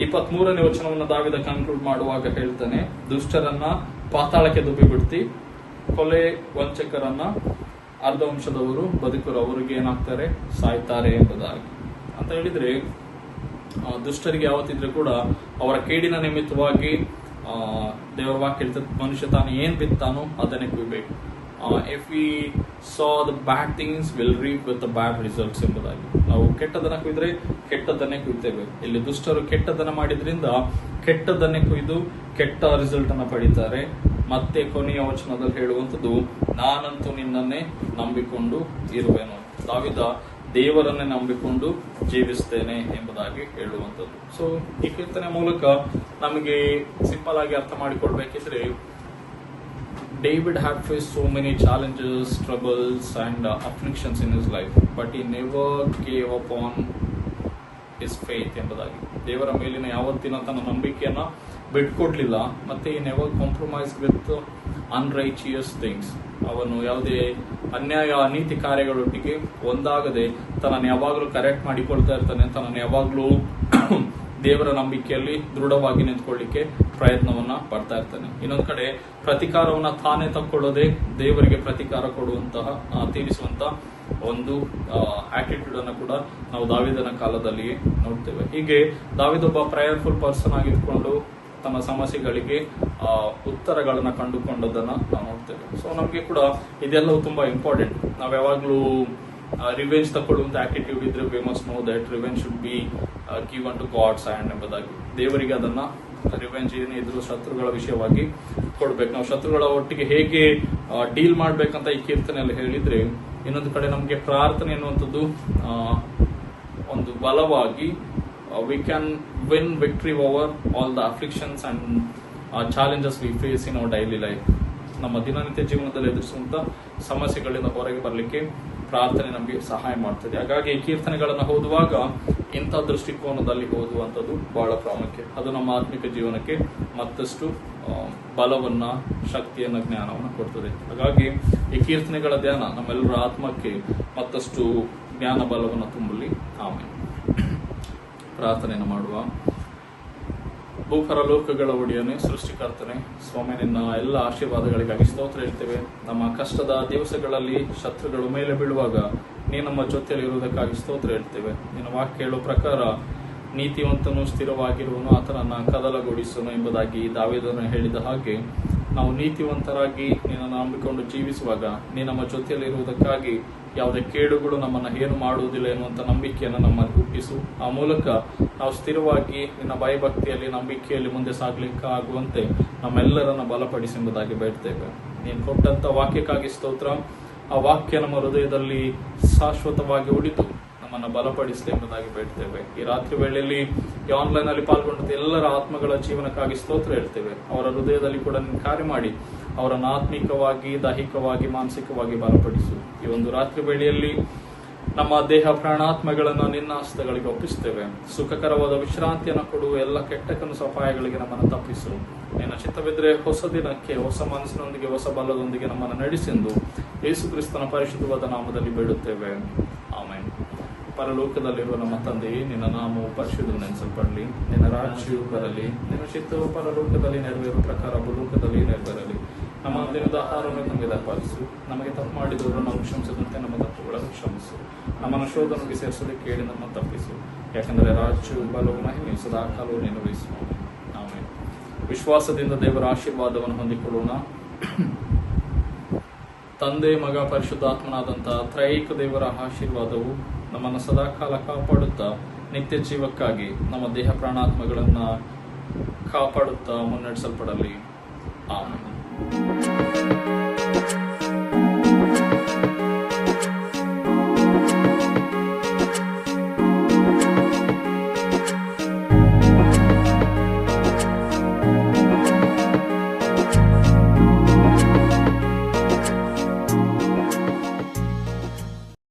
Speaker 1: 23ನೇ ವಚನವನ್ನು ದಾವೀದ ಕನ್ಕ್ಲೂಡ್ ಮಾಡುವಾಗ ಹೇಳ್ತಾನೆ, ದುಷ್ಟರನ್ನ ಪಾತಾಳಕ್ಕೆ ದುಬ್ಬಿ ಬಿಡ್ತಿ, ಕೊಲೆ ವಂಚಕರನ್ನ ಅರ್ಧ ವಂಶದವರು ಬದುಕರು, ಅವರಿಗೆ ಏನಾಗ್ತಾರೆ, ಸಾಯ್ತಾರೆ ಎಂಬುದಾಗಿ. ಅಂತ ಹೇಳಿದ್ರೆ ದುಷ್ಟರಿಗೆ ಯಾವತ್ತಿದ್ರೆ ಕೂಡ ಅವರ ಕೇಡಿನ ನಿಮಿತ್ತವಾಗಿ ದೇವರ ವಾಕ್ಯ ಹೇಳ್ತದೆ, ಮನುಷ್ಯ ತಾನು ಏನ್ ಬಿತ್ತಾನೋ ಅದನ್ನೇ ಕುಯ್ಬೇಕು. If we sow the bad things will reap with the bad results ಎಂಬುದಾಗಿ. ನಾವು ಕೆಟ್ಟದನ್ನ ಕುಯ್ದ್ರೆ ಕೆಟ್ಟದನ್ನೇ ಕುಯ್ತೇವೆ. ಇಲ್ಲಿ ದುಷ್ಟರು ಕೆಟ್ಟದನ್ನ ಮಾಡಿದ್ರಿಂದ ಕೆಟ್ಟದನ್ನೇ ಕುಯ್ದು ಕೆಟ್ಟ ರಿಸಲ್ಟ್ ಅನ್ನ ಪಡಿತಾರೆ. ಮತ್ತೆ ಕೊನೆಯ ವಚನದಲ್ಲಿ ಹೇಳುವಂಥದ್ದು, ನಾನಂತೂ ನಿನ್ನನ್ನೇ ನಂಬಿಕೊಂಡು ಇರುವೆನು. ದಾವೀದ ದೇವರನ್ನೇ ನಂಬಿಕೊಂಡು ಜೀವಿಸ್ತೇನೆ ಎಂಬುದಾಗಿ ಹೇಳುವಂಥದ್ದು. ಸೊ ಈ ಕೀರ್ತನೆ ಮೂಲಕ ನಮಗೆ ಸಿಂಪಲ್ ಆಗಿ ಅರ್ಥ ಮಾಡಿಕೊಡ್ಬೇಕಿದ್ರೆ, David had faced so many challenges, troubles and afflictions in his life, but he never gave up on his faith ಎಂಬುದಾಗಿ. ದೇವರ ಮೇಲಿನ ಯಾವತ್ತಿನ ತನ್ನ ನಂಬಿಕೆಯನ್ನ ಬಿಟ್ಕೊಡ್ಲಿಲ್ಲ. ಮತ್ತೆ he never compromised with unrighteous things. ಅವನು ಯಾವುದೇ ಅನ್ಯಾಯ, ಅನೀತಿ ಕಾರ್ಯಗಳೊಟ್ಟಿಗೆ ಒಂದಾಗದೆ ತನ್ನನ್ನು ಯಾವಾಗಲೂ ಕರೆಕ್ಟ್ ಮಾಡಿಕೊಳ್ತಾ ಇರ್ತಾನೆ. ತನ್ನನ್ನು ಯಾವಾಗಲೂ ದೇವರ ನಂಬಿಕೆಯಲ್ಲಿ ದೃಢವಾಗಿ ನಿಂತ್ಕೊಳ್ಳಿಕ್ಕೆ ಪ್ರಯತ್ನವನ್ನ ಪಡ್ತಾ ಇರ್ತಾನೆ. ಇನ್ನೊಂದು ಕಡೆ ಪ್ರತಿಕಾರವನ್ನ ತಾನೇ ತಕ್ಕೊಳ್ಳೋದೇ ದೇವರಿಗೆ ಪ್ರತಿಕಾರ ಕೊಡುವಂತಹ, ತೀರಿಸುವಂತ ಒಂದು ಆಟಿಟ್ಯೂಡ್ ಅನ್ನು ಕೂಡ ನಾವು ದಾವೀದನ ಕಾಲದಲ್ಲಿ ನೋಡ್ತೇವೆ. ಹೀಗೆ ದಾವೀದೊಬ್ಬ ಪ್ರೇಯರ್ಫುಲ್ ಪರ್ಸನ್ ಆಗಿದ್ಕೊಂಡು ತನ್ನ ಸಮಸ್ಯೆಗಳಿಗೆ ಉತ್ತರಗಳನ್ನ ಕಂಡುಕೊಂಡದನ್ನ ನಾವು ನೋಡ್ತೇವೆ. ಸೊ ನಮ್ಗೆ ಕೂಡ ಇದೆಲ್ಲವೂ ತುಂಬಾ ಇಂಪಾರ್ಟೆಂಟ್. ನಾವ್ ಯಾವಾಗ್ಲೂ ರಿವೆಂಜ್ ತಗೊಳ್ಳುವಂತ ಆಟಿಟ್ಯೂಡ್ ಇದ್ರೆ, we must know that revenge should be given to God's hand ಎಂಬುದಾಗಿ. ದೇವರಿಗೆ ಅದನ್ನ ರಿವೆಂಜ್ ಏನೇ ಇದ್ರು ಶತ್ರುಗಳ ವಿಷಯವಾಗಿ ಕೊಡ್ಬೇಕು. ನಾವು ಶತ್ರುಗಳ ಒಟ್ಟಿಗೆ ಹೇಗೆ ಡೀಲ್ ಮಾಡ್ಬೇಕಂತ ಈ ಕೀರ್ತನೆಯಲ್ಲಿ ಹೇಳಿದ್ರೆ, ಇನ್ನೊಂದು ಕಡೆ ನಮ್ಗೆ ಪ್ರಾರ್ಥನೆ ಎನ್ನುವಂಥದ್ದು ಒಂದು ಬಲವಾಗಿ we can win victory over all the afflictions and challenges we face in our daily life. ನಮ್ಮ ದಿನನಿತ್ಯ ಜೀವನದಲ್ಲಿ ಎದುರಿಸುವಂತ ಸಮಸ್ಯೆಗಳಿಂದ ಹೊರಗೆ ಬರಲಿಕ್ಕೆ ಪ್ರಾರ್ಥನೆ ನಮಗೆ ಸಹಾಯ ಮಾಡ್ತದೆ. ಹಾಗಾಗಿ ಈ ಕೀರ್ತನೆಗಳನ್ನು ಓದುವಾಗ ಇಂಥ ದೃಷ್ಟಿಕೋನದಲ್ಲಿ ಓದುವಂಥದ್ದು ಬಹಳ ಪ್ರಾಮುಖ್ಯ. ಅದು ನಮ್ಮ ಆತ್ಮಿಕ ಜೀವನಕ್ಕೆ ಮತ್ತಷ್ಟು ಬಲವನ್ನ, ಶಕ್ತಿಯನ್ನ, ಜ್ಞಾನವನ್ನು ಕೊಡ್ತದೆ. ಹಾಗಾಗಿ ಈ ಕೀರ್ತನೆಗಳ ಧ್ಯಾನ ನಮ್ಮೆಲ್ಲರ ಆತ್ಮಕ್ಕೆ ಮತ್ತಷ್ಟು ಜ್ಞಾನ ಬಲವನ್ನು ತುಂಬಲಿ. ಆಮೇಲೆ ಪ್ರಾರ್ಥನೆಯನ್ನು ಮಾಡುವ. ಭೂಪರಲೋಕಗಳ ಒಡೆಯನೇ, ಸೃಷ್ಟಿಕರ್ತನೆ, ಸ್ವಾಮಿ ನಿನ್ನ ಎಲ್ಲ ಆಶೀರ್ವಾದಗಳಿಗಾಗಿ ಸ್ತೋತ್ರ ಹೇಳ್ತೇವೆ. ನಮ್ಮ ಕಷ್ಟದ ದಿವಸಗಳಲ್ಲಿ ಶತ್ರುಗಳು ಮೇಲೆ ಬೀಳುವಾಗ ನೀ ನಮ್ಮ ಜೊತೆಯಲ್ಲಿ ಇರುವುದಕ್ಕಾಗಿ ಸ್ತೋತ್ರ ಹೇಳ್ತೇವೆ. ನಿನ್ನ ವಾಕ್ಯ ಹೇಳುವ ಪ್ರಕಾರ ನೀತಿವಂತನು ಸ್ಥಿರವಾಗಿರುವನು, ಆತನನ್ನ ಕದಲಗೊಳಿಸುವನು ಎಂಬುದಾಗಿ ದಾವೀದನು ಹೇಳಿದ ಹಾಗೆ ನಾವು ನೀತಿವಂತರಾಗಿ ನಿನ್ನನ್ನು ನಂಬಿಕೊಂಡು ಜೀವಿಸುವಾಗ ನೀ ನಮ್ಮ ಜೊತೆಯಲ್ಲಿ ಇರುವುದಕ್ಕಾಗಿ ಯಾವುದೇ ಕೇಡುಗಳು ನಮ್ಮನ್ನು ಏನು ಮಾಡುವುದಿಲ್ಲ ಎನ್ನುವಂಥ ನಂಬಿಕೆಯನ್ನು ನಮ್ಮಲ್ಲಿ ಹುಟ್ಟಿಸು. ಆ ಮೂಲಕ ನಾವು ಸ್ಥಿರವಾಗಿ ನಿನ್ನ ಭಯಭಕ್ತಿಯಲ್ಲಿ, ನಂಬಿಕೆಯಲ್ಲಿ ಮುಂದೆ ಸಾಗಲಿಕ್ಕೆ ಆಗುವಂತೆ ನಮ್ಮೆಲ್ಲರನ್ನ ಬಲಪಡಿಸಿ ಎಂಬುದಾಗಿ ಬೇಡ್ತೇವೆ. ನೀನು ಕೊಟ್ಟಂತ ವಾಕ್ಯಕ್ಕಾಗಿ ಸ್ತೋತ್ರ. ಆ ವಾಕ್ಯ ನಮ್ಮ ಹೃದಯದಲ್ಲಿ ಶಾಶ್ವತವಾಗಿ ಉಳಿದು ನಮ್ಮನ್ನು ಬಲಪಡಿಸಲಿ ಎಂಬುದಾಗಿ ಬೇಡ್ತೇವೆ. ಈ ರಾತ್ರಿ ವೇಳೆಯಲ್ಲಿ ಈ ಆನ್ಲೈನ್ ಅಲ್ಲಿ ಪಾಲ್ಗೊಂಡ ಎಲ್ಲರ ಆತ್ಮಗಳ ಜೀವನಕ್ಕಾಗಿ ಸ್ತೋತ್ರ ಹೇಳ್ತೇವೆ. ಅವರ ಹೃದಯದಲ್ಲಿ ಕೂಡ ನೀನು ಕಾರ್ಯ ಮಾಡಿ ಅವರನ್ನು ಆತ್ಮಿಕವಾಗಿ, ದೈಹಿಕವಾಗಿ, ಮಾನಸಿಕವಾಗಿ ಬಲಪಡಿಸು. ಈ ಒಂದು ರಾತ್ರಿ ವೇಳೆಯಲ್ಲಿ ನಮ್ಮ ದೇಹ ಪ್ರಾಣಾತ್ಮಗಳನ್ನ ನಿನ್ನ ಹಸ್ತಗಳಿಗೆ ಒಪ್ಪಿಸ್ತೇವೆ. ಸುಖಕರವಾದ ವಿಶ್ರಾಂತಿಯನ್ನು ಕೊಡು. ಎಲ್ಲ ಕೆಟ್ಟ ಕನಸು ಅಪಾಯಗಳಿಗೆ ನಮ್ಮನ್ನು ತಪ್ಪಿಸು. ನಿನ್ನ ಚಿತ್ತವಿದ್ರೆ ಹೊಸ ದಿನಕ್ಕೆ ಹೊಸ ಮನಸ್ಸಿನೊಂದಿಗೆ, ಹೊಸ ಬಲದೊಂದಿಗೆ ನಮ್ಮನ್ನು ನಡೆಸೆಂದು ಯೇಸು ಕ್ರಿಸ್ತನ ಪರಿಶುದ್ಧವಾದ ನಾಮದಲ್ಲಿ ಬೇಡುತ್ತೇವೆ. ಆಮೆನ್. ಪರಲೋಕದಲ್ಲಿರುವ ನಮ್ಮ ತಂದೆಯೇ, ನಿನ್ನ ನಾಮವು ಪರಿಶುದ್ಧನೆನಿಸಲ್ಪಡಲಿ. ನಿನ್ನ ರಾಜ್ಯವು ಬರಲಿ. ನಿನ್ನ ಚಿತ್ತವು ಪರಲೋಕದಲ್ಲಿ ನೆರವೇರುವ ಪ್ರಕಾರ ಭೂಲೋಕದಲ್ಲಿ ನೆರವೇರಲಿ. ನಮ್ಮ ದಿನದ ಆಹಾರವನ್ನು ನಮಗೆ ದಯಪಾಲಿಸು. ನಮಗೆ ತಪ್ಪು ಮಾಡಿದವರು ನಾವು ಕ್ಷಮಿಸದಂತೆ ನಮ್ಮ ತಪ್ಪುಗಳನ್ನು ಕ್ಷಮಿಸು. ನಮ್ಮನ್ನು ಶೋಧನೆಗೆ ಸೇರಿಸದೆ ಕೇಳಿ ನಮ್ಮನ್ನು ತಪ್ಪಿಸು. ಯಾಕಂದರೆ ರಾಜ್ಯವು, ಬಲವು, ಮಹಿಮೆಯು ಸದಾಕಾಲವು ನೀನು ವಹಿಸುವ. ಆಮೆನ್. ವಿಶ್ವಾಸದಿಂದ ದೇವರ ಆಶೀರ್ವಾದವನ್ನು ಹೊಂದಿಕೊಳ್ಳೋಣ. ತಂದೆ, ಮಗ, ಪರಿಶುದ್ಧಾತ್ಮನಾದಂತಹ ತ್ರೈಕ ದೇವರ ಆಶೀರ್ವಾದವು ನಮ್ಮನ್ನು ಸದಾಕಾಲ ಕಾಪಾಡುತ್ತಾ ನಿತ್ಯ ಜೀವಕ್ಕಾಗಿ ನಮ್ಮ ದೇಹ ಪ್ರಾಣಾತ್ಮಗಳನ್ನ ಕಾಪಾಡುತ್ತಾ ಮುನ್ನಡೆಸಲ್ಪಡಲಿ. ಆಮೆನ್.